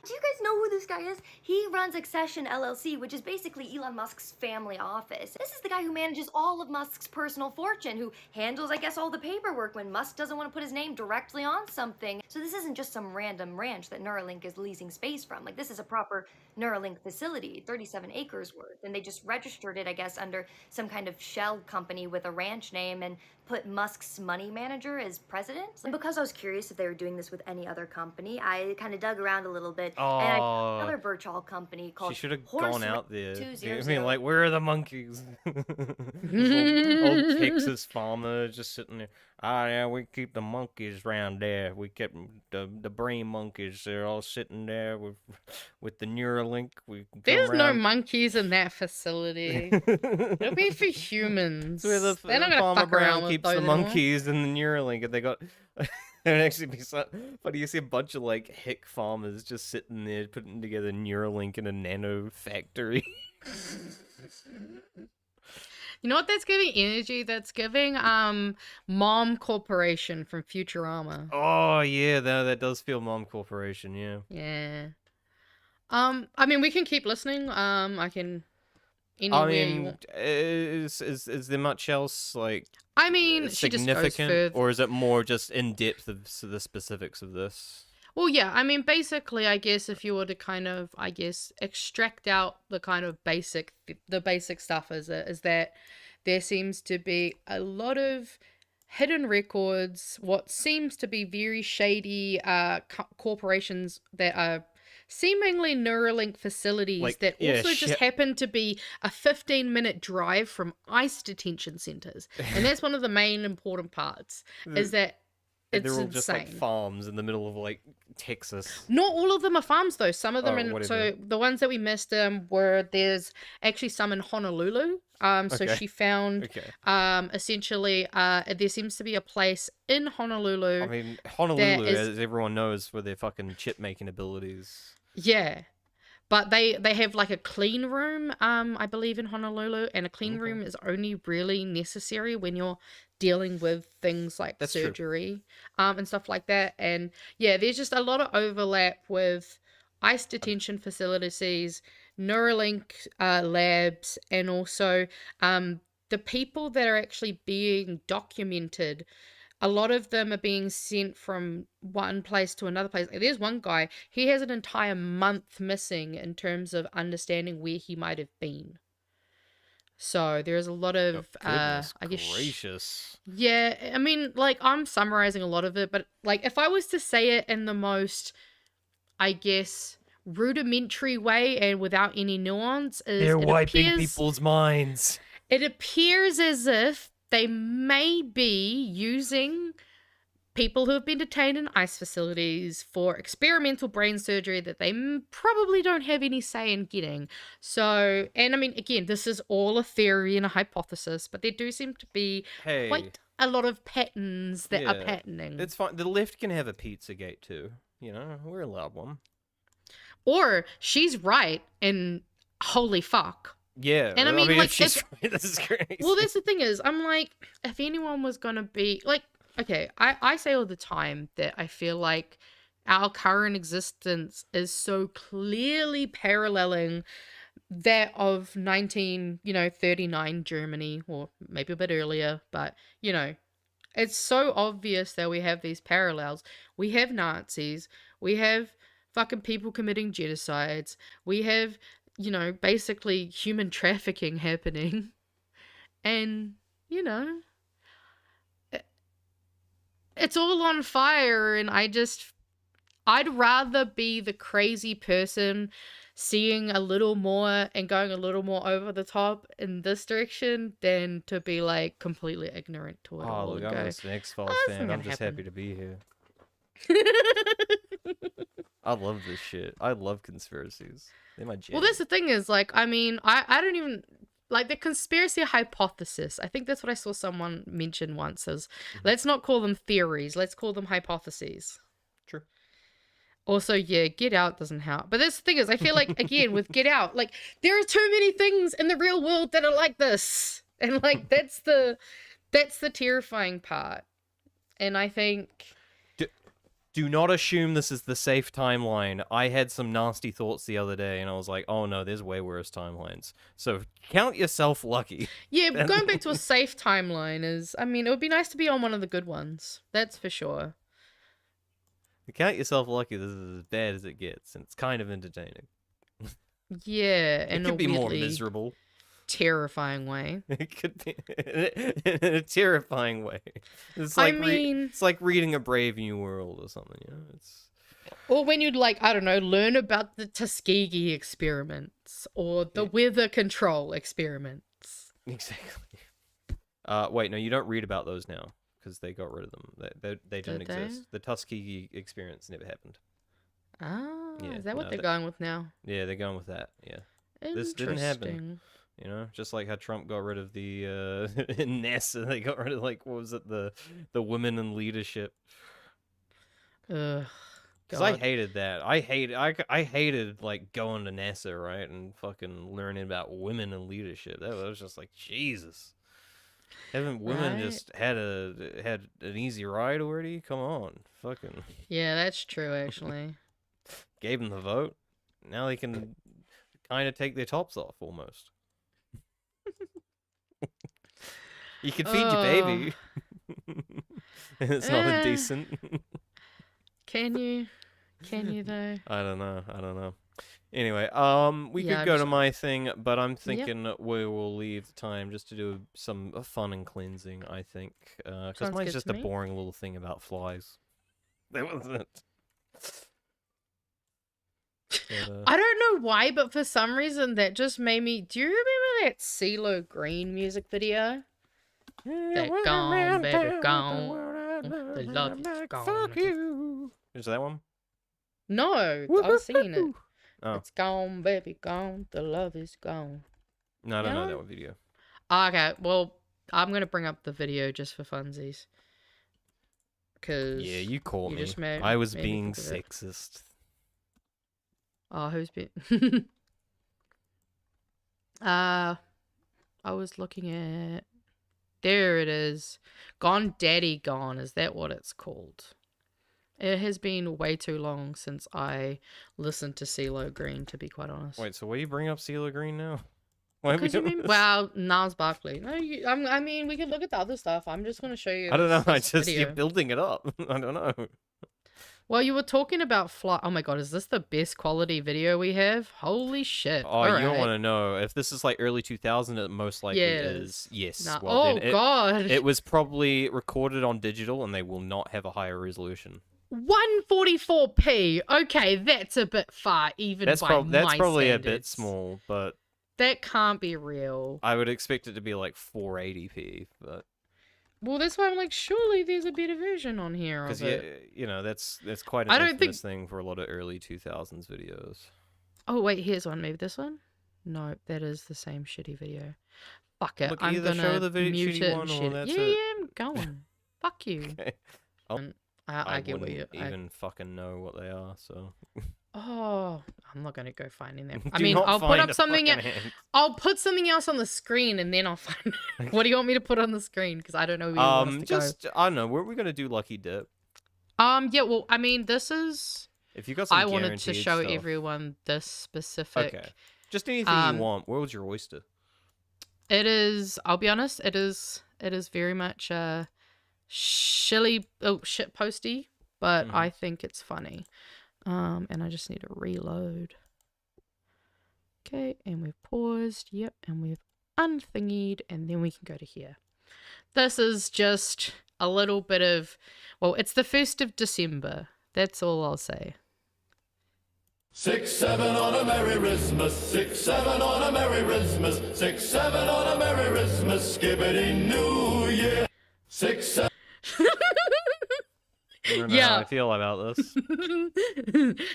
Do you guys know who this guy is? He runs Accession LLC, which is basically Elon Musk's family office. This is the guy who manages all of Musk's personal fortune, who handles, I guess, all the paperwork when Musk doesn't want to put his name directly on something. So this isn't just some random ranch that Neuralink is leasing space from. Like, this is a proper Neuralink facility, 37 acres worth. And they just registered it, I guess, under some kind of shell company with a ranch name and put Musk's money manager as president. And because I was curious if they were doing this with any other company, I kind of dug around a little bit. And I found another Birchall company called She should have Horse gone out there. 200. I mean, like, where are the monkeys? old Texas farmer just sitting there. Ah, yeah, we keep the monkeys around there. We kept the brain monkeys. They're all sitting there with the Neuralink. There's no monkeys in that facility. It'll be for humans. Where the They're not gonna farmer fuck around Brown with keeps those the anymore. monkeys in the Neuralink, and they got. It would actually be so funny. You see a bunch of like hick farmers just sitting there putting together Neuralink in a nano factory. You know what that's giving energy? That's giving Mom Corporation from Futurama. Oh yeah, that does feel Mom Corporation. Yeah. Yeah. I mean, we can keep listening. I can anywhere you want. Is there much else like? I mean, she just goes significant, further. or is it more just in depth of the specifics of this? Well, yeah, I mean, basically, I guess if you were to kind of, I guess, extract out the kind of basic stuff is that there seems to be a lot of hidden records, what seems to be very shady corporations that are seemingly Neuralink facilities Like, that yeah, also just shit. happen to be a 15-minute drive from ICE detention centers. And that's one of the main important parts, is that And it's they're all insane. just like farms in the middle of like Texas. Not all of them are farms though. Some of them, Oh, what are so they? the ones that we missed were there's actually some in Honolulu. So Okay. she found essentially there seems to be a place in Honolulu. I mean, Honolulu, that is- as everyone knows, for their fucking chip making abilities. Yeah. But they have like a clean room, I believe, in Honolulu, and a clean room is only really necessary when you're dealing with things like That's true. surgery and stuff like that. And yeah, there's just a lot of overlap with ICE detention facilities, Neuralink labs, and also the people that are actually being documented. A lot of them are being sent from one place to another place. There's one guy, he has an entire month missing in terms of understanding where he might have been. So there's a lot of, Goodness I guess, gracious. yeah, I mean, like, I'm summarizing a lot of it, but like, if I was to say it in the most, I guess, rudimentary way and without any nuance, is They're it wiping appears- people's minds. It appears as if they may be using people who have been detained in ICE facilities for experimental brain surgery that they probably don't have any say in getting. So, and I mean, again, this is all a theory and a hypothesis, but there do seem to be quite a lot of patterns that are patterning. It's fine. The left can have a Pizzagate too. You know, we're allowed one. Or she's right, and holy fuck. Yeah, and I mean like, if she's right, this is crazy. Well, that's the thing is, I'm like, if anyone was gonna be like, okay, I say all the time that I feel like our current existence is so clearly paralleling that of 1939 Germany, or maybe a bit earlier, but it's so obvious that we have these parallels. We have Nazis, we have fucking people committing genocides, we have basically human trafficking happening, and it's all on fire, and I'd rather be the crazy person seeing a little more and going a little more over the top in this direction than to be like completely ignorant to it all. Look, I'm an X-Files fan. I'm just happy to be here. I love this shit. I love conspiracies. They're my jam. Well, that's the thing is, like, I mean, I don't even like the conspiracy hypothesis. I think that's what I saw someone mention once is, let's not call them theories, let's call them hypotheses. True. Also, yeah, Get Out doesn't help. But that's the thing is, I feel like, again, with Get Out, like, there are too many things in the real world that are like this. And, like, that's the terrifying part. And I think... Do not assume this is the safe timeline. I had some nasty thoughts the other day, and I was like, oh no, there's way worse timelines. So count yourself lucky. Yeah, going back to a safe timeline is, I mean, it would be nice to be on one of the good ones. That's for sure. Count yourself lucky. This is as bad as it gets, and it's kind of entertaining. Yeah, it could be more miserable. Terrifying way. It could be in a terrifying way. It's like it's like reading A Brave New World or something, It's or when you'd like, I don't know, learn about the Tuskegee experiments or the weather control experiments. Exactly. Wait, no, you don't read about those now because they got rid of them. They don't exist. The Tuskegee experiments never happened. Ah, yeah, is that what they're going with now? Yeah, they're going with that. Yeah, this didn't happen. Just like how Trump got rid of the in NASA, they got rid of what was it, the women in leadership. Because I hated that. I hated like going to NASA, right, and fucking learning about women in leadership. That was just like, Jesus. Haven't women just had an easy ride already? Come on, fucking. Yeah, that's true. Actually, gave them the vote. Now they can kind of take their tops off almost. You can feed your baby. It's not indecent. Can you? Can you though? I don't know. Anyway, we could go to my thing, but I'm thinking we will leave the time just to do some fun and cleansing, I think. Because mine's just a boring little thing about flies. That was it. But, I don't know why, but for some reason that just made me... Do you remember that CeeLo Green music video? That gone, baby, gone. The love is gone. Fuck you. Is that one? No, I was singing it. Oh. It's gone, baby, gone. The love is gone. No, I don't know that one video. Okay, well, I'm going to bring up the video just for funsies. Cause yeah, you caught me. I was being sexist. Oh, who's been... I was looking at... There it is. Gone Daddy Gone. Is that what it's called? It has been way too long since I listened to CeeLo Green, to be quite honest. Wait, so why you bring up CeeLo Green now? Why well, Niles Barkley. No, I mean, we can look at the other stuff. I'm just going to show you. I don't know. You're building it up. I don't know. Well, you were talking about fly. Oh my god, is this the best quality video we have? Holy shit! Oh, you don't want to know. If this is like early 2000, it most likely is. Yes. Nah. Well, oh god. It was probably recorded on digital, and they will not have a higher resolution. 144p. Okay, that's a bit far, even that's by my That's probably standards. A bit small, but that can't be real. I would expect it to be like 480p, but Well, that's why I'm like, surely there's a better version on here Because of it. you know that's quite an infamous thing for a lot of early 2000s videos. Oh wait, here's one. Maybe this one. No, that is the same shitty video. Fuck it. Look, I'm either gonna show the mute shitty it one and or shit. that's Yeah, it. yeah, I'm going. Fuck you. Okay. I get what wouldn't you. even fucking know what they are. So. Oh, I'm not gonna go finding them. I Do mean, not I'll put find up a something. fucking hand. I'll put something else on the screen, and then I'll find. What do you want me to put on the screen? Because I don't know where you want us to go. I don't know. Were we gonna do Lucky Dip? Yeah. Well, I mean, this is. If you got some I wanted to guaranteed show stuff. everyone this specific. Okay. Just anything you want. Where was your oyster? It is. I'll be honest. It is. It is very much shit posty, but I think it's funny. And I just need to reload. Okay, and we've paused. Yep, and we've unthingied, and then we can go to here. This is just a little bit of, well, it's the 1st of December. That's all I'll say. 6, 7 on a Merry Christmas, 6, 7 on a Merry Christmas, 6, 7 on a Merry Christmas, skibbity New Year. 6, 7. I don't know how I feel about this.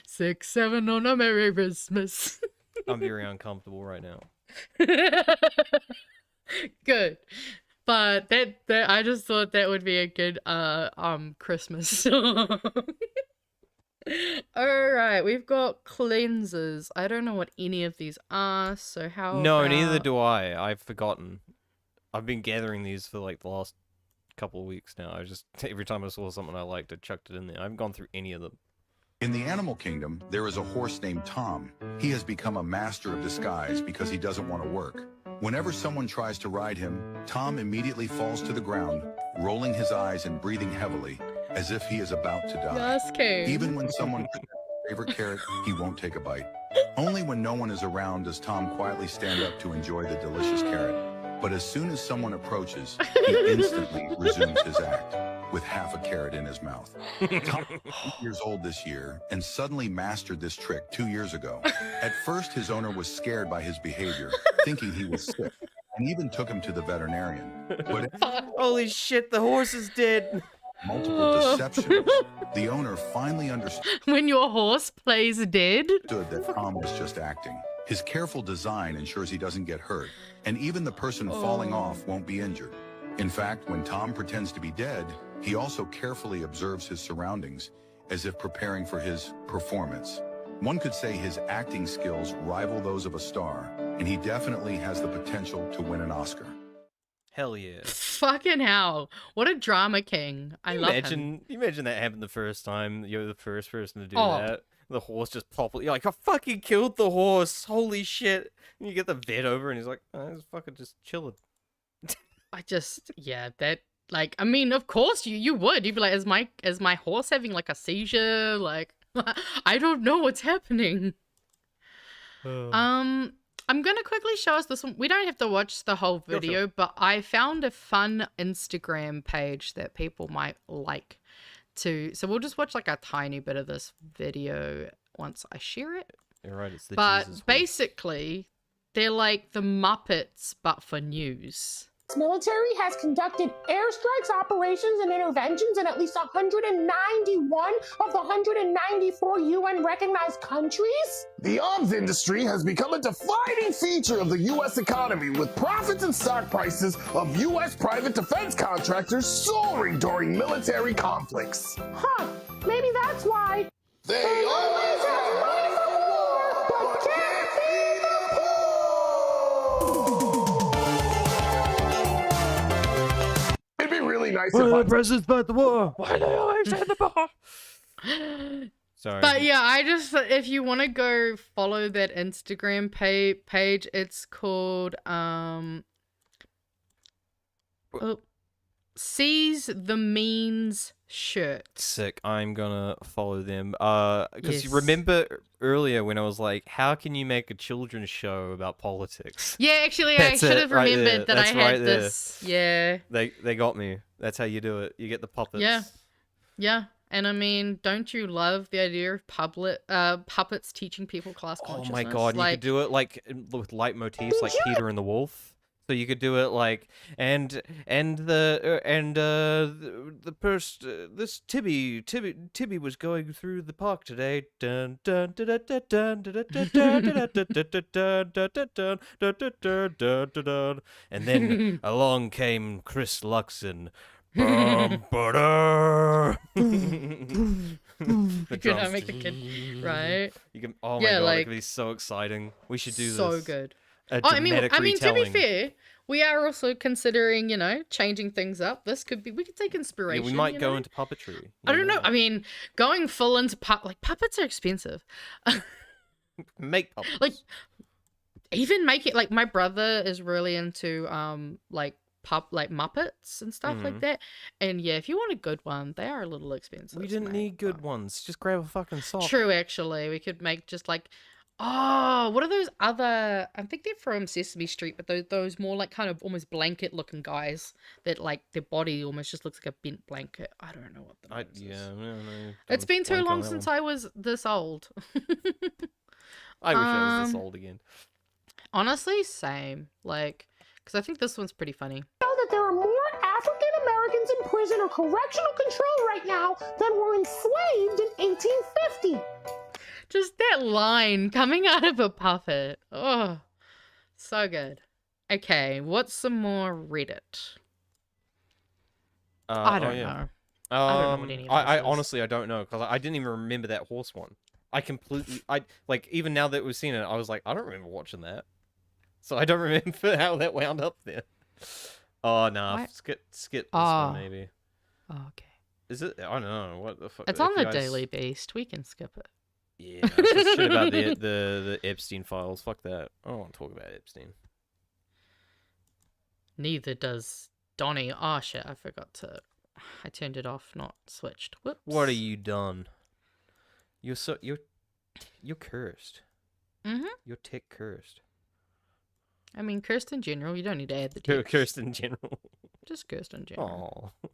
6, 7 on a Merry Christmas. I'm very uncomfortable right now. Good. But that I just thought that would be a good Christmas song. Alright, we've got cleansers. I don't know what any of these are, so how No, about... neither do I. I've forgotten. I've been gathering these for like the last couple of weeks now. I just every time I saw something I liked, I chucked it in there. I haven't gone through any of them. In the animal kingdom, there is a horse named Tom. He has become a master of disguise because he doesn't want to work. Whenever someone tries to ride him, Tom immediately falls to the ground, rolling his eyes and breathing heavily, as if he is about to die. Yes, King. Even when someone presents his favorite carrot, he won't take a bite. Only when no one is around does Tom quietly stand up to enjoy the delicious carrot. But as soon as someone approaches, he instantly resumes his act, with half a carrot in his mouth. Tom is 8 years old this year and suddenly mastered this trick 2 years ago. At first, his owner was scared by his behavior, thinking he was sick, and even took him to the veterinarian. But holy shit, the horse is dead. Multiple deceptions, the owner finally understood When your horse plays dead? that Tom was just acting. His careful design ensures he doesn't get hurt, and even the person falling off won't be injured. In fact, when Tom pretends to be dead, he also carefully observes his surroundings, as if preparing for his performance. One could say his acting skills rival those of a star, and he definitely has the potential to win an Oscar. Hell yeah. Fucking hell. What a drama king. I love him. You imagine that happened the first time you're the first person to do that. The horse just you're like, I fucking killed the horse. Holy shit. And you get the vet over and he's like, oh, he's fucking just chilling. That, like, I mean, of course you would. You'd be like, is my horse having like a seizure? Like, I don't know what's happening. I'm gonna quickly show us this one. We don't have to watch the whole video, sure. But I found a fun Instagram page that people might like to. So we'll just watch like a tiny bit of this video once I share it. You're right, it's the But Jesus basically, they're like the Muppets, but for news. Military has conducted airstrikes, operations, and interventions in at least 191 of the 194 UN-recognized countries. The arms industry has become a defining feature of the U.S. economy, with profits and stock prices of U.S. private defense contractors soaring during military conflicts. Huh, maybe that's why. They always have money for war, but can't feed the poor! It'd be really nice if the president's about the war. Why they always at the bar? Sorry. But yeah, I just, if you want to go follow that Instagram page, it's called Seize the Means Shirt. Sick. I'm gonna follow them. Because you Yes. remember earlier when I was like, how can you make a children's show about politics? Yeah, actually, I That's should it, have right remembered there. that I That's had right there. this. Yeah. They got me. That's how you do it. You get the puppets. Yeah. Yeah. And I mean, don't you love the idea of puppets teaching people class Oh consciousness? my god, you could do it like with leitmotifs like Peter and the Wolf. So you could do it like the person this Tibby was going through the park today. Dun dun dun dun dun dun dun dun dun dun dun dun, and then along came Chris Luxon. The Can I make the kid right? You can. Oh my god, it could be so exciting. We should do this. So good. I mean, to be fair, we are also considering, changing things up. We could take inspiration. Yeah, we might go into puppetry. I don't know. I mean, going full into puppets are expensive. Make puppets. Like, even making, like, my brother is really into, Muppets and stuff like that. And yeah, if you want a good one, they are a little expensive. We didn't need good ones. Just grab a fucking sock. True, actually. We could make just like, what are those other, I think they're from Sesame Street, but those more like kind of almost blanket looking guys that like their body almost just looks like a bent blanket. I don't know what the name is. Yeah, I don't know. It's been too long since I was this old. I wish I was this old again. Honestly, same. Like, because I think this one's pretty funny. That there are more African Americans in prison or correctional control right now than were enslaved in 1850. Just that line coming out of a puppet. Oh, so good. Okay, what's some more Reddit? I don't know. I don't know what any of this I is. honestly, I don't know, because I didn't even remember that horse one. Even now that we've seen it, I was like, I don't remember watching that. So I don't remember how that wound up there. Oh, no. Skip this one, maybe. Oh, okay. Is it? I don't know. What the fuck? It's on the Daily Beast. We can skip it. Yeah, it's just shit about the Epstein files. Fuck that. I don't want to talk about Epstein. Neither does Donnie. Oh, shit. I forgot to... I turned it off, not switched. Whoops. What have you done? You're cursed. Mm-hmm. You're tech cursed. I mean, cursed in general. You don't need to add the text. Cursed in general. Just cursed in general. Oh.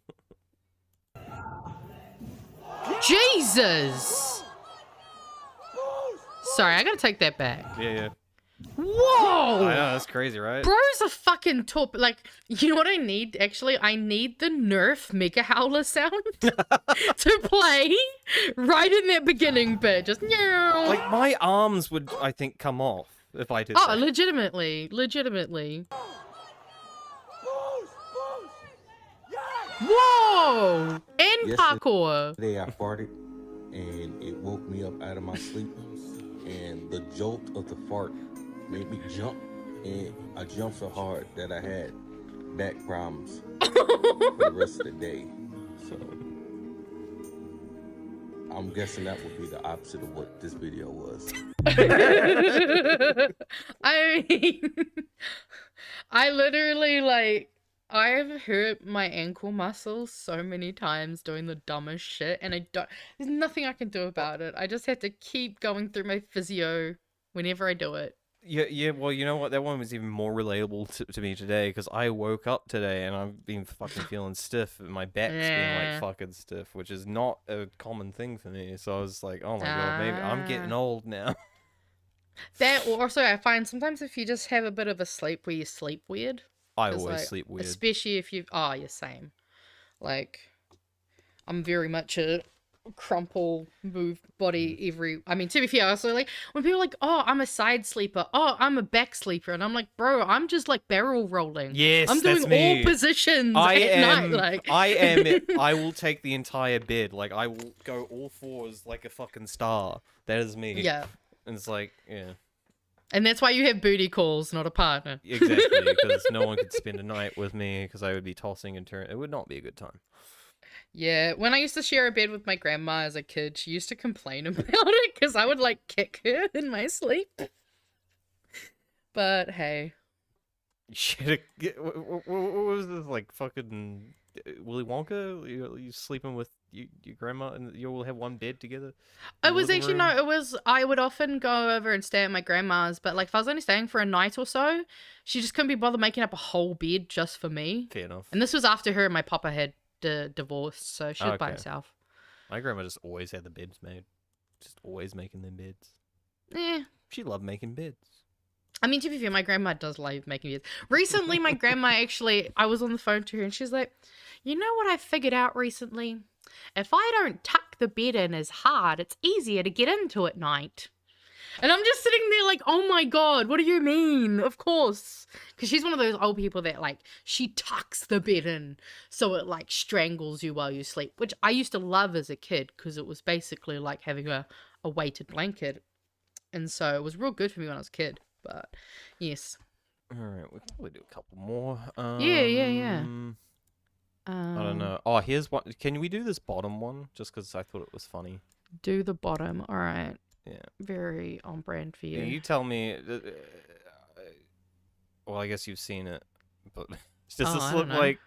Jesus! Sorry, I gotta take that back. Yeah. Whoa! I know, that's crazy, right? Bro's a fucking top. Like, you know what I need? Actually, I need the Nerf Mega Howler sound to play right in that beginning bit. Just, like, my arms would, I think, come off if I did that. Legitimately. Whoa! And parkour. Today I farted, and it woke me up out of my sleep, and the jolt of the fart made me jump, and I jumped so hard that I had back problems for the rest of the day. So I'm guessing that would be the opposite of what this video was. I mean, I literally, like, I've hurt my ankle muscles so many times doing the dumbest shit, and there's nothing I can do about it. I just have to keep going through my physio whenever I do it. Yeah, well, you know what? That one was even more relatable to me today, because I woke up today and I've been fucking feeling stiff, and my back's been, like, fucking stiff, which is not a common thing for me. So I was like, oh my god, maybe I'm getting old now. That, also, I find sometimes if you just have a bit of a sleep where you sleep weird. I always sleep weird. Especially if you... Oh, you're same. Like, I'm very much a crumple, move body I mean, to be fair, also, like, when people are like, oh, I'm a side sleeper. Oh, I'm a back sleeper. And I'm like, bro, I'm just, like, barrel rolling. Yes, I'm doing all positions at night. Like... I will take the entire bed. Like, I will go all fours like a fucking star. That is me. Yeah. And it's like, yeah. And that's why you have booty calls, not a partner. Exactly, because no one could spend a night with me, because I would be tossing and turning. It would not be a good time. Yeah, when I used to share a bed with my grandma as a kid, she used to complain about it, because I would, like, kick her in my sleep. But, hey. Shit, what was this, like, fucking Willy Wonka? You sleeping with your grandma and you all have one bed together? It was actually, no, it was, I would often go over and stay at my grandma's, but, like, if I was only staying for a night or so, she just couldn't be bothered making up a whole bed just for me. Fair enough. And this was after her and my papa had divorced, so she was by herself. My grandma just always had the beds made. Just always making them beds. Yeah. She loved making beds. I mean, to be fair, my grandma does love making videos. Recently, my grandma actually, I was on the phone to her and she's like, you know what I figured out recently? If I don't tuck the bed in as hard, it's easier to get into at night. And I'm just sitting there like, oh my God, what do you mean? Of course. Because she's one of those old people that like, she tucks the bed in so it like strangles you while you sleep, which I used to love as a kid because it was basically like having a weighted blanket. And so it was real good for me when I was a kid. But yes. All right, we can probably do a couple more. Yeah. I don't know. Oh, here's one. Can we do this bottom one? Just because I thought it was funny. Do the bottom. All right. Yeah. Very on brand for you. You tell me. Well, I guess you've seen it, but does this look like?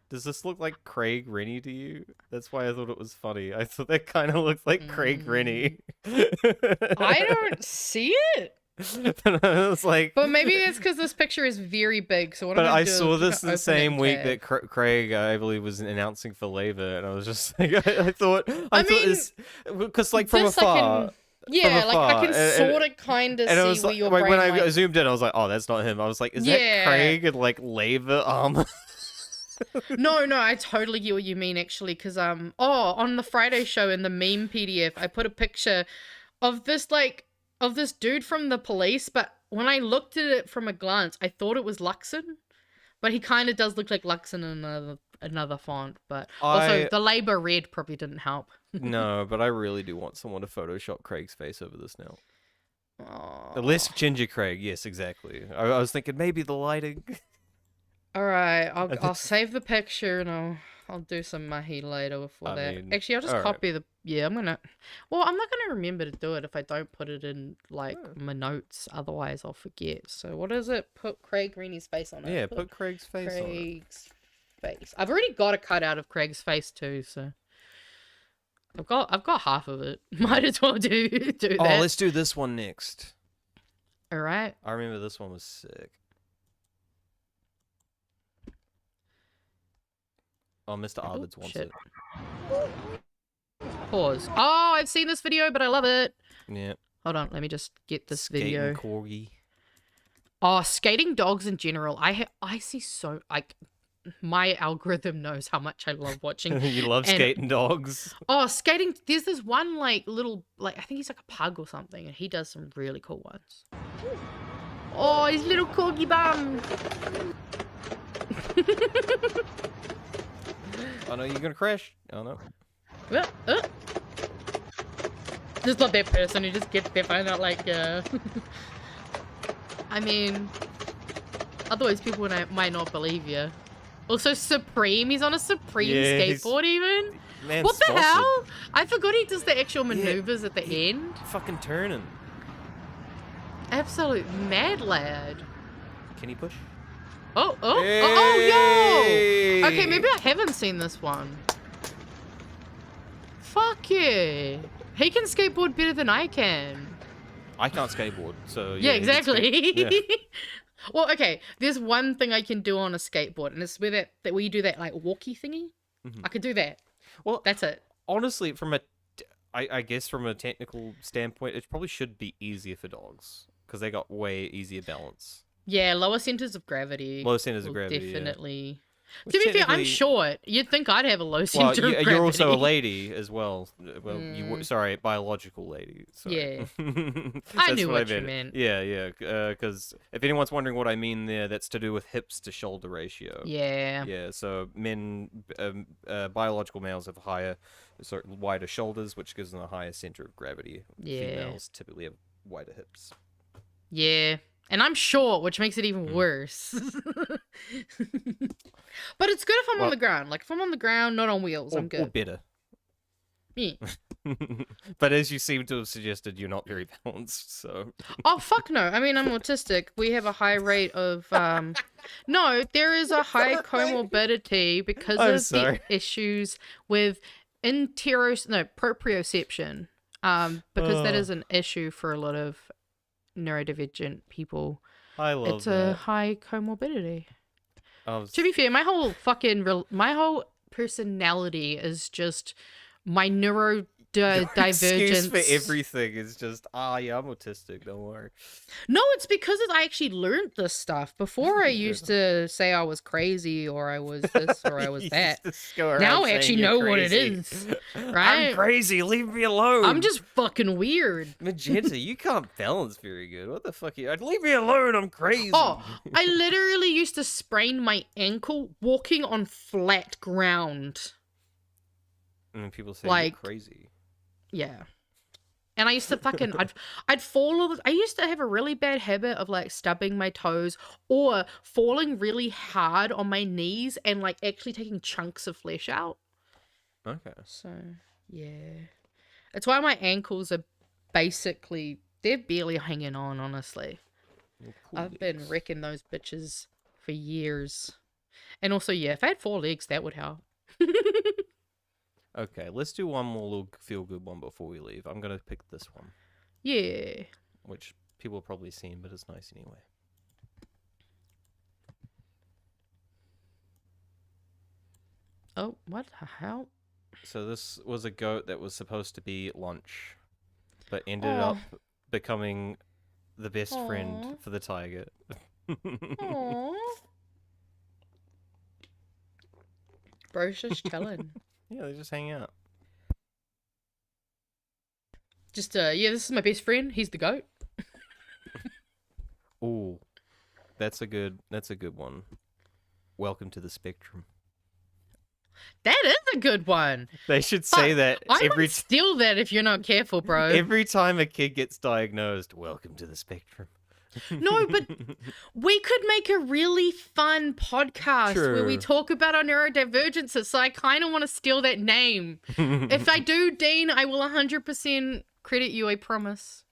Does this look like Craig Rennie to you? That's why I thought it was funny. I thought that kind of looked like Craig Rennie. I don't see it. It's like, but maybe it's because this picture is very big. So what? But I'm I do saw is this the same week tab. that Craig, I believe, was announcing for Labour, and I was just like, I thought this because like from this afar. Yeah, like I can sort of kind of see where your brain when I like... zoomed in, I was like, oh, that's not him. I was like, is that Craig in like Labour armor? No, I totally get what you mean actually, because on the Friday show in the meme PDF, I put a picture of this dude from the police, but when I looked at it from a glance, I thought it was Luxon, but he kind of does look like Luxon in another font, but also the Labour red probably didn't help. No, but I really do want someone to Photoshop Craig's face over this now. Less Ginger Craig, yes, exactly. I was thinking maybe the lighting. All right, I'll save the picture and I'll do some mahi later before that. Actually, I'll just copy the. Yeah, I'm not gonna remember to do it if I don't put it in like my notes. Otherwise, I'll forget. So what is it? Put Craig Rennie's face on it. Yeah, put Craig's face on it. Craig's face. I've already got a cutout of Craig's face too, so I've got half of it. Might as well do that. Oh, let's do this one next. All right. I remember this one was sick. Oh, Mr. Arvids wants it. Pause. Oh, I've seen this video, but I love it. Yeah. Hold on, let me just get this Skating video. Corgi. Oh, skating dogs in general. I see so like my algorithm knows how much I love watching. You love skating dogs. Oh, skating. There's this one like little like I think he's like a pug or something, and he does some really cool ones. Oh, his little corgi bum. Oh no, you're gonna crash. Oh no. Just not that person who just gets there find out like I mean otherwise people might not believe you. Also Supreme, he's on a Supreme skateboard even. Man, what the hell? I forgot he does the actual maneuvers at the end. Fucking turning. Absolute mad lad. Can he push? Oh, yo! Okay, maybe I haven't seen this one. Fuck yeah. He can skateboard better than I can. I can't skateboard, so yeah, exactly. Yeah. Well, okay, there's one thing I can do on a skateboard, and it's where you do that like walkie thingy. I could do that. Well, that's it. Honestly, I guess from a technical standpoint, it probably should be easier for dogs because they got way easier balance. Yeah, lower centers of gravity. Lower centers of gravity, definitely. Yeah. To be fair, I'm short. You'd think I'd have a low center of gravity. You're also a lady as well. Well, sorry, biological lady. Sorry. Yeah. I knew what you meant. Yeah. Because if anyone's wondering what I mean there, that's to do with hips to shoulder ratio. Yeah. Yeah. So biological males have wider shoulders, which gives them a higher center of gravity. Yeah. Females typically have wider hips. Yeah. And I'm short, which makes it even worse. But it's good if I'm on the ground. Like, if I'm on the ground, not on wheels, I'm good. Or better. Yeah. But as you seem to have suggested, you're not very balanced, so... Oh, fuck no. I mean, I'm autistic. We have a high rate of... No, there is a high comorbidity because of the issues with proprioception. Because that is an issue for a lot of neurodivergent people. I love It's a high comorbidity. To be fair, my whole personality is just my divergence. Excuse for everything is just, yeah, I'm autistic, don't worry. No, it's because I actually learned this stuff. Before I used to say I was crazy or I was this or I was that. Now I actually know what it is. Right? I'm crazy, leave me alone. I'm just fucking weird. Magenta, you can't balance very good. What the fuck are you? Leave me alone, I'm crazy. Oh, I literally used to sprain my ankle walking on flat ground. And people say Like, you're crazy. Yeah. And I used to fucking, I'd fall all the, I used to have a really bad habit of like stubbing my toes or falling really hard on my knees and like actually taking chunks of flesh out. Okay. So, yeah. It's why my ankles are basically, they're barely hanging on, honestly. I've been wrecking those bitches for years. And also, yeah, if I had 4 legs, that would help. Okay, let's do one more little feel-good one before we leave. I'm going to pick this one. Yeah. Which people have probably seen, but it's nice anyway. Oh, what the hell? So this was a goat that was supposed to be lunch, but ended up becoming the best friend for the tiger. Aww. Bro's just chilling. Yeah, they just hang out. Just, yeah, this is my best friend. He's the goat. Ooh, that's a good one. Welcome to the spectrum. That is a good one. They should say that I might steal that if you're not careful, bro. Every time a kid gets diagnosed, welcome to the spectrum. No, but we could make a really fun podcast where we talk about our neurodivergences, so I kind of want to steal that name. If I do, Dean, I will 100% credit you, I promise.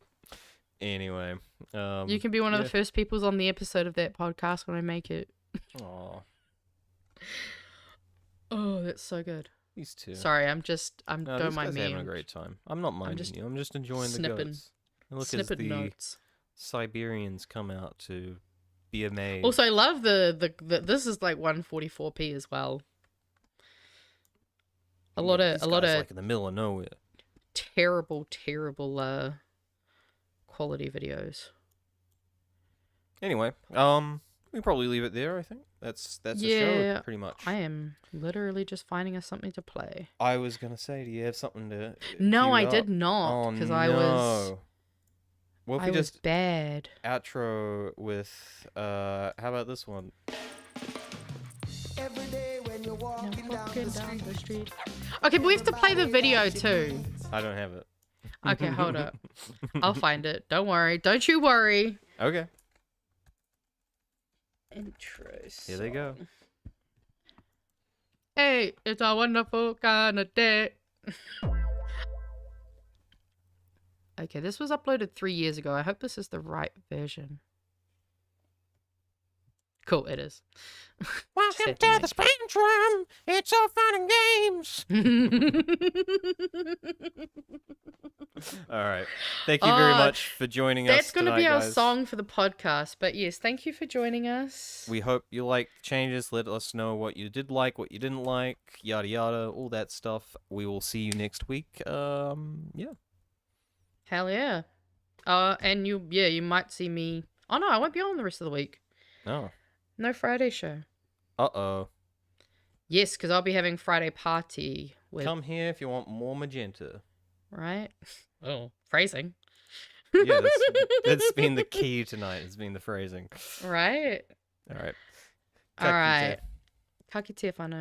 Anyway. You can be one of the first peoples on the episode of that podcast when I make it. Aw. Oh, that's so good. These two. Sorry, I'm don't these mind guys me. Having a great time. I'm not minding you. I'm just enjoying the goats. And look as the notes. Siberians come out to be amazed. Also, I love the this is like 144p as well. A lot of like in the middle of nowhere. Terrible quality videos. Anyway, we probably leave it there. I think that's the show pretty much. I am literally just finding us something to play. I was gonna say, do you have something to? No, I up? did not because I was. What if I we was just bad. Outro with how about this one? Every day when you're walking down the street. Okay, but we have to play the video too. I don't have it. Okay, hold up. I'll find it. Don't worry. Don't you worry. Okay. Intro. Here they go. Hey, it's a wonderful kind of day. Okay, this was uploaded 3 years ago. I hope this is the right version. Cool, it is. Welcome to the spectrum. It's all fun and games. All right. Thank you very much for joining us. That's going to be our guys. song for the podcast. But yes, thank you for joining us. We hope you like the changes. Let us know what you did like, what you didn't like, yada yada, all that stuff. We will see you next week. Yeah. Hell yeah. And you might see me. Oh no, I won't be on the rest of the week. Oh. No Friday show. Uh-oh. Yes, because I'll be having Friday party with. Come here if you want more Magenta. Right? Oh, phrasing. Yeah, that's been the key tonight. It's been the phrasing. Right. All right. All right. Ka kite whanau.